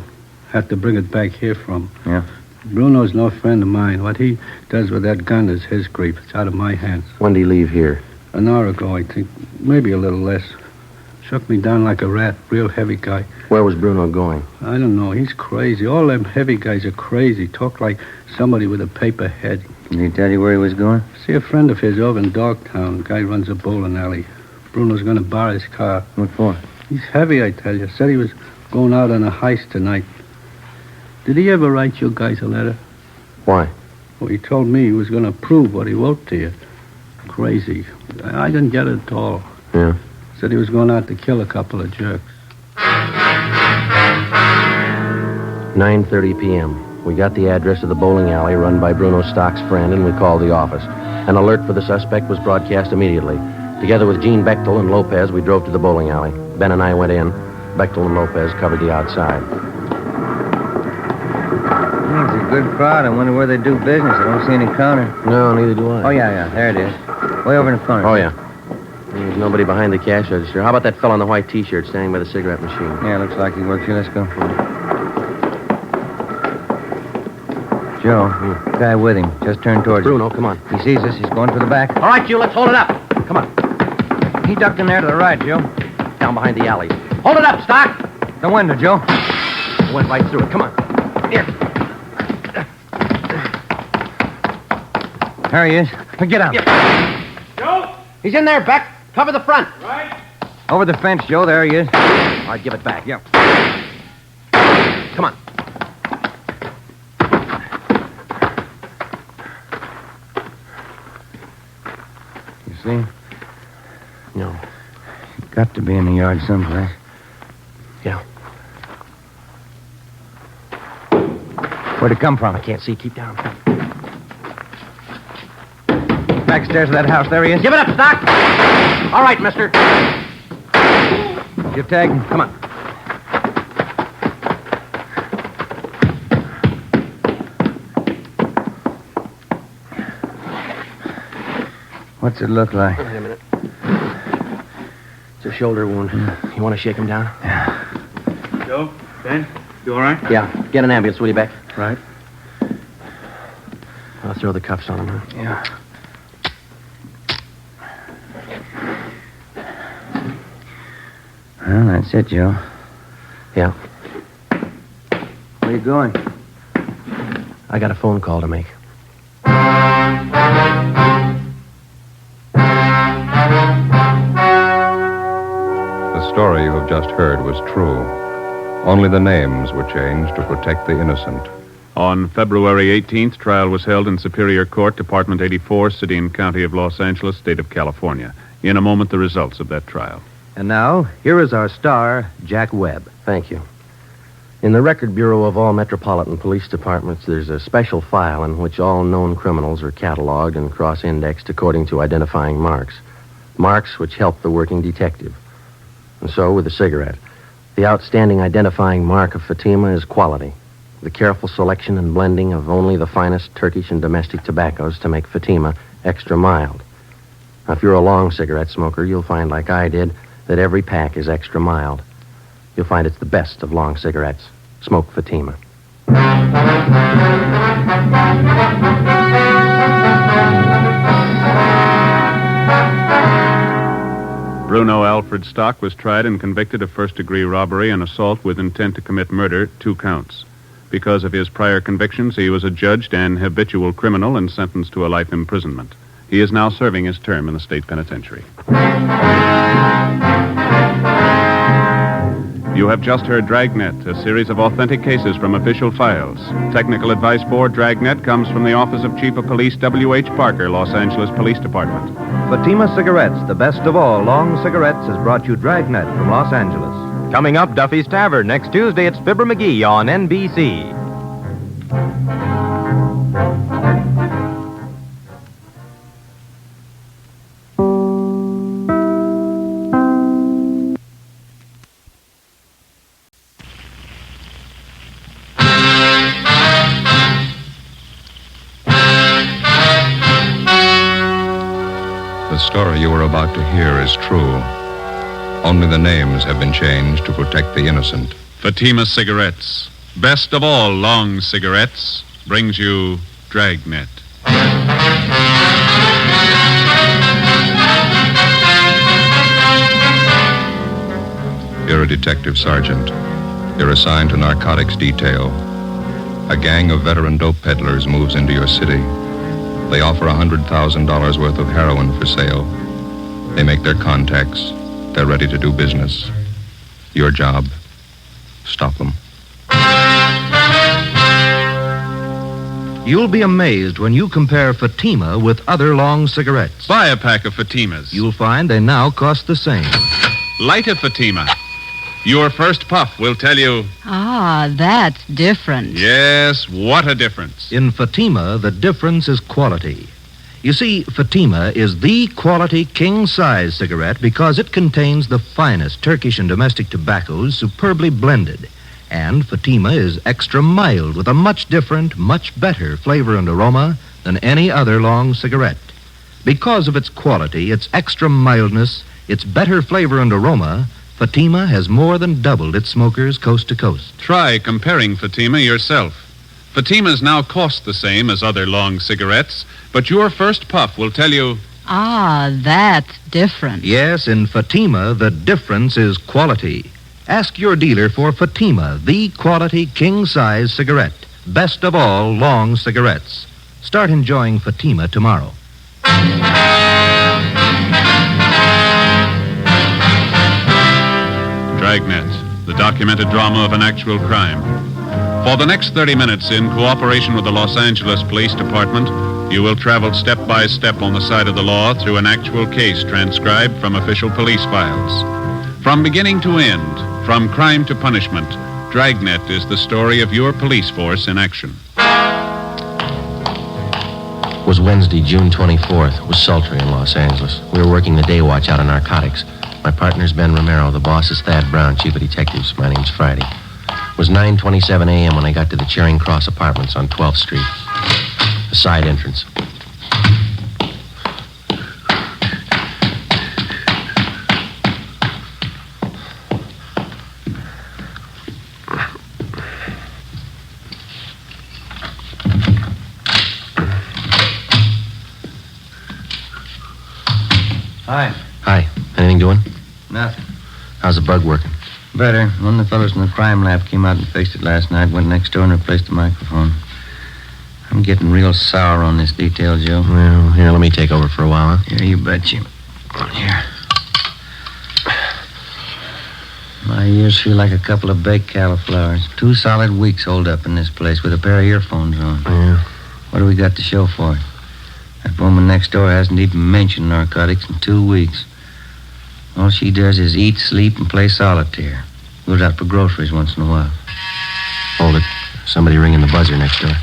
Had to bring it back here from. Yeah. Bruno's no friend of mine. What he does with that gun is his grief. It's out of my hands. When did he leave here? An hour ago, I think. Maybe a little less. Shook me down like a rat. Real heavy guy. Where was Bruno going? I don't know. He's crazy. All them heavy guys are crazy. Talk like somebody with a paper head. Did he tell you where he was going? See a friend of his over in Dogtown. Guy runs a bowling alley. Bruno's going to borrow his car. What for? He's heavy, I tell you. Said he was going out on a heist tonight. Did he ever write you guys a letter? Why? Well, he told me he was going to prove what he wrote to you. Crazy. I didn't get it at all. Yeah. Said he was going out to kill a couple of jerks. 9:30 p.m. We got the address of the bowling alley run by Bruno Stock's friend, and we called the office. An alert for the suspect was broadcast immediately. Together with Gene Bechtel and Lopez, we drove to the bowling alley. Ben and I went in. Bechtel and Lopez covered the outside. Where's the good crowd. I wonder where they do business. I don't see any counter. No, neither do I. Oh, yeah. There it is. Way over in the corner. Oh, yeah. There's nobody behind the cash register. How about that fellow in the white T-shirt standing by the cigarette machine? Yeah, looks like he works here. Let's go. Joe, guy with him. Just turned towards Bruno, come on. He sees us. He's going for the back. All right, you, let's hold it up. Come on. He ducked in there to the right, Joe. Down behind the alley. Hold it up, Stock. The window, Joe. Went right through it. Come on. Here. There he is. Get out. Joe! He's in there, Beck. Cover the front. Right. Over the fence, Joe. There he is. All right, give it back. Yeah. Come on. You see? No. Got to be in the yard someplace. Yeah. Where'd it come from? I can't see. Keep down. Back stairs of that house. There he is. Give it up, Stock. All right, mister. You tag him. Come on. What's it look like? Wait a minute. It's a shoulder wound. You want to shake him down? Yeah. Joe, Ben, you all right? Yeah. Get an ambulance, will you, Beck? Right. I'll throw the cuffs on him, huh? Yeah. Well, that's it, Joe. Yeah. Where you going? I got a phone call to make. The story you have just heard was true. Only the names were changed to protect the innocent. On February 18th, trial was held in Superior Court, Department 84, City and County of Los Angeles, State of California. In a moment, the results of that trial. And now, here is our star, Jack Webb. Thank you. In the Record Bureau of all metropolitan police departments, there's a special file in which all known criminals are cataloged and cross-indexed according to identifying marks. Marks which help the working detective. And so, with the cigarette, the outstanding identifying mark of Fatima is quality. The careful selection and blending of only the finest Turkish and domestic tobaccos to make Fatima extra mild. Now, if you're a long cigarette smoker, you'll find, like I did, that every pack is extra mild. You'll find it's the best of long cigarettes. Smoke Fatima. Bruno Alfred Stock was tried and convicted of first-degree robbery and assault with intent to commit murder, 2 counts. Because of his prior convictions, he was adjudged an habitual criminal and sentenced to a life imprisonment. He is now serving his term in the state penitentiary. You have just heard Dragnet, a series of authentic cases from official files. Technical advice for Dragnet comes from the Office of Chief of Police W.H. Parker, Los Angeles Police Department. Fatima Cigarettes, the best of all long cigarettes, has brought you Dragnet from Los Angeles. Coming up, Duffy's Tavern. Next Tuesday, it's Fibber McGee on NBC. The story you are about to hear is true. Only the names have been changed to protect the innocent. Fatima Cigarettes, best of all long cigarettes, brings you Dragnet. You're a detective sergeant. You're assigned to narcotics detail. A gang of veteran dope peddlers moves into your city. They offer $100,000 worth of heroin for sale. They make their contacts. They're ready to do business. Your job, stop them. You'll be amazed when you compare Fatima with other long cigarettes. Buy a pack of Fatimas. You'll find they now cost the same. Light a Fatima. Your first puff will tell you... Ah, that's different. Yes, what a difference. In Fatima, the difference is quality. You see, Fatima is the quality king-size cigarette because it contains the finest Turkish and domestic tobaccos superbly blended. And Fatima is extra mild with a much different, much better flavor and aroma than any other long cigarette. Because of its quality, its extra mildness, its better flavor and aroma, Fatima has more than doubled its smokers coast to coast. Try comparing Fatima yourself. Fatimas now cost the same as other long cigarettes, but your first puff will tell you... Ah, that's different. Yes, in Fatima, the difference is quality. Ask your dealer for Fatima, the quality king-size cigarette. Best of all long cigarettes. Start enjoying Fatima tomorrow. Dragnet, the documented drama of an actual crime. For the next 30 minutes, in cooperation with the Los Angeles Police Department, you will travel step by step on the side of the law through an actual case transcribed from official police files. From beginning to end, from crime to punishment, Dragnet is the story of your police force in action. It was Wednesday, June 24th. It was sultry in Los Angeles. We were working the day watch out on narcotics. My partner's Ben Romero. The boss is Thad Brown, chief of detectives. My name's Friday. It was 9:27 a.m. when I got to the Charing Cross Apartments on 12th Street. The side entrance. Hi. Hi. Anything doing? Nothing. How's the bug working? Better. One of the fellows in the crime lab came out and fixed it last night, went next door and replaced the microphone. I'm getting real sour on this detail, Joe. Well, here, let me take over for a while, huh? Yeah, you bet you. Here. My ears feel like a couple of baked cauliflowers. 2 solid weeks holed up in this place with a pair of earphones on. Yeah. What do we got to show for it? That woman next door hasn't even mentioned narcotics in 2 weeks. All she does is eat, sleep, and play solitaire. Goes out for groceries once in a while. Hold it. Somebody ringing the buzzer next door.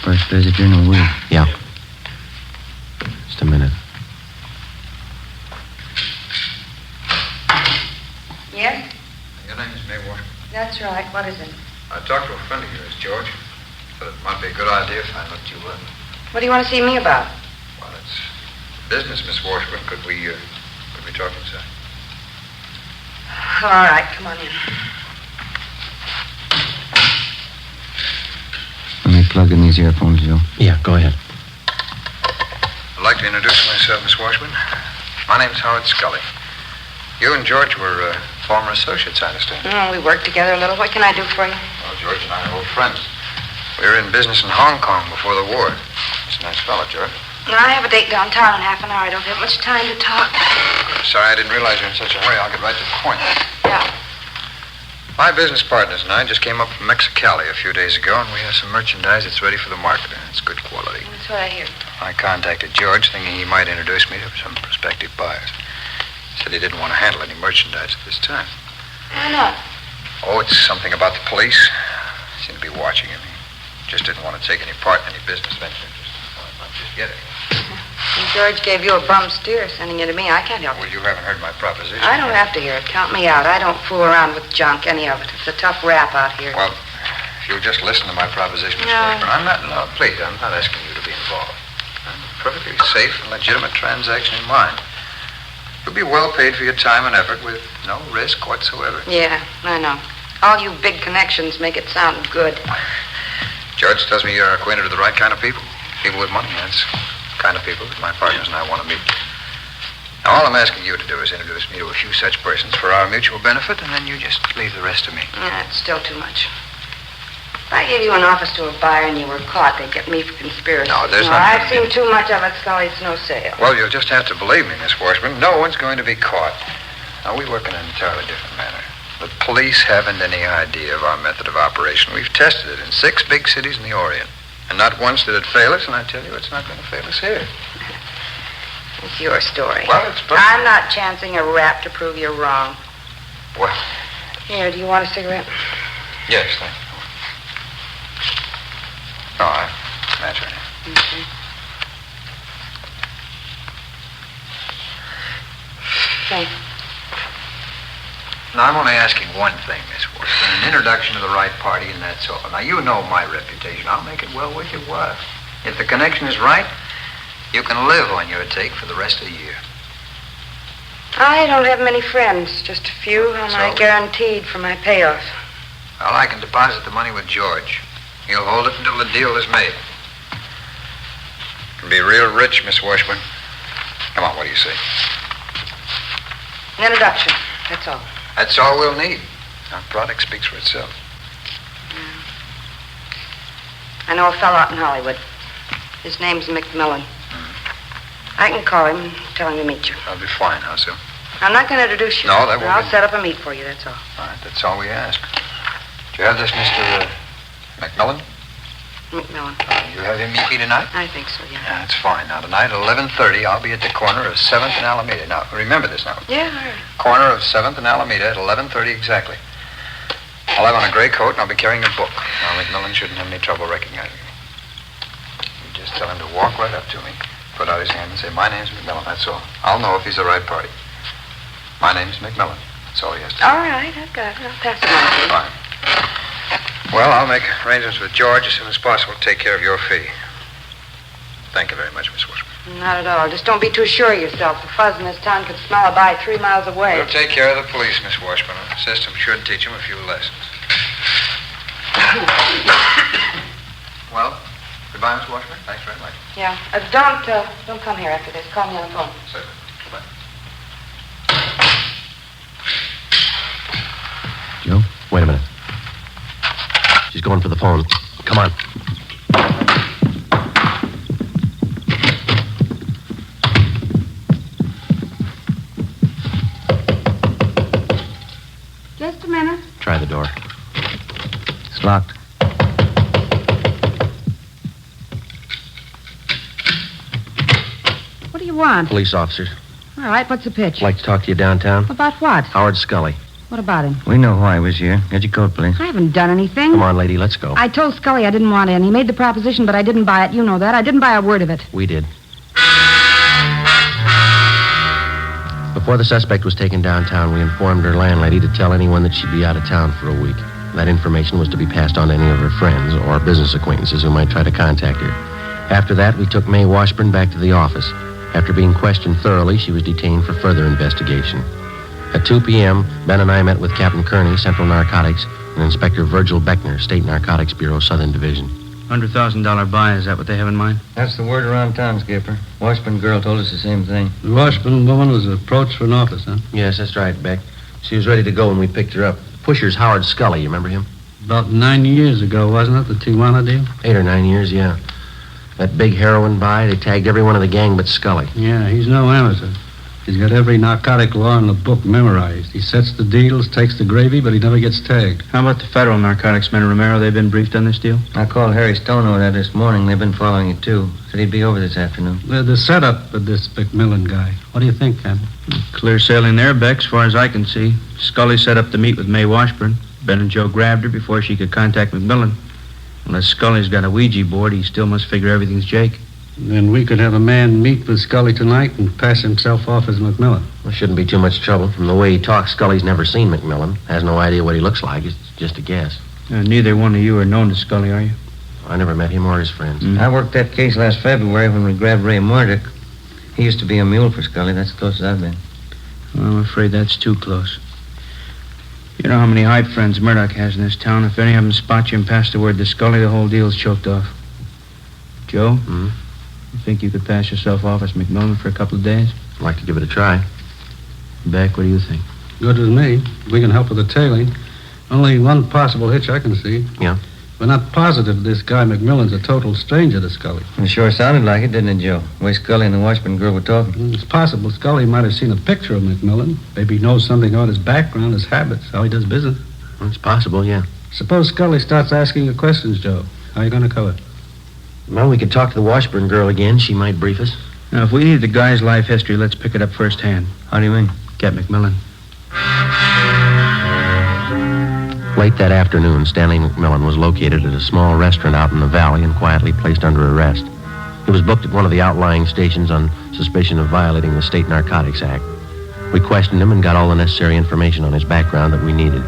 First visitor in a week. Yeah. Just a minute. Yes? Your name is Maywater. That's right. What is it? I talked to a friend of yours, George. Thought it might be a good idea if I looked you up. What do you want to see me about? Well, it's business, Miss Washburn. Could we talk inside? All right, come on in. Let me plug in these earphones, Joe. Yeah, go ahead. I'd like to introduce myself, Miss Washburn. My name's Howard Scully. You and George were former associates, I understand. We worked together a little. What can I do for you? Well, George and I are old friends. We were in business in Hong Kong before the war. He's a nice fellow, George. I have a date downtown in half an hour. I don't have much time to talk. Sorry, I didn't realize you were in such a hurry. I'll get right to the point. Yeah. My business partners and I just came up from Mexicali a few days ago, and we have some merchandise that's ready for the market. It's good quality. That's what I hear. I contacted George, thinking he might introduce me to some prospective buyers. He said he didn't want to handle any merchandise at this time. Why not? Oh, it's something about the police. They seem to be watching him. He just didn't want to take any part in any business venture. Just get it. And George gave you a bum steer sending you to me. I can't help it. Well, you haven't heard my proposition. I don't have to hear it. Count me out. I don't fool around with junk, any of it. It's a tough rap out here. Well, if you'll just listen to my proposition, Miss No. Washburn. Please, I'm not asking you to be involved. I'm a perfectly safe and legitimate transaction in mind. You'll be well paid for your time and effort with no risk whatsoever. Yeah, I know. All you big connections make it sound good. George tells me you're acquainted with the right kind of people. People with money. That's the kind of people that my partners and I want to meet. Now, all I'm asking you to do is introduce me to a few such persons for our mutual benefit, and then you just leave the rest to me. Yeah, it's still too much. If I gave you an office to a buyer and you were caught, they'd get me for conspiracy. No, there's not I've gonna seen too much of it, Scully. It's no sale. Well, you'll just have to believe me, Miss Washburn. No one's going to be caught. Now, we work in an entirely different manner. The police haven't any idea of our method of operation. We've tested it in 6 big cities in the Orient. And not once did it fail us, and I tell you, it's not going to fail us here. It's your story. Well, it's... I'm not chancing a rap to prove you're wrong. Well... Here, do you want a cigarette? Yes, thank you. No, that's right. Okay. Thanks. Now, I'm only asking one thing, Miss Washburn. An introduction to the right party, and that's all. Now, you know my reputation. I'll make it well with your wife. If the connection is right, you can live on your take for the rest of the year. I don't have many friends, just a few, and I guaranteed for my payoff. Well, I can deposit the money with George. He'll hold it until the deal is made. Can be real rich, Miss Washburn. Come on, what do you say? An introduction, that's all. That's all we'll need. Our product speaks for itself. I know a fellow out in Hollywood. His name's McMillan. I can call him and tell him to meet you. That'll be fine. How so? I'm not going to introduce you. No, that won't I'll be... set up a meet for you, that's all. All right, that's all we ask. Do you have this, Mr. McMillan? McMillan. You have him meet me tonight? I think so, yeah. Yeah, that's fine. Now, tonight at 11:30, I'll be at the corner of 7th and Alameda. Now, remember this now. Yeah, all right. Corner of 7th and Alameda at 11:30 exactly. I'll have on a gray coat, and I'll be carrying a book. Now, McMillan shouldn't have any trouble recognizing me. You just tell him to walk right up to me, put out his hand, and say, "My name's McMillan," that's all. I'll know if he's the right party. My name's McMillan. That's all he has to say. All right, I've got it. I'll pass it on to you. Fine. Well, I'll make arrangements with George as soon as possible to take care of your fee. Thank you very much, Miss Washburn. Not at all. Just don't be too sure of yourself. The fuzz in this town could smell a bite 3 miles away. We'll take care of the police, Miss Washburn. The system should teach them a few lessons. Well, goodbye, Miss Washburn. Thanks very much. Yeah. Don't come here after this. Call me on the phone. Certainly. Goodbye. Joe, wait a minute. She's going for the phone. Come on. Just a minute. Try the door. It's locked. What do you want? Police officers. All right, what's the pitch? I'd like to talk to you downtown. About what? Howard Scully. What about him? We know why he was here. Get your coat, please. I haven't done anything. Come on, lady, let's go. I told Scully I didn't want in. He made the proposition, but I didn't buy it. You know that. I didn't buy a word of it. We did. Before the suspect was taken downtown, we informed her landlady to tell anyone that she'd be out of town for a week. That information was to be passed on to any of her friends or business acquaintances who might try to contact her. After that, we took May Washburn back to the office. After being questioned thoroughly, she was detained for further investigation. At 2 p.m., Ben and I met with Captain Kearney, Central Narcotics, and Inspector Virgil Beckner, State Narcotics Bureau, Southern Division. $100,000 buy, is that what they have in mind? That's the word around town, Skipper. Washburn girl told us the same thing. The Washburn woman was approached for an office, huh? Yes, that's right, Beck. She was ready to go when we picked her up. Pusher's Howard Scully, you remember him? About 9 years ago, wasn't it, the Tijuana deal? 8 or 9 years, yeah. That big heroin buy, they tagged every one of the gang but Scully. Yeah, he's no amateur. He's got every narcotic law in the book memorized. He sets the deals, takes the gravy, but he never gets tagged. How about the federal narcotics men, Romero? They've been briefed on this deal? I called Harry Stone over there this morning. They've been following it, too. Said he'd be over this afternoon. The setup of this McMillan guy. What do you think, Captain? Clear sailing there, Beck, as far as I can see. Scully set up to meet with May Washburn. Ben and Joe grabbed her before she could contact McMillan. Unless Scully's got a Ouija board, he still must figure everything's Jake. Then we could have a man meet with Scully tonight and pass himself off as McMillan. Well, shouldn't be too much trouble. From the way he talks, Scully's never seen McMillan. Has no idea what he looks like. It's just a guess. Neither one of you are known to Scully, are you? I never met him or his friends. I worked that case last February when we grabbed Ray Murdoch. He used to be a mule for Scully. That's as close as I've been. Well, I'm afraid that's too close. You know how many hype friends Murdoch has in this town. If any of them spot you and pass the word to Scully, the whole deal's choked off. Joe? Hmm? You think you could pass yourself off as McMillan for a couple of days? I'd like to give it a try. Beck, what do you think? Good with me. We can help with the tailing. Only one possible hitch I can see. Yeah? We're not positive this guy McMillan's a total stranger to Scully. It sure sounded like it, didn't it, Joe? The way Scully and the Washburn girl were talking. It's possible Scully might have seen a picture of McMillan. Maybe he knows something about his background, his habits, how he does business. It's possible, yeah. Suppose Scully starts asking you questions, Joe. How are you going to cover it? Well, we could talk to the Washburn girl again. She might brief us. Now, if we need the guy's life history, let's pick it up firsthand. How do you mean? Get McMillan. Late that afternoon, Stanley McMillan was located at a small restaurant out in the valley and quietly placed under arrest. He was booked at one of the outlying stations on suspicion of violating the State Narcotics Act. We questioned him and got all the necessary information on his background that we needed.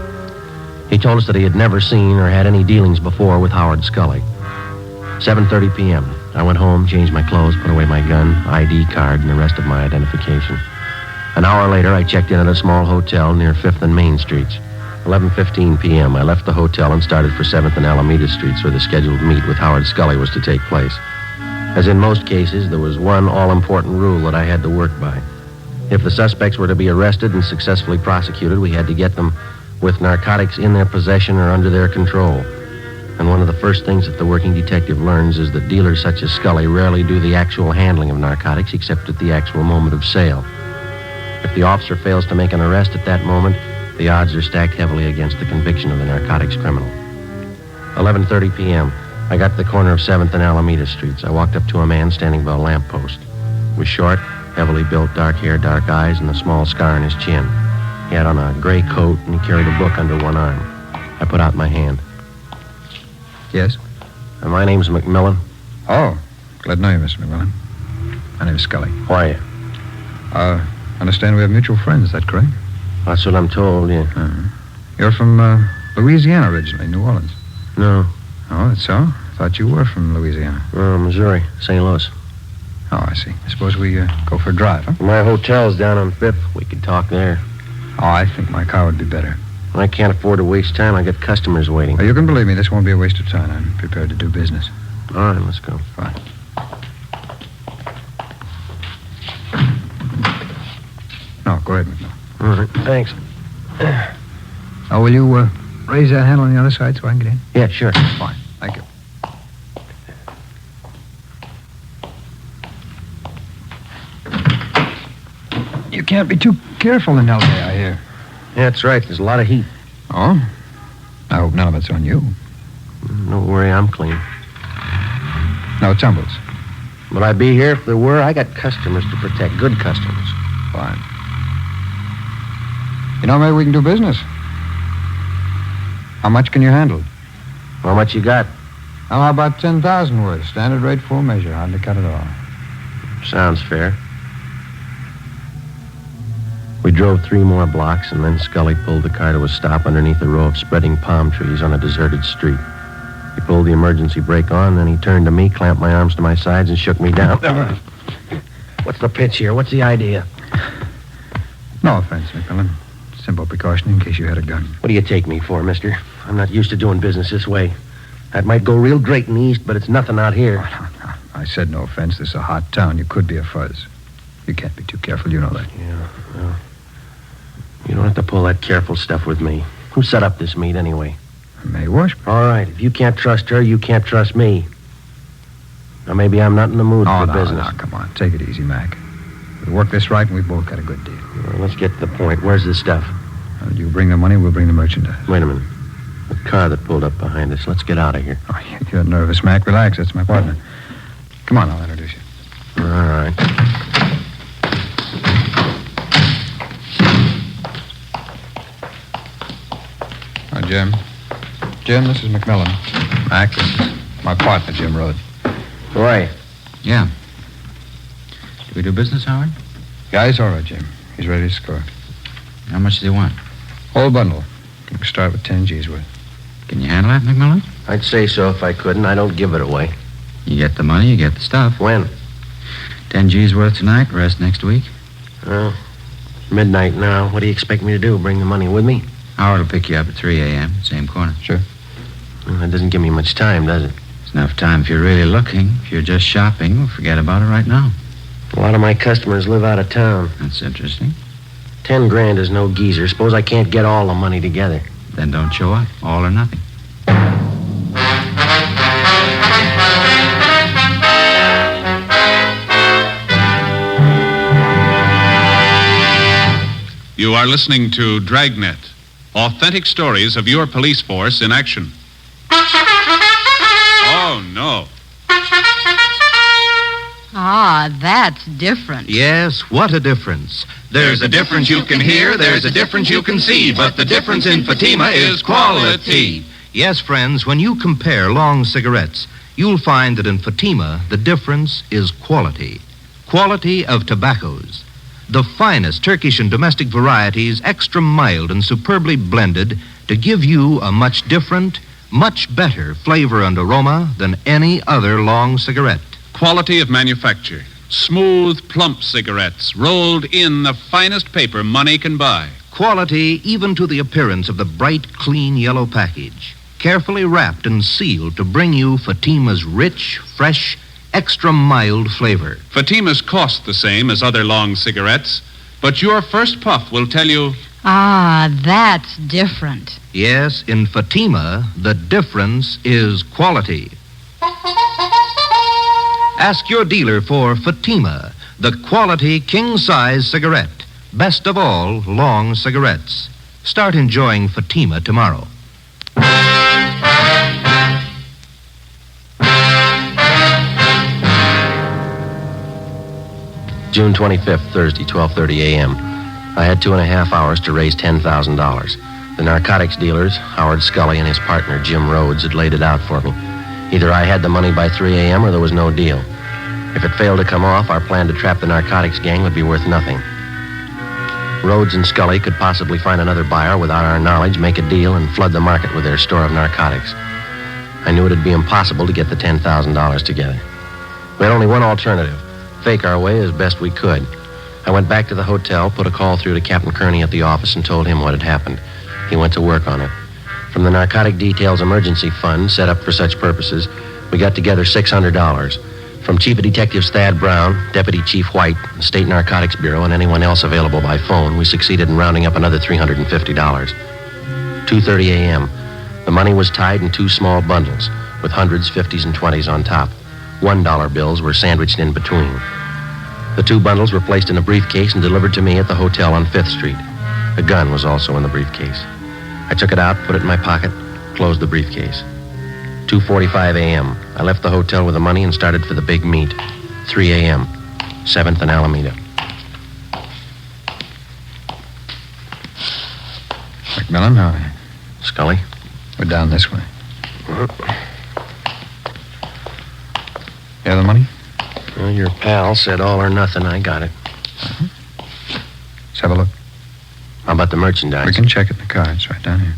He told us that he had never seen or had any dealings before with Howard Scully. 7:30 p.m. I went home, changed my clothes, put away my gun, ID card, and the rest of my identification. An hour later, I checked in at a small hotel near 5th and Main Streets. 11:15 p.m., I left the hotel and started for 7th and Alameda Streets, where the scheduled meet with Howard Scully was to take place. As in most cases, there was one all-important rule that I had to work by. If the suspects were to be arrested and successfully prosecuted, we had to get them with narcotics in their possession or under their control. And one of the first things that the working detective learns is that dealers such as Scully rarely do the actual handling of narcotics except at the actual moment of sale. If the officer fails to make an arrest at that moment, the odds are stacked heavily against the conviction of the narcotics criminal. 11:30 p.m. I got to the corner of 7th and Alameda Streets. I walked up to a man standing by a lamppost. He was short, heavily built, dark hair, dark eyes, and a small scar on his chin. He had on a gray coat, and he carried a book under one arm. I put out my hand. Yes? My name's McMillan. Oh, glad to know you, Mr. McMillan. My name's Scully. Who are you? Understand we have mutual friends, is that correct? That's what I'm told, yeah. You're from Louisiana originally, New Orleans. No. Oh, that's so? Thought you were from Louisiana. Missouri, St. Louis. Oh, I see. I suppose we go for a drive, huh? My hotel's down on 5th. We could talk there. Oh, I think my car would be better. I can't afford to waste time. I got customers waiting. Oh, you can believe me, this won't be a waste of time. I'm prepared to do business. All right, let's go. Fine. No, go ahead, McMillan. All right, thanks. Oh, will you raise that handle on the other side so I can get in? Yeah, sure. Fine. Thank you. You can't be too careful in L.A., I hear. Yeah, that's right. There's a lot of heat. Oh? I hope none of it's on you. Don't worry, I'm clean. No tumbles. Would I be here if there were? I got customers to protect. Good customers. Fine. You know, maybe we can do business. How much can you handle? How much you got? Well, how about 10,000 worth? Standard rate, full measure. Hardly cut at all. Sounds fair. We drove 3 more blocks, and then Scully pulled the car to a stop underneath a row of spreading palm trees on a deserted street. He pulled the emergency brake on, then he turned to me, clamped my arms to my sides, and shook me down. What's the pitch here? What's the idea? No offense, McMillan. Simple precaution in case you had a gun. What do you take me for, mister? I'm not used to doing business this way. That might go real great in the East, but it's nothing out here. Oh, no. I said no offense. This is a hot town. You could be a fuzz. You can't be too careful. You know that. Yeah, well, you don't have to pull that careful stuff with me. Who set up this meet, anyway? Mae Washburn. All right, if you can't trust her, you can't trust me. Now, maybe I'm not in the mood for business. No, come on. Take it easy, Mac. We work this right, and we both got a good deal. Well, let's get to the point. Where's this stuff? You bring the money, we'll bring the merchandise. Wait a minute. The car that pulled up behind us. Let's get out of here. Oh, you're nervous, Mac. Relax. That's my partner. Come on, I'll introduce you. All right. Oh, Jim. Jim, this is McMillan. Mac, this is my partner, Jim Rhodes. Who are you? Yeah. Do we do business, Howard? Yeah, he's all right, Jim. He's ready to score. How much does he want? Whole bundle. We can start with 10 G's worth. Can you handle that, McMillan? I'd say so if I couldn't. I don't give it away. You get the money, you get the stuff. When? 10 G's worth tonight, rest next week. Well, midnight now. What do you expect me to do? Bring the money with me? Howard will pick you up at 3 a.m., same corner. Sure. Well, that doesn't give me much time, does it? It's enough time if you're really looking. If you're just shopping, we'll forget about it right now. A lot of my customers live out of town. That's interesting. 10 grand is no geezer. Suppose I can't get all the money together. Then don't show up. All or nothing. You are listening to Dragnet, authentic stories of your police force in action. Oh, no. Ah, that's different. Yes, what a difference. There's a difference you can hear, there's a difference you can see, but the difference in Fatima is quality. Yes, friends, when you compare long cigarettes, you'll find that in Fatima, the difference is quality. Quality of tobaccos. the finest Turkish and domestic varieties, extra mild and superbly blended, to give you a much different, much better flavor and aroma than any other long cigarette. Quality of manufacture. Smooth, plump cigarettes rolled in the finest paper money can buy. Quality even to the appearance of the bright, clean yellow package. Carefully wrapped and sealed to bring you Fatima's rich, fresh, extra mild flavor. Fatima's cost the same as other long cigarettes, but your first puff will tell you... Ah, that's different. Yes, in Fatima, the difference is quality. Ask your dealer for Fatima, the quality king-size cigarette. Best of all long cigarettes. Start enjoying Fatima tomorrow. June 25th, Thursday, 12:30 a.m. I had 2.5 hours to raise $10,000. The narcotics dealers, Howard Scully and his partner, Jim Rhodes, had laid it out for me. Either I had the money by 3 a.m. or there was no deal. If it failed to come off, our plan to trap the narcotics gang would be worth nothing. Rhodes and Scully could possibly find another buyer without our knowledge, make a deal, and flood the market with their store of narcotics. I knew it'd be impossible to get the $10,000 together. We had only one alternative. Fake our way as best we could. I went back to the hotel, put a call through to Captain Kearney at the office, and told him what had happened. He went to work on it. From the Narcotic Details Emergency Fund, set up for such purposes, we got together $600. From Chief of Detectives Thad Brown, Deputy Chief White, the State Narcotics Bureau, and anyone else available by phone, we succeeded in rounding up another $350. 2:30 a.m. The money was tied in 2 small bundles, with hundreds, 50s, and 20s on top. $1 bills were sandwiched in between. The 2 bundles were placed in a briefcase and delivered to me at the hotel on 5th Street. A gun was also in the briefcase. I took it out, put it in my pocket, closed the briefcase. 2:45 a.m. I left the hotel with the money and started for the big meet. 3 a.m. 7th and Alameda. McMillan, how are you? Scully? We're down this way. You have the money? Well, your pal said all or nothing. I got it. Let's have a look. How about the merchandise? We can check it in the cards right down here.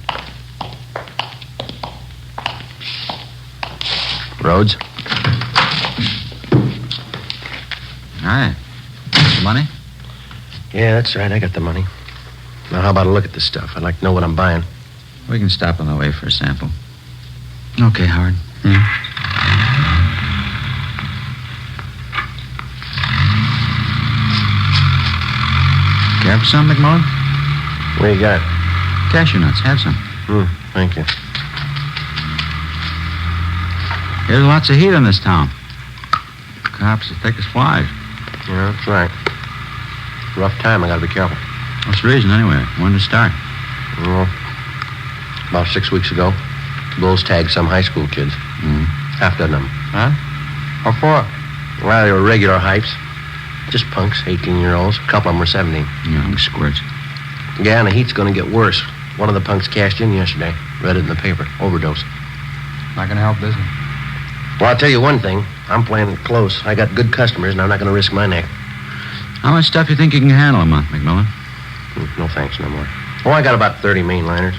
Rhodes? All right. The money? Yeah, that's right. I got the money. Now, how about a look at this stuff? I'd like to know what I'm buying. We can stop on the way for a sample. Okay, Howard. Care for some, McMullen? What do you got? Cashew nuts. Have some. Thank you. There's lots of heat in this town. Cops as thick as flies. Yeah, that's right. Rough time. I gotta be careful. What's the reason, anyway? When to start? Well, about 6 weeks ago, Bulls tagged some high school kids. Half dozen of them. Huh? What for? Well, they were regular hypes. Just punks, 18-year-olds. A couple of them were 17. Young squirts. Yeah, and the heat's gonna get worse. One of the punks cashed in yesterday. Read it in the paper. Overdose. Not gonna help business. Well, I'll tell you one thing. I'm playing it close. I got good customers, and I'm not gonna risk my neck. How much stuff you think you can handle a month, McMillan? No thanks, no more. Oh, I got about 30 mainliners.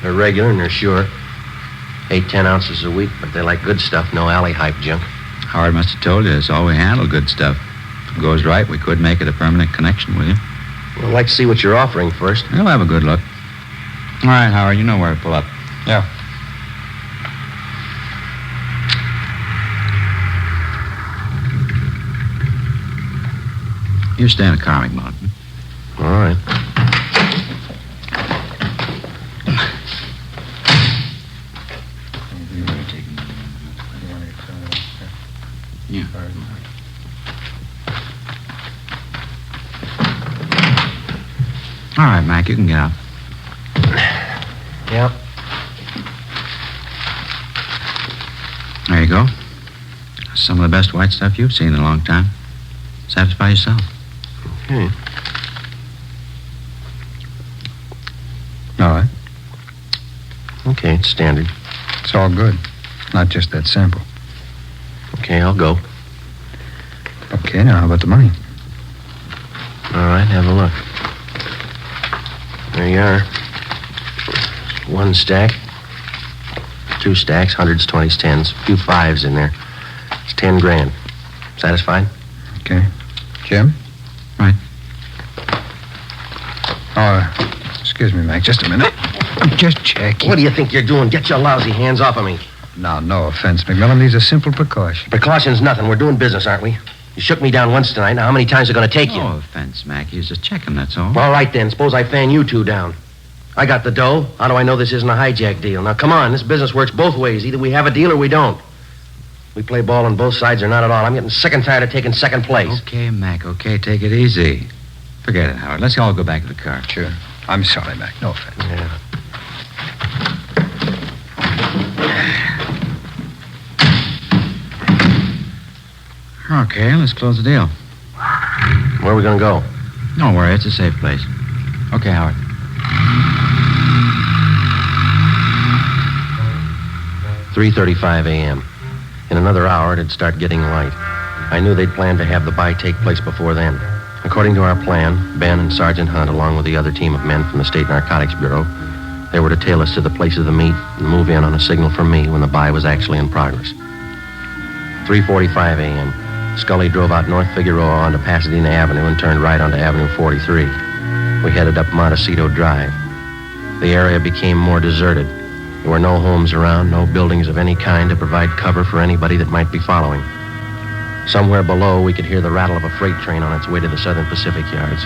They're regular and they're sure. 8-10 ounces a week, but they like good stuff, no alley hype junk. Howard must have told you it's all we handle, good stuff. If it goes right, we could make it a permanent connection with you. Well, I'd like to see what you're offering first. We'll have a good look. All right, Howard, you know where to pull up. Yeah. You stay in the car, McMullen. All right. Yeah. All right, Mac, you can get out. Yep. There you go. Some of the best white stuff you've seen in a long time. Satisfy yourself. Okay. All right. Okay, it's standard. It's all good. Not just that sample. Okay, I'll go. Okay, now how about the money? All right, have a look. There you are. 1 stack. 2 stacks, 100s, 20s, 10s. A few 5s in there. It's 10 grand. Satisfied? Okay. Jim? Right. Oh, excuse me, Mac. Just a minute. I'm just checking. What do you think you're doing? Get your lousy hands off of me. Now, no offense, McMillan. These are simple precautions. Precautions, nothing. We're doing business, aren't we? You shook me down once tonight. Now, how many times are going to take you? No offense, Mac. He was just checking, that's all. All right, then. Suppose I fan you two down. I got the dough. How do I know this isn't a hijack deal? Now, come on. This business works both ways. Either we have a deal or we don't. We play ball on both sides or not at all. I'm getting sick and tired of taking second place. Okay, Mac, okay. Take it easy. Forget it, Howard. Let's all go back to the car. Sure. I'm sorry, Mac. No offense. Yeah. Okay, let's close the deal. Where are we going to go? Don't worry, it's a safe place. Okay, Howard. $3:35 a.m. In another hour, it'd start getting light. I knew they'd planned to have the buy take place before then. According to our plan, Ben and Sergeant Hunt, along with the other team of men from the State Narcotics Bureau, they were to tail us to the place of the meet and move in on a signal from me when the buy was actually in progress. 3:45 a.m. Scully drove out North Figueroa onto Pasadena Avenue and turned right onto Avenue 43. We headed up Montecito Drive. The area became more deserted. There were no homes around, no buildings of any kind to provide cover for anybody that might be following. Somewhere below, we could hear the rattle of a freight train on its way to the Southern Pacific yards.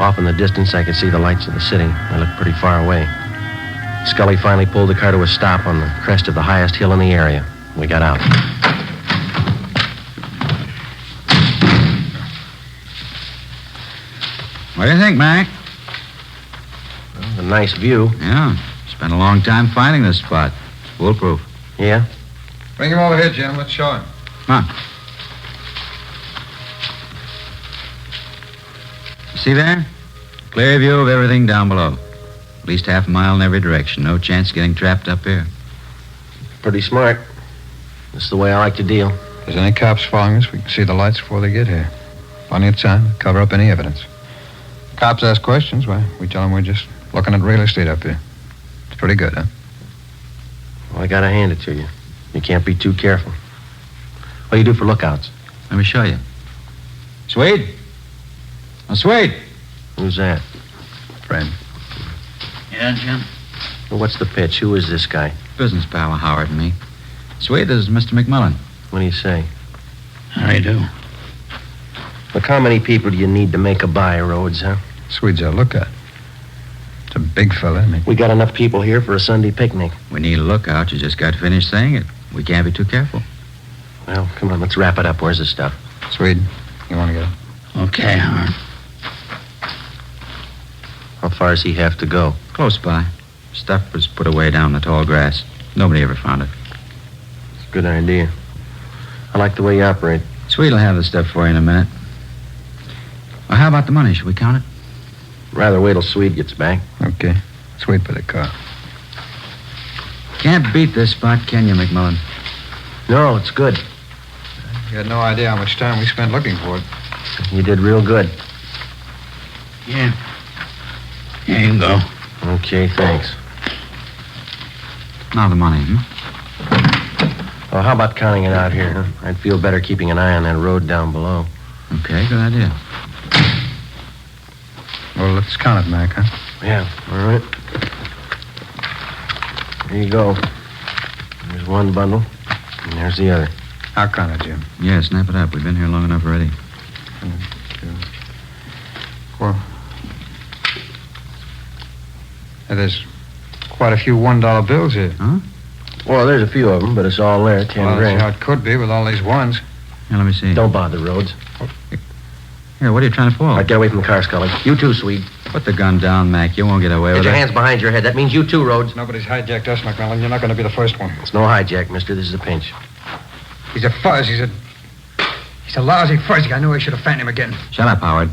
Off in the distance, I could see the lights of the city. They looked pretty far away. Scully finally pulled the car to a stop on the crest of the highest hill in the area. We got out. What do you think, Mac? Well, a nice view. Yeah. Spent a long time finding this spot. It's foolproof. Yeah? Bring him over here, Jim. Let's show him. Come on. See there? Clear view of everything down below. At least half a mile in every direction. No chance of getting trapped up here. Pretty smart. That's the way I like to deal. If there's any cops following us, we can see the lights before they get here. Plenty of time to cover up any evidence. Cops ask questions, why, we tell them we're just looking at real estate up here. It's pretty good, huh? Well, I gotta hand it to you. You can't be too careful. What do you do for lookouts? Let me show you. Swede? Oh, Swede. Who's that? Friend. Yeah, Jim? Well, what's the pitch? Who is this guy? Business pal of Howard and me. Swede, this is Mr. McMillan. What do you say? How do you do? Look, how many people do you need to make a buy, Rhodes, huh? Swede's a lookout. It's a big fella, isn't he? We got enough people here for a Sunday picnic. We need a lookout. You just got finished saying it. We can't be too careful. Well, come on, let's wrap it up. Where's the stuff? Swede, you want to get it? Okay, Howard. How far does he have to go? Close by. Stuff was put away down in the tall grass. Nobody ever found it. It's a good idea. I like the way you operate. Swede will have the stuff for you in a minute. Well, how about the money? Should we count it? Rather wait till Swede gets back. Okay. Let's wait for the car. Can't beat this spot, can you, McMillan? No, it's good. You had no idea how much time we spent looking for it. You did real good. Yeah. Here you go. Okay, thanks. Now the money, Well, how about counting it out here, huh? I'd feel better keeping an eye on that road down below. Okay, good idea. Well, let's count it, Mac, huh? Yeah, all right. Here you go. There's one bundle, and there's the other. I'll count it, Jim. Yeah, snap it up. We've been here long enough already. 1, 2, 4. Now, there's quite a few $1 bills here. Huh? Well, there's a few of them, but it's all there, 10 Well, grand. that's how it could be with all these ones. Here, let me see. Don't bother, Rhodes. Here, what are you trying to pull? All right, get away from the car, Scully. You too, Swede. Put the gun down, Mac. You won't get away Get with your it. hands behind your head. That means you too, Rhodes. Nobody's hijacked us, McMillan. You're not going to be the first one. It's no hijack, mister. This is a pinch. He's a fuzz. He's a lousy fuzzy. I knew I should have found him again. Shut up, Howard.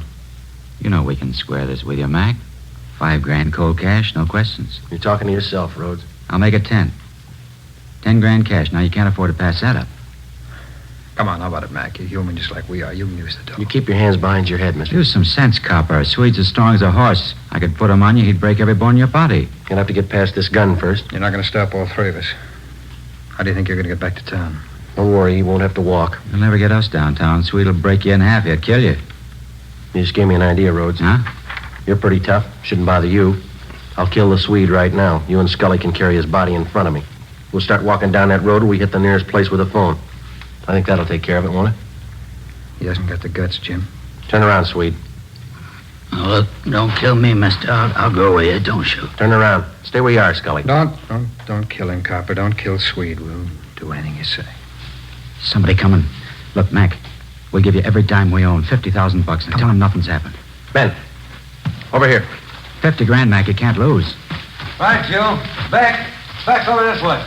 You know we can square this with you, Mac. 5 grand cold cash, no questions. You're talking to yourself, Rhodes. I'll make it 10. 10 grand cash. Now, you can't afford to pass that up. Come on, how about it, Mac? You're human just like we are. You can use the dough. You keep your hands behind your head, mister. Use some sense, copper. A Swede's as strong as a horse. I could put him on you, he'd break every bone in your body. You're gonna have to get past this gun first. You're not going to stop all three of us. How do you think you're going to get back to town? Don't worry, you won't have to walk. You'll never get us downtown. Swede'll break you in half. He'll kill you. You just gave me an idea, Rhodes. Huh? You're pretty tough. Shouldn't bother you. I'll kill the Swede right now. You and Scully can carry his body in front of me. We'll start walking down that road till we hit the nearest place with a phone. I think that'll take care of it, won't it? He hasn't got the guts, Jim. Turn around, Swede. Oh, look, don't kill me, mister. I'll go with you. Don't shoot. Turn around. Stay where you are, Scully. Don't kill him, Copper. Don't kill Swede. We'll do anything you say. Somebody coming. Look, Mac, we'll give you every dime we own, $50,000 bucks, and tell him nothing's happened. Ben, over here. 50 grand, Mac, you can't lose. Right, Joe. Back over this way.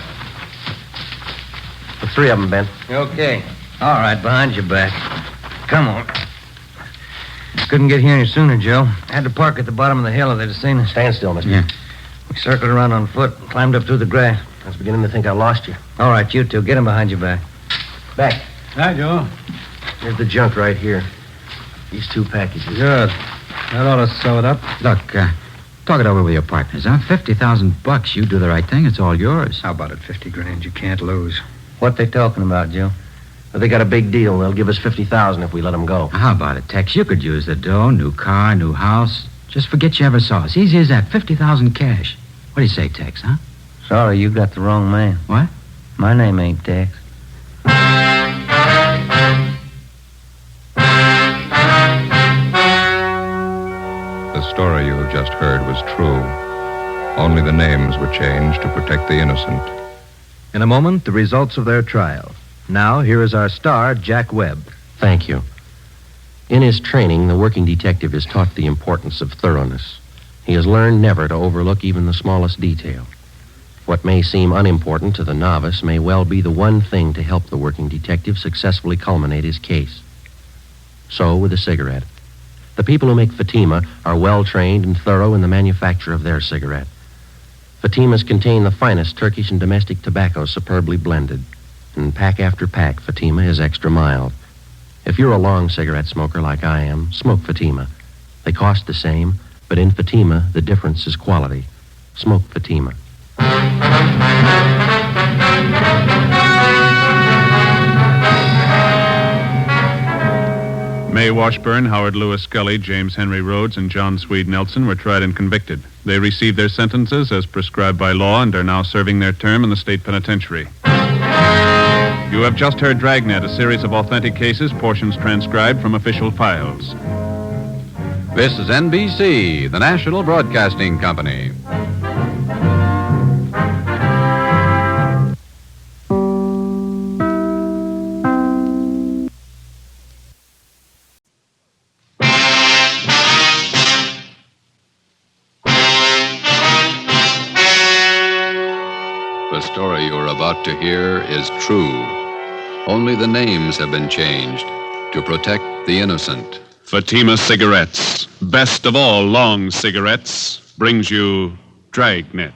The three of them, Ben. Okay. All right, behind your back. Come on. Couldn't get here any sooner, Joe. Had to park at the bottom of the hill if they'd have seen us. Stand still, mister. Yeah. We circled around on foot and climbed up through the grass. I was beginning to think I lost you. All right, you two. Get him behind your back. Back. Hi, Joe. Here's the junk right here. These two packages. Good. That ought to sew it up. Look, talk it over with your partners, huh? $50,000. You do the right thing, it's all yours. How about it? 50 grand you can't lose. What they talking about, Joe? But they got a big deal. They'll give us $50,000 if we let them go. How about it, Tex? You could use the dough, new car, new house. Just forget you ever saw us. Easy as that. 50,000 cash. What do you say, Tex, huh? Sorry, you got the wrong man. What? My name ain't Tex. The story you have just heard was true. Only the names were changed to protect the innocent. In a moment, the results of their trial. Now, here is our star, Jack Webb. Thank you. In his training, the working detective is taught the importance of thoroughness. He has learned never to overlook even the smallest detail. What may seem unimportant to the novice may well be the one thing to help the working detective successfully culminate his case. So with a cigarette. The people who make Fatima are well-trained and thorough in the manufacture of their cigarette. Fatimas contain the finest Turkish and domestic tobacco superbly blended. And pack after pack, Fatima is extra mild. If you're a long cigarette smoker like I am, smoke Fatima. They cost the same, but in Fatima, the difference is quality. Smoke Fatima. Mae Washburn, Howard Lewis Scully, James Henry Rhodes, and John Swede Nelson were tried and convicted. They received their sentences as prescribed by law and are now serving their term in the state penitentiary. You have just heard Dragnet, a series of authentic cases, portions transcribed from official files. This is NBC, the National Broadcasting Company. The story you're about to hear is true. Only the names have been changed to protect the innocent. Fatima Cigarettes, best of all long cigarettes, brings you Dragnet.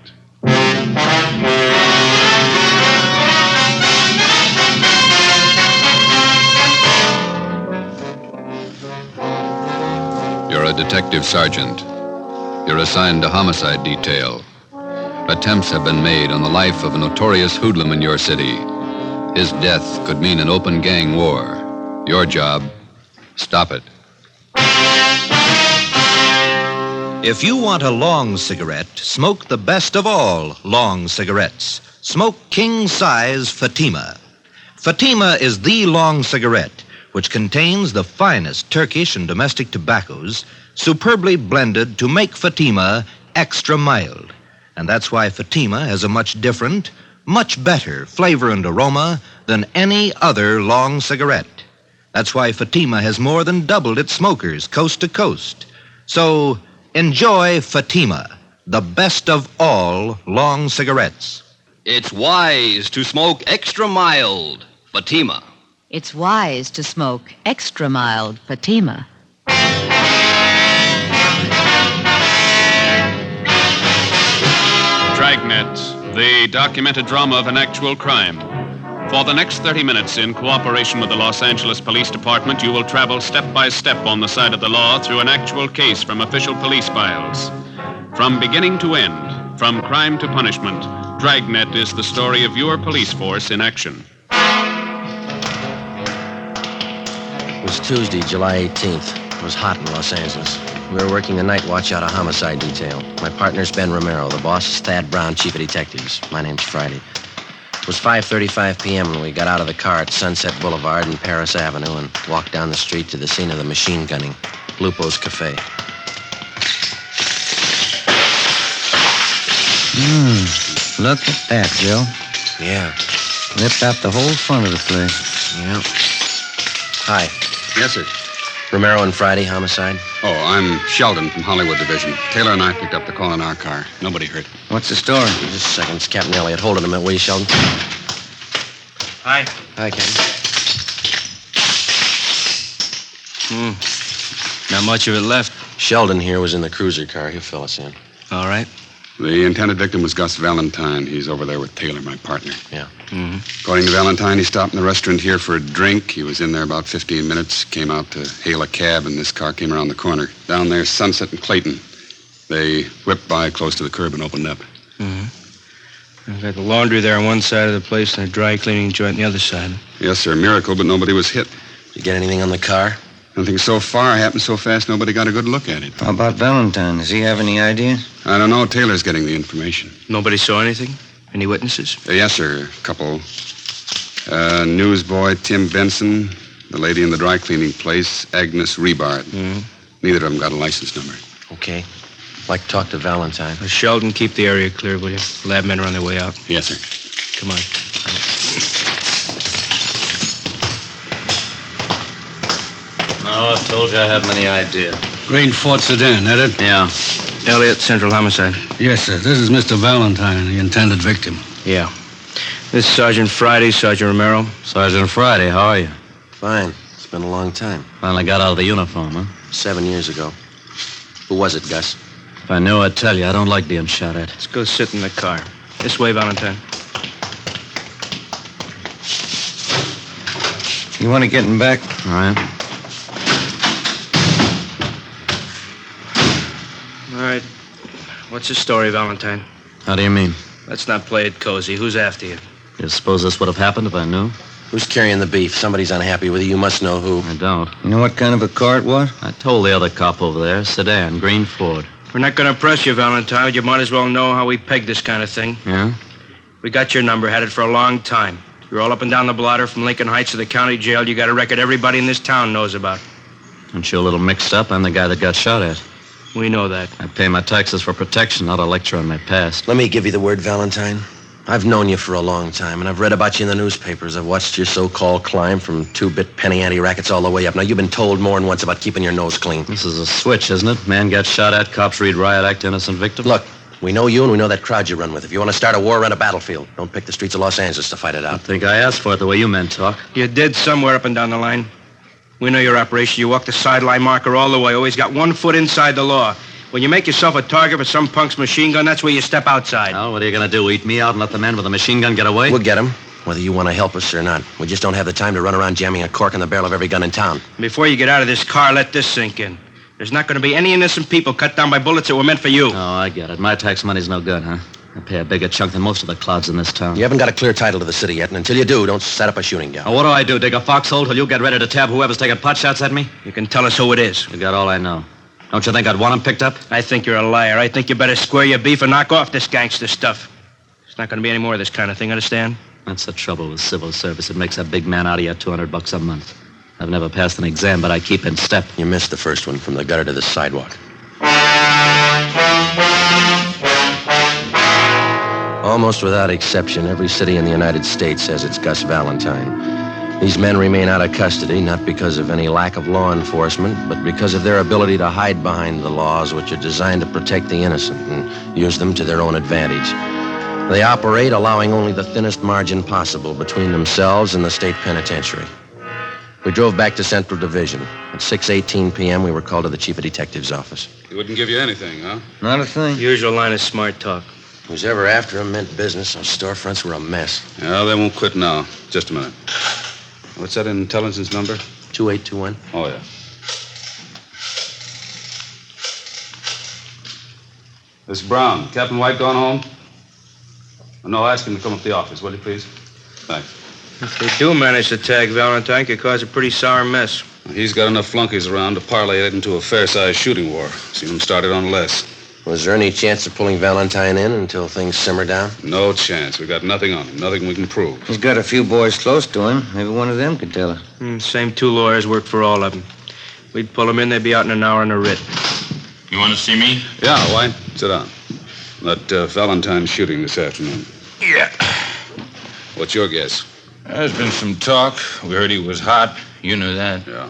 You're a detective sergeant. You're assigned to homicide detail. Attempts have been made on the life of a notorious hoodlum in your city. His death could mean an open gang war. Your job, stop it. If you want a long cigarette, smoke the best of all long cigarettes. Smoke king-size Fatima. Fatima is the long cigarette, which contains the finest Turkish and domestic tobaccos, superbly blended to make Fatima extra mild. And that's why Fatima has a much different, much better flavor and aroma than any other long cigarette. That's why Fatima has more than doubled its smokers coast to coast. So enjoy Fatima, the best of all long cigarettes. It's wise to smoke extra mild Fatima. It's wise to smoke extra mild Fatima. Dragnet, the documented drama of an actual crime. For the next 30 minutes, in cooperation with the Los Angeles Police Department, you will travel step by step on the side of the law through an actual case from official police files. From beginning to end, from crime to punishment, Dragnet is the story of your police force in action. It was Tuesday, July 18th. It was hot in Los Angeles. We were working the night watch out of homicide detail. My partner's Ben Romero. The boss is Thad Brown, chief of detectives. My name's Friday. It was 5:35 p.m. when we got out of the car at Sunset Boulevard and Paris Avenue and walked down the street to the scene of the machine gunning, Lupo's Cafe. Look at that, Joe. Yeah. Ripped out the whole front of the place. Yeah. Hi. Yes, sir. Romero and Friday, homicide. Oh, I'm Sheldon from Hollywood Division. Taylor and I picked up the call in our car. Nobody hurt. What's the story? Just a second. It's Captain Elliott. Hold it a minute, will you, Sheldon? Hi. Hi, Captain. Not much of it left. Sheldon here was in the cruiser car. He'll fill us in. All right. The intended victim was Gus Valentine. He's over there with Taylor, my partner. Yeah. According to Valentine, he stopped in the restaurant here for a drink. He was in there about 15 minutes, came out to hail a cab, and this car came around the corner. Down there, Sunset and Clayton. They whipped by close to the curb and opened up. I've got the laundry there on one side of the place and a dry cleaning joint on the other side. Yes, sir, miracle, but nobody was hit. You get anything on the car? Nothing so far. Happened so fast, nobody got a good look at it. How about Valentine? Does he have any ideas? I don't know. Taylor's getting the information. Nobody saw anything? Any witnesses? Yes, sir. A couple. Newsboy Tim Benson, the lady in the dry cleaning place, Agnes Rebard. Neither of them got a license number. Okay. I'd like to talk to Valentine. Sheldon, keep the area clear, will you? Lab men are on their way out. Yes, sir. Come on. Oh, I told you I had many ideas. Green Ford sedan, that it? Yeah. Elliott, Central Homicide. Yes, sir. This is Mr. Valentine, the intended victim. Yeah. This is Sergeant Friday, Sergeant Romero. Sergeant Friday, how are you? Fine. It's been a long time. Finally got out of the uniform, huh? 7 years ago. Who was it, Gus? If I knew, I'd tell you. I don't like being shot at. Let's go sit in the car. This way, Valentine. You want to get him back? All right. All right. What's the story, Valentine? How do you mean? Let's not play it cozy. Who's after you? You suppose this would have happened if I knew? Who's carrying the beef? Somebody's unhappy with you. You must know who. I don't. You know what kind of a car it was? I told the other cop over there. Sedan, green Ford. We're not going to press you, Valentine. You might as well know how we peg this kind of thing. Yeah? We got your number, had it for a long time. You're all up and down the blotter from Lincoln Heights to the county jail. You got a record everybody in this town knows about. Aren't you a little mixed up? I'm the guy that got shot at. We know that. I pay my taxes for protection, not a lecture on my past. Let me give you the word, Valentine. I've known you for a long time, and I've read about you in the newspapers. I've watched your so-called climb from two-bit penny ante rackets all the way up. Now, you've been told more than once about keeping your nose clean. This is a switch, isn't it? Man gets shot at, cops read riot act, innocent victim. Look, we know you and we know that crowd you run with. If you want to start a war, run a battlefield. Don't pick the streets of Los Angeles to fight it out. I think I asked for it the way you men talk. You did somewhere up and down the line. We know your operation. You walk the sideline marker all the way. Always got 1 foot inside the law. When you make yourself a target for some punk's machine gun, that's where you step outside. Well, what are you going to do, eat me out and let the man with the machine gun get away? We'll get him, whether you want to help us or not. We just don't have the time to run around jamming a cork in the barrel of every gun in town. Before you get out of this car, let this sink in. There's not going to be any innocent people cut down by bullets that were meant for you. Oh, I get it. My tax money's no good, huh? I pay a bigger chunk than most of the clouds in this town. You haven't got a clear title to the city yet, and until you do, don't set up a shooting gallery. Now, what do I do, dig a foxhole till you get ready to tab whoever's taking pot shots at me? You can tell us who it is. You got all I know. Don't you think I'd want him picked up? I think you're a liar. I think you better square your beef and knock off this gangster stuff. There's not going to be any more of this kind of thing, understand? That's the trouble with civil service. It makes a big man out of you $200 a month. I've never passed an exam, but I keep in step. You missed the first one, from the gutter to the sidewalk. Almost without exception, every city in the United States has its Gus Valentine. These men remain out of custody, not because of any lack of law enforcement, but because of their ability to hide behind the laws which are designed to protect the innocent and use them to their own advantage. They operate allowing only the thinnest margin possible between themselves and the state penitentiary. We drove back to Central Division. At 6:18 p.m., we were called to the chief of detectives' office. He wouldn't give you anything, huh? Not a thing. Usual line of smart talk. Who's ever after him meant business. Those storefronts were a mess. Yeah, they won't quit now. Just a minute. What's that intelligence number? 2821. Oh, yeah. Miss Brown, Captain White gone home? No, ask him to come up to the office, will you, please? Thanks. If they do manage to tag Valentine, it could cause a pretty sour mess. He's got enough flunkies around to parlay it into a fair-sized shooting war. Seen him started on less. Was there any chance of pulling Valentine in until things simmer down? No chance. We got nothing on him. Nothing we can prove. He's got a few boys close to him. Maybe one of them could tell us. Same 2 lawyers work for all of them. We'd pull them in, they'd be out in an hour in a writ. You want to see me? Yeah, White. Sit down. That Valentine shooting this afternoon. Yeah. What's your guess? There's been some talk. We heard he was hot. You knew that. Yeah.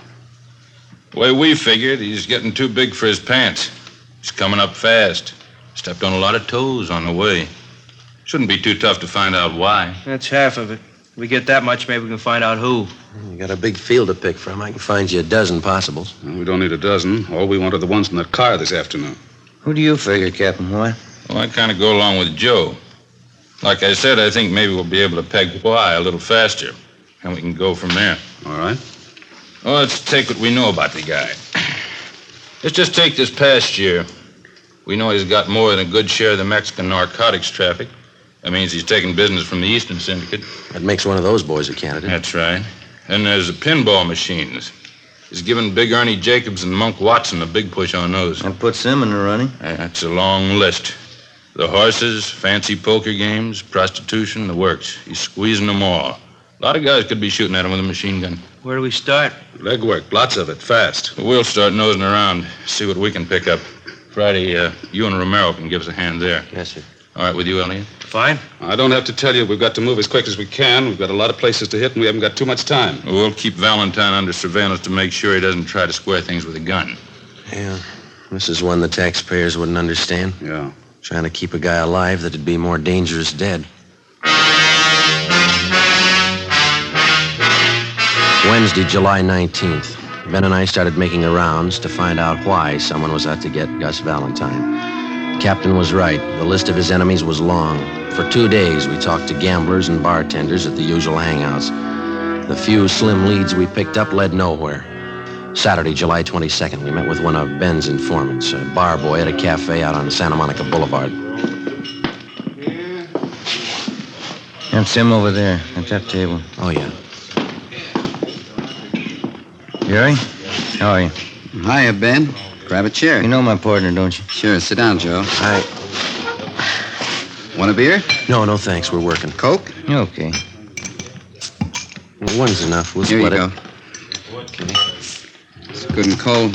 The way we figured, he's getting too big for his pants. He's coming up fast. Stepped on a lot of toes on the way. Shouldn't be too tough to find out why. That's half of it. If we get that much, maybe we can find out who. You got a big field to pick from. I can find you a dozen possibles. Well, we don't need a dozen. All we want are the ones in that car this afternoon. Who do you figure, Captain White? Well, I kind of go along with Joe. Like I said, I think maybe we'll be able to peg why a little faster. And we can go from there. All right. Well, let's take what we know about the guy. Let's just take this past year. We know he's got more than a good share of the Mexican narcotics traffic. That means he's taking business from the Eastern Syndicate. That makes one of those boys a candidate. That's right. And there's the pinball machines. He's given Big Ernie Jacobs and Monk Watson a big push on those. That puts them in the running. That's a long list. The horses, fancy poker games, prostitution, the works. He's squeezing them all. A lot of guys could be shooting at him with a machine gun. Where do we start? Legwork, lots of it, fast. We'll start nosing around, see what we can pick up. Friday, you and Romero can give us a hand there. Yes, sir. All right, with you, Elliot? Fine. I don't have to tell you, we've got to move as quick as we can. We've got a lot of places to hit, and we haven't got too much time. We'll keep Valentine under surveillance to make sure he doesn't try to square things with a gun. Yeah. This is one the taxpayers wouldn't understand. Yeah. Trying to keep a guy alive that'd be more dangerous dead. Wednesday, July 19th. Ben and I started making the rounds to find out why someone was out to get Gus Valentine. Captain was right. The list of his enemies was long. For 2 days, we talked to gamblers and bartenders at the usual hangouts. The few slim leads we picked up led nowhere. Saturday, July 22nd, we met with one of Ben's informants, a bar boy at a cafe out on Santa Monica Boulevard. That's him over there at that table. Oh, yeah. Jerry? How are you? Hiya, Ben. Grab a chair. You know my partner, don't you? Sure. Sit down, Joe. Hi. Want a beer? No, thanks. We're working. Coke? Okay. Well, one's enough. We'll Here split you it. go. Okay. It's good and cold.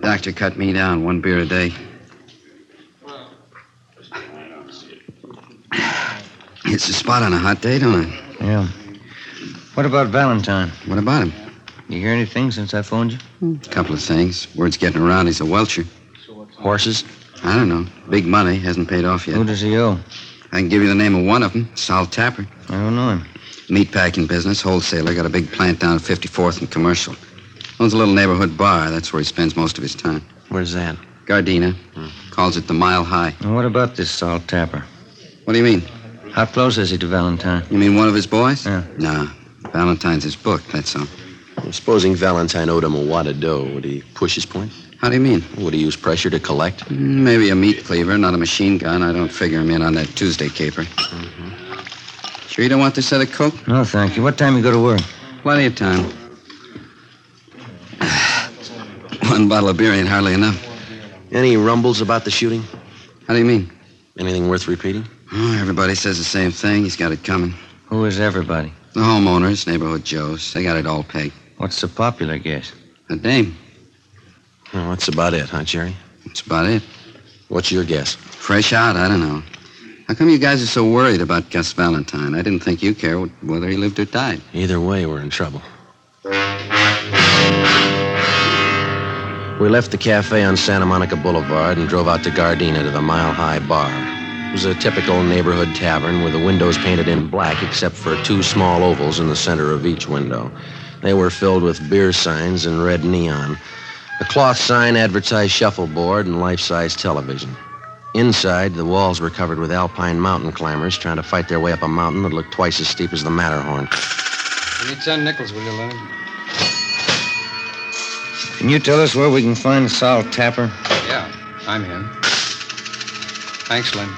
Doctor cut me down 1 beer a day. It's a spot on a hot day, don't it? Yeah. What about Valentine? What about him? You hear anything since I phoned you? A couple of things. Word's getting around he's a welcher. Horses? I don't know. Big money. Hasn't paid off yet. Who does he owe? I can give you the name of one of them. Sal Tapper. I don't know him. Meatpacking business, wholesaler. Got a big plant down at 54th and Commercial. Owns a little neighborhood bar. That's where he spends most of his time. Where's that? Gardena. Calls it the Mile High. And what about this Sal Tapper? What do you mean? How close is he to Valentine? You mean one of his boys? Yeah. Nah. Valentine's his book, that's all. Supposing Valentine owed him a wad of dough, would he push his point? How do you mean? Would he use pressure to collect? Maybe a meat cleaver, not a machine gun. I don't figure him in on that Tuesday caper. Sure you don't want this other Coke? No, thank you. What time you go to work? Plenty of time. 1 bottle of beer ain't hardly enough. Any rumbles about the shooting? How do you mean? Anything worth repeating? Oh, everybody says the same thing. He's got it coming. Who is everybody? The homeowners, neighborhood Joes. They got it all pegged. What's the popular guess? A dame. Well, that's about it, huh, Jerry? That's about it. What's your guess? Fresh out, I don't know. How come you guys are so worried about Gus Valentine? I didn't think you cared whether he lived or died. Either way, we're in trouble. We left the cafe on Santa Monica Boulevard and drove out to Gardena to the Mile High Bar. It was a typical neighborhood tavern with the windows painted in black except for 2 small ovals in the center of each window. They were filled with beer signs in red neon. A cloth sign advertised shuffleboard and life-size television. Inside, the walls were covered with alpine mountain climbers trying to fight their way up a mountain that looked twice as steep as the Matterhorn. Give me 10 nickels, will you, Leonard? Can you tell us where we can find Sol Tapper? Yeah, I'm him. Thanks, Lynn.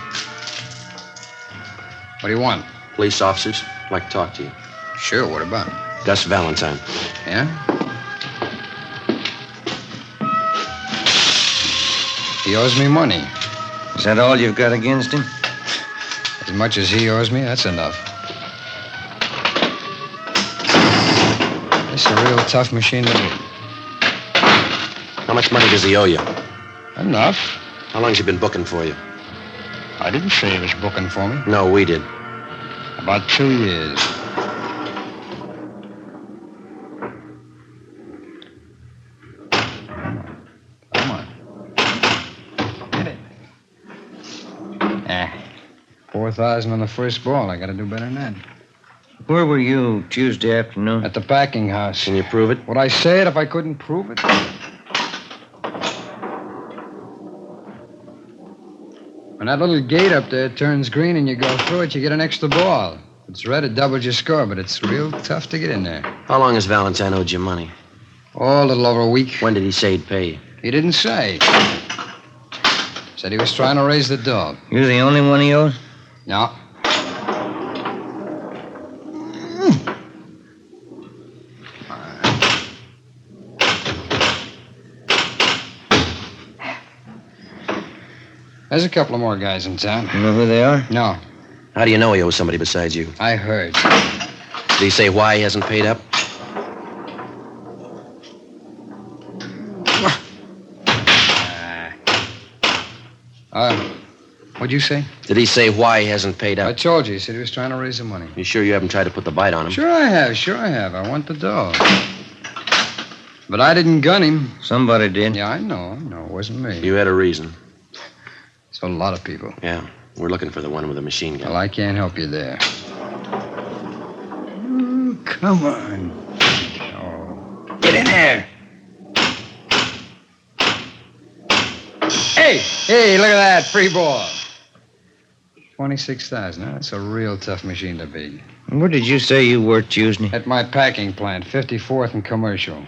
What do you want? Police officers. I'd like to talk to you. Sure, what about? Gus Valentine. Yeah? He owes me money. Is that all you've got against him? As much as he owes me, that's enough. It's a real tough machine to beat. How much money does he owe you? Enough. How long's he been booking for you? I didn't say he was booking for me. No, we did. About 2 years. Come on. Hit it. 4,000 on the first ball. I gotta do better than that. Where were you Tuesday afternoon? At the packing house. Can you prove it? Would I say it if I couldn't prove it? When that little gate up there turns green and you go through it, you get an extra ball. If it's red, it doubles your score, but it's real tough to get in there. How long has Valentine owed you money? Oh, a little over a week. When did he say he'd pay you? He didn't say. Said he was trying to raise the dog. You're the only one he owes? No. There's a couple of more guys in town. You know who they are? No. How do you know he owes somebody besides you? I heard. Did he say why he hasn't paid up? What'd you say? Did he say why he hasn't paid up? I told you. He said he was trying to raise the money. You sure you haven't tried to put the bite on him? Sure I have. I want the dog. But I didn't gun him. Somebody did. Yeah, I know. It wasn't me. You had a reason. It's a lot of people. Yeah. We're looking for the one with the machine gun. Well, I can't help you there. Come on. Oh. Get in there. Hey, look at that. Free ball. 26,000. That's a real tough machine to beat. Where did you say you worked Tuesday? At my packing plant, 54th and Commercial.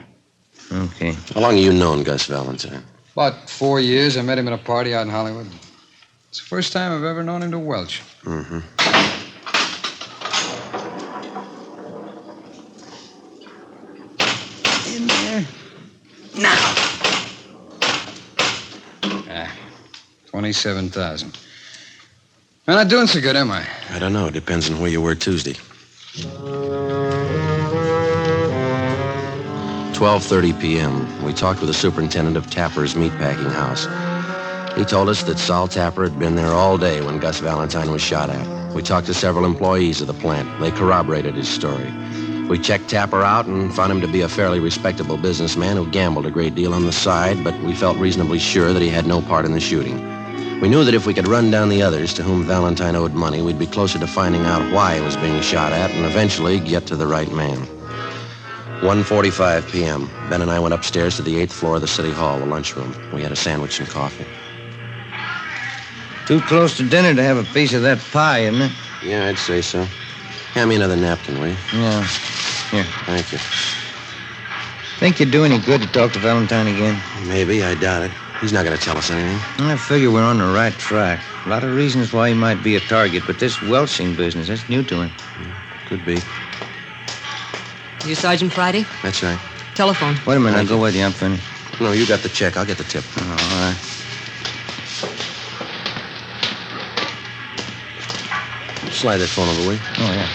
Okay. How long have you known Gus Valentine? About 4 years. I met him at a party out in Hollywood. It's the first time I've ever known him to welch. Mm-hmm. In there. Now. 27,000. I'm not doing so good, am I? I don't know. It depends on where you were Tuesday. 12:30 p.m. We talked with the superintendent of Tapper's meatpacking house. He told us that Sol Tapper had been there all day when Gus Valentine was shot at. We talked to several employees of the plant. They corroborated his story. We checked Tapper out and found him to be a fairly respectable businessman who gambled a great deal on the side, but we felt reasonably sure that he had no part in the shooting. We knew that if we could run down the others to whom Valentine owed money, we'd be closer to finding out why he was being shot at and eventually get to the right man. 1:45 p.m. Ben and I went upstairs to the 8th floor of the city hall, the lunchroom. We had a sandwich and coffee. Too close to dinner to have a piece of that pie, isn't it? Yeah, I'd say so. Hand me another napkin, will you? Yeah. Here. Thank you. Think you'd do any good to talk to Valentine again? Maybe. I doubt it. He's not going to tell us anything. I figure we're on the right track. A lot of reasons why he might be a target, but this welching business, that's new to him. Could be. You Sergeant Friday? That's right. Telephone. Wait a minute. I'll go with you. I'm finished. No, you got the check. I'll get the tip. Oh, all right. Slide that phone over, will you? Oh, yeah.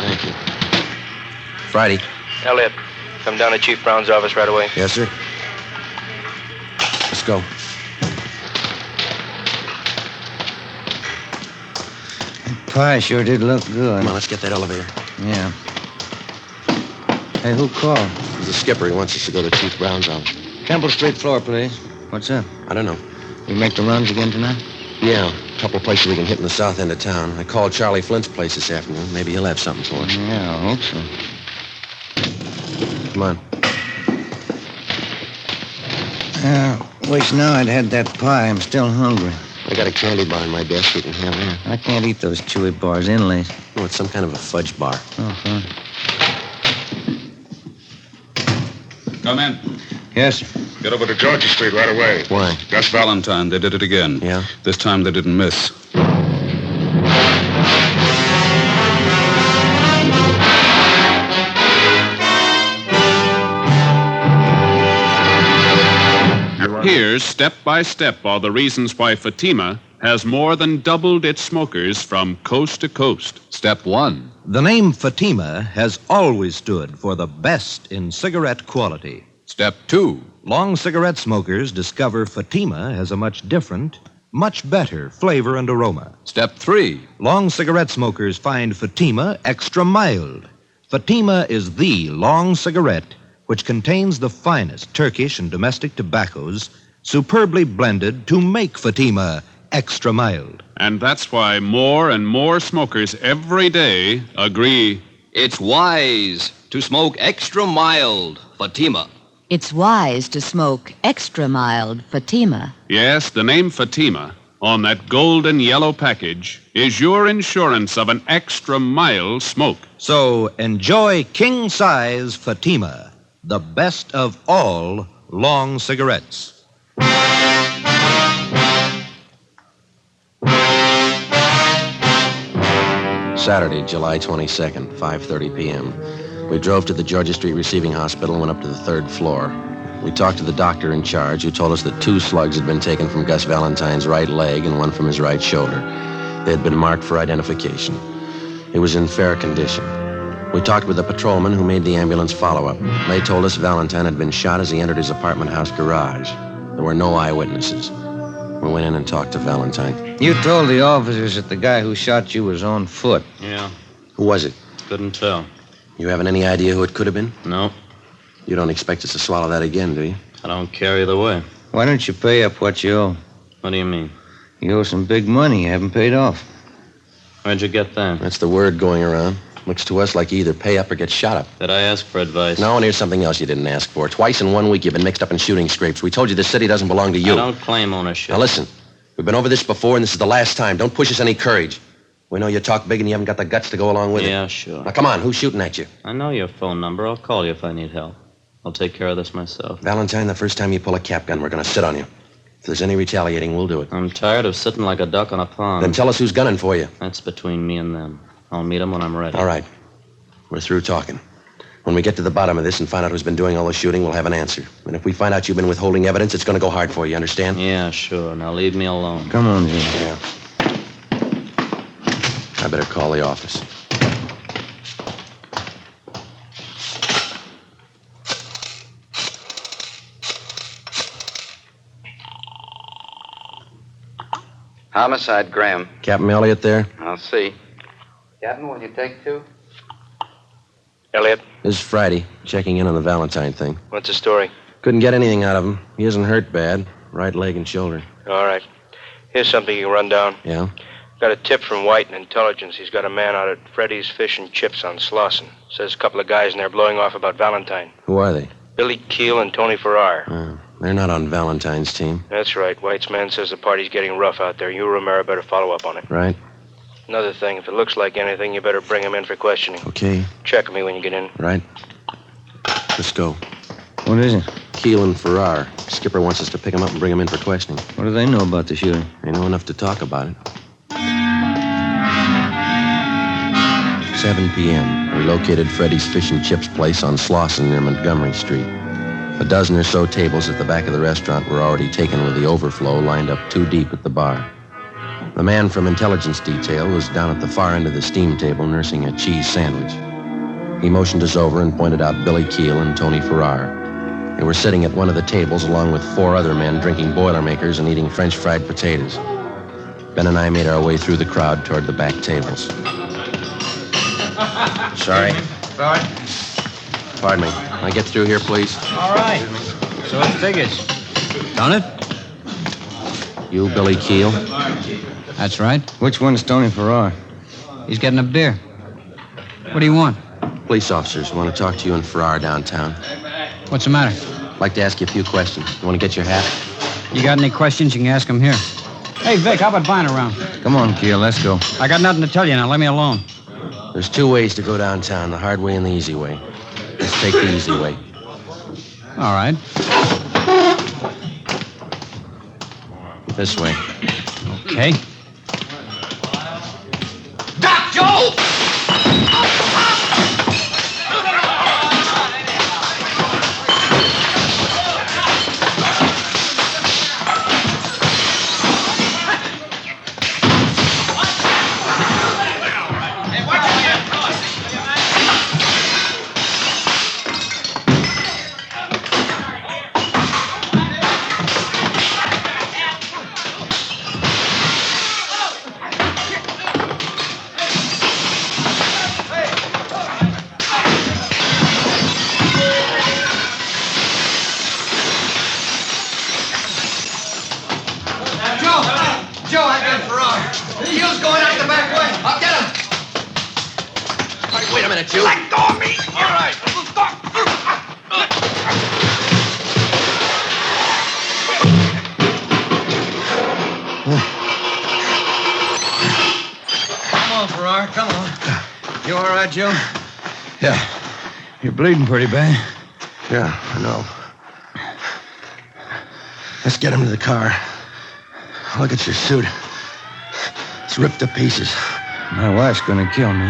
Thank you. Friday. Elliot, come down to Chief Brown's office right away. Yes, sir. Let's go. Pie sure did look good. Come on, let's get that elevator. Yeah. Hey, who called? The skipper. He wants us to go to Chief Brown's office. Temple Street floor, please. What's up? I don't know. We make the runs again tonight? Yeah, a couple of places we can hit in the south end of town. I called Charlie Flint's place this afternoon. Maybe he'll have something for us. Yeah, I hope so. Come on. Wish now I'd had that pie. I'm still hungry. I got a candy bar in my desk you can have there. I can't eat those chewy bars inlays. Oh, it's some kind of a fudge bar. Oh, fine. Come in. Yes, sir. Get over to Georgia Street right away. Why? Gus Valentine. They did it again. Yeah? This time they didn't miss. Here's step by step all the reasons why Fatima has more than doubled its smokers from coast to coast. Step 1. The name Fatima has always stood for the best in cigarette quality. Step 2. Long cigarette smokers discover Fatima has a much different, much better flavor and aroma. Step 3. Long cigarette smokers find Fatima extra mild. Fatima is the long cigarette which contains the finest Turkish and domestic tobaccos superbly blended to make Fatima extra mild. And that's why more and more smokers every day agree It's wise to smoke extra mild Fatima. It's wise to smoke extra mild Fatima. Yes, the name Fatima on that golden yellow package is your insurance of an extra mild smoke. So enjoy king-size Fatima, the best of all long cigarettes. Saturday, July 22nd, 5:30 p.m. We drove to the Georgia Street Receiving Hospital and went up to the 3rd floor. We talked to the doctor in charge, who told us that 2 slugs had been taken from Gus Valentine's right leg and 1 from his right shoulder. They had been marked for identification. He was in fair condition. We talked with the patrolman who made the ambulance follow-up. They told us Valentine had been shot as he entered his apartment house garage. There were no eyewitnesses. We went in and talked to Valentine. You told the officers that the guy who shot you was on foot. Yeah. Who was it? Couldn't tell. You haven't any idea who it could have been? No. You don't expect us to swallow that again, do you? I don't care either way. Why don't you pay up what you owe? What do you mean? You owe some big money you haven't paid off. Where'd you get that? That's the word going around. Looks to us like you either pay up or get shot up. Did I ask for advice? No, and here's something else you didn't ask for. Twice in 1 week you've been mixed up in shooting scrapes. We told you the city doesn't belong to you. I don't claim ownership. Now listen, we've been over this before, and this is the last time. Don't push us any courage. We know you talk big and you haven't got the guts to go along with it. Yeah, sure. Now come on, who's shooting at you? I know your phone number. I'll call you if I need help. I'll take care of this myself. Valentine, the first time you pull a cap gun, we're going to sit on you. If there's any retaliating, we'll do it. I'm tired of sitting like a duck on a pond. Then tell us who's gunning for you. That's between me and them. I'll meet them when I'm ready. All right. We're through talking. When we get to the bottom of this and find out who's been doing all the shooting, we'll have an answer. And if we find out you've been withholding evidence, it's going to go hard for you, understand? Yeah, sure. Now leave me alone. Come on, Jim. Yeah. I better call the office. Homicide, Graham. Captain Elliott there? I'll see. Captain, will you take 2? Elliot, This is Friday, checking in on the Valentine thing. what's the story? Couldn't get anything out of him. He isn't hurt bad. Right leg and shoulder. All right. Here's something you can run down. Yeah? Got a tip from White in Intelligence. He's got a man out at Freddy's Fish and Chips on Slauson. Says a couple of guys in there blowing off about Valentine. Who are they? Billy Keel and Tony Farrar. They're not on Valentine's team. That's right. White's man says the party's getting rough out there. You, Romero, better follow up on it. Right? Another thing, if it looks like anything, you better bring him in for questioning. Okay. Check me when you get in. Right. Let's go. What is it? Keel and Farrar. Skipper wants us to pick him up and bring him in for questioning. What do they know about the shooting? They know enough to talk about it. 7 p.m. We located Freddy's Fish and Chips place on Slauson near Montgomery Street. A dozen or so tables at the back of the restaurant were already taken with the overflow lined up 2 deep at the bar. The man from intelligence detail was down at the far end of the steam table nursing a cheese sandwich. He motioned us over and pointed out Billy Keel and Tony Farrar. They were sitting at one of the tables along with 4 other men drinking Boilermakers and eating French fried potatoes. Ben and I made our way through the crowd toward the back tables. Sorry. Sorry? Pardon me. Can I get through here, please? All right. So it figures. Done it? You, Billy Keel? That's right. Which one's Tony Farrar? He's getting a beer. What do you want? Police officers want to talk to you in Farrar downtown. What's the matter? I'd like to ask you a few questions. You want to get your hat? You got any questions, you can ask them here. Hey, Vic, how about buying a round? Come on, Keel, let's go. I got nothing to tell you now. Let me alone. There's two ways to go downtown, the hard way and the easy way. Let's take the easy way. All right. This way. Okay. Doc Joe! Joe, I've got Farrar. Hughes going out the back way. I'll get him. All right, wait a minute, Hugh. Let go of me. All right. Come on, Farrar, come on. You all right, Joe? Yeah. You're bleeding pretty bad. Yeah, I know. Let's get him to the car. Look at your suit. It's ripped to pieces. My wife's gonna kill me.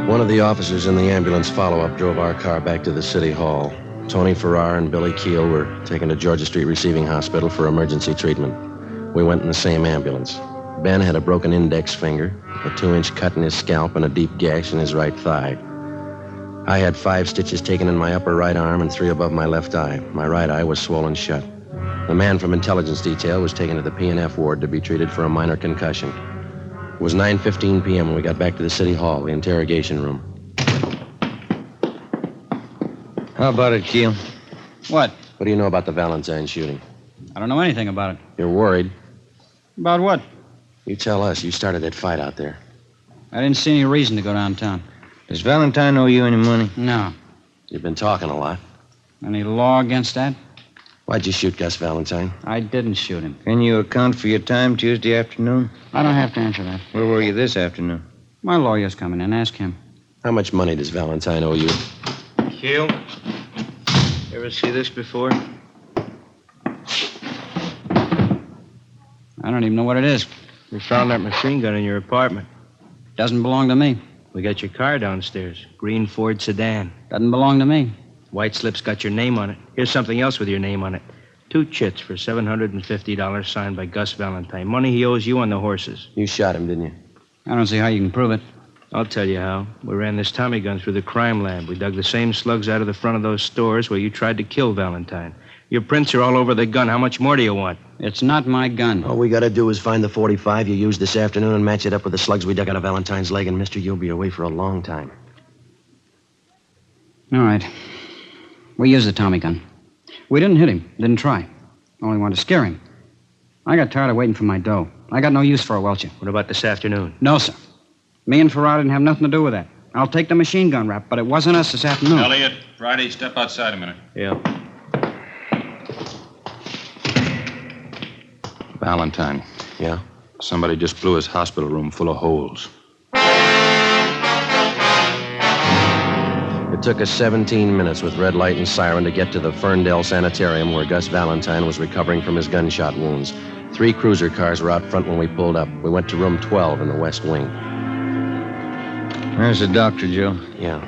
One of the officers in the ambulance follow-up drove our car back to the city hall. Tony Farrar and Billy Keel were taken to Georgia Street Receiving Hospital for emergency treatment. We went in the same ambulance. Ben had a broken index finger, a 2-inch cut in his scalp, and a deep gash in his right thigh. I had 5 stitches taken in my upper right arm and 3 above my left eye. My right eye was swollen shut. The man from intelligence detail was taken to the P&F ward to be treated for a minor concussion. It was 9:15 p.m. when we got back to the city hall, the interrogation room. How about it, Keel? What? What do you know about the Valentine shooting? I don't know anything about it. You're worried? About what? You tell us. You started that fight out there. I didn't see any reason to go downtown. Does Valentine owe you any money? No. You've been talking a lot. Any law against that? Why'd you shoot Gus Valentine? I didn't shoot him. Can you account for your time Tuesday afternoon? I don't have to answer that. Where were you this afternoon? My lawyer's coming in. Ask him. How much money does Valentine owe you? Keel, ever see this before? I don't even know what it is. We found that machine gun in your apartment. Doesn't belong to me. We got your car downstairs. Green Ford sedan. Doesn't belong to me. White slip's got your name on it. Here's something else with your name on it. 2 chits for $750 signed by Gus Valentine. Money he owes you on the horses. You shot him, didn't you? I don't see how you can prove it. I'll tell you how. We ran this Tommy gun through the crime lab. We dug the same slugs out of the front of those stores where you tried to kill Valentine. Your prints are all over the gun. How much more do you want? It's not my gun. All we gotta do is find the .45 you used this afternoon and match it up with the slugs we dug out of Valentine's leg, and mister, you'll be away for a long time. All right. We used the Tommy gun. We didn't hit him. Didn't try. Only wanted to scare him. I got tired of waiting for my dough. I got no use for a welcher. What about this afternoon? No, sir. Me and Farrar didn't have nothing to do with that. I'll take the machine gun rap, but it wasn't us this afternoon. Elliot, Friday, step outside a minute. Yeah. Valentine. Yeah? Somebody just blew his hospital room full of holes. It took us 17 minutes with red light and siren to get to the Ferndale Sanitarium where Gus Valentine was recovering from his gunshot wounds. 3 cruiser cars were out front when we pulled up. We went to room 12 in the West Wing. There's the doctor, Joe. Yeah.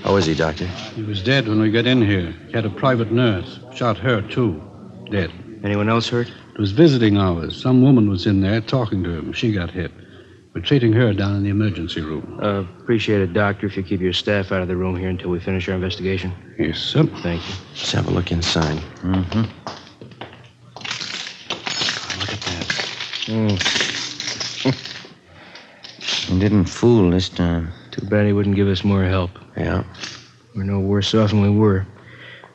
How is he, Doctor? He was dead when we got in here. He had a private nurse. Shot her, too. Dead. Anyone else hurt? It was visiting hours. Some woman was in there talking to him. She got hit. We're treating her down in the emergency room. Appreciate it, Doctor, if you keep your staff out of the room here until we finish our investigation. Yes, sir. Thank you. Let's have a look inside. Mm-hmm. Look at that. He didn't fool this time. Too bad he wouldn't give us more help. Yeah. We're no worse off than we were.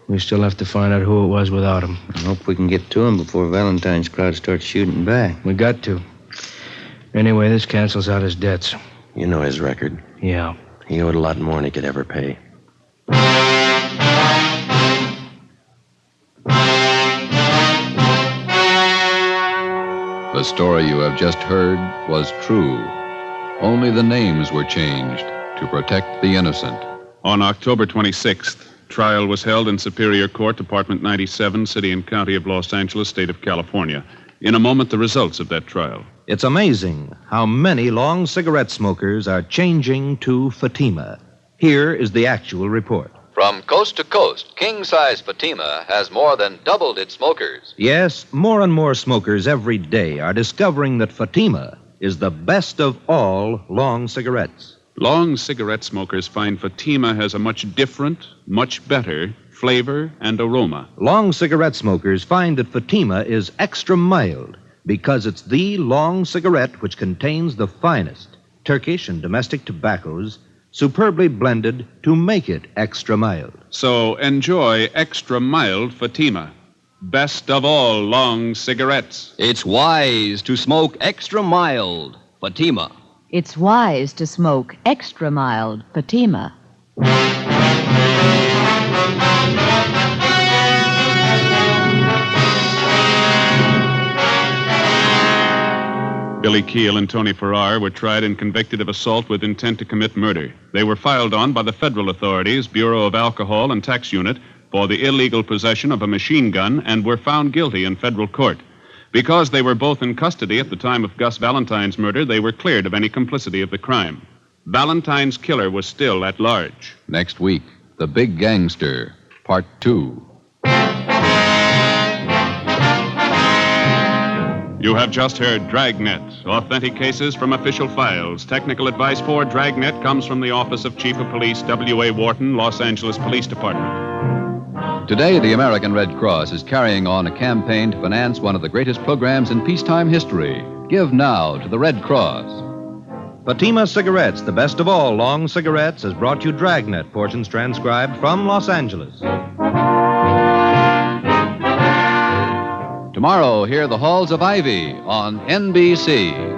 We still have to find out who it was without him. I hope we can get to him before Valentine's crowd starts shooting back. We got to. Anyway, this cancels out his debts. You know his record. Yeah. He owed a lot more than he could ever pay. The story you have just heard was true. Only the names were changed to protect the innocent. On October 26th, trial was held in Superior Court, Department 97, City and County of Los Angeles, State of California. In a moment, the results of that trial. It's amazing how many long cigarette smokers are changing to Fatima. Here is the actual report. From coast to coast, king-size Fatima has more than doubled its smokers. Yes, more and more smokers every day are discovering that Fatima is the best of all long cigarettes. Long cigarette smokers find Fatima has a much different, much better flavor and aroma. Long cigarette smokers find that Fatima is extra mild because it's the long cigarette which contains the finest Turkish and domestic tobaccos superbly blended to make it extra mild. So enjoy extra mild Fatima. Best of all long cigarettes. It's wise to smoke extra mild Fatima. It's wise to smoke extra mild Fatima. Billy Keel and Tony Farrar were tried and convicted of assault with intent to commit murder. They were filed on by the federal authorities, Bureau of Alcohol and Tax Unit, for the illegal possession of a machine gun and were found guilty in federal court. Because they were both in custody at the time of Gus Valentine's murder, they were cleared of any complicity of the crime. Valentine's killer was still at large. Next week, The Big Gangster, Part 2. You have just heard Dragnet, authentic cases from official files. Technical advice for Dragnet comes from the Office of Chief of Police W.A. Wharton, Los Angeles Police Department. Today, the American Red Cross is carrying on a campaign to finance one of the greatest programs in peacetime history. Give now to the Red Cross. Fatima Cigarettes, the best of all long cigarettes, has brought you Dragnet, portions transcribed from Los Angeles. Tomorrow, hear The Halls of Ivy on NBC.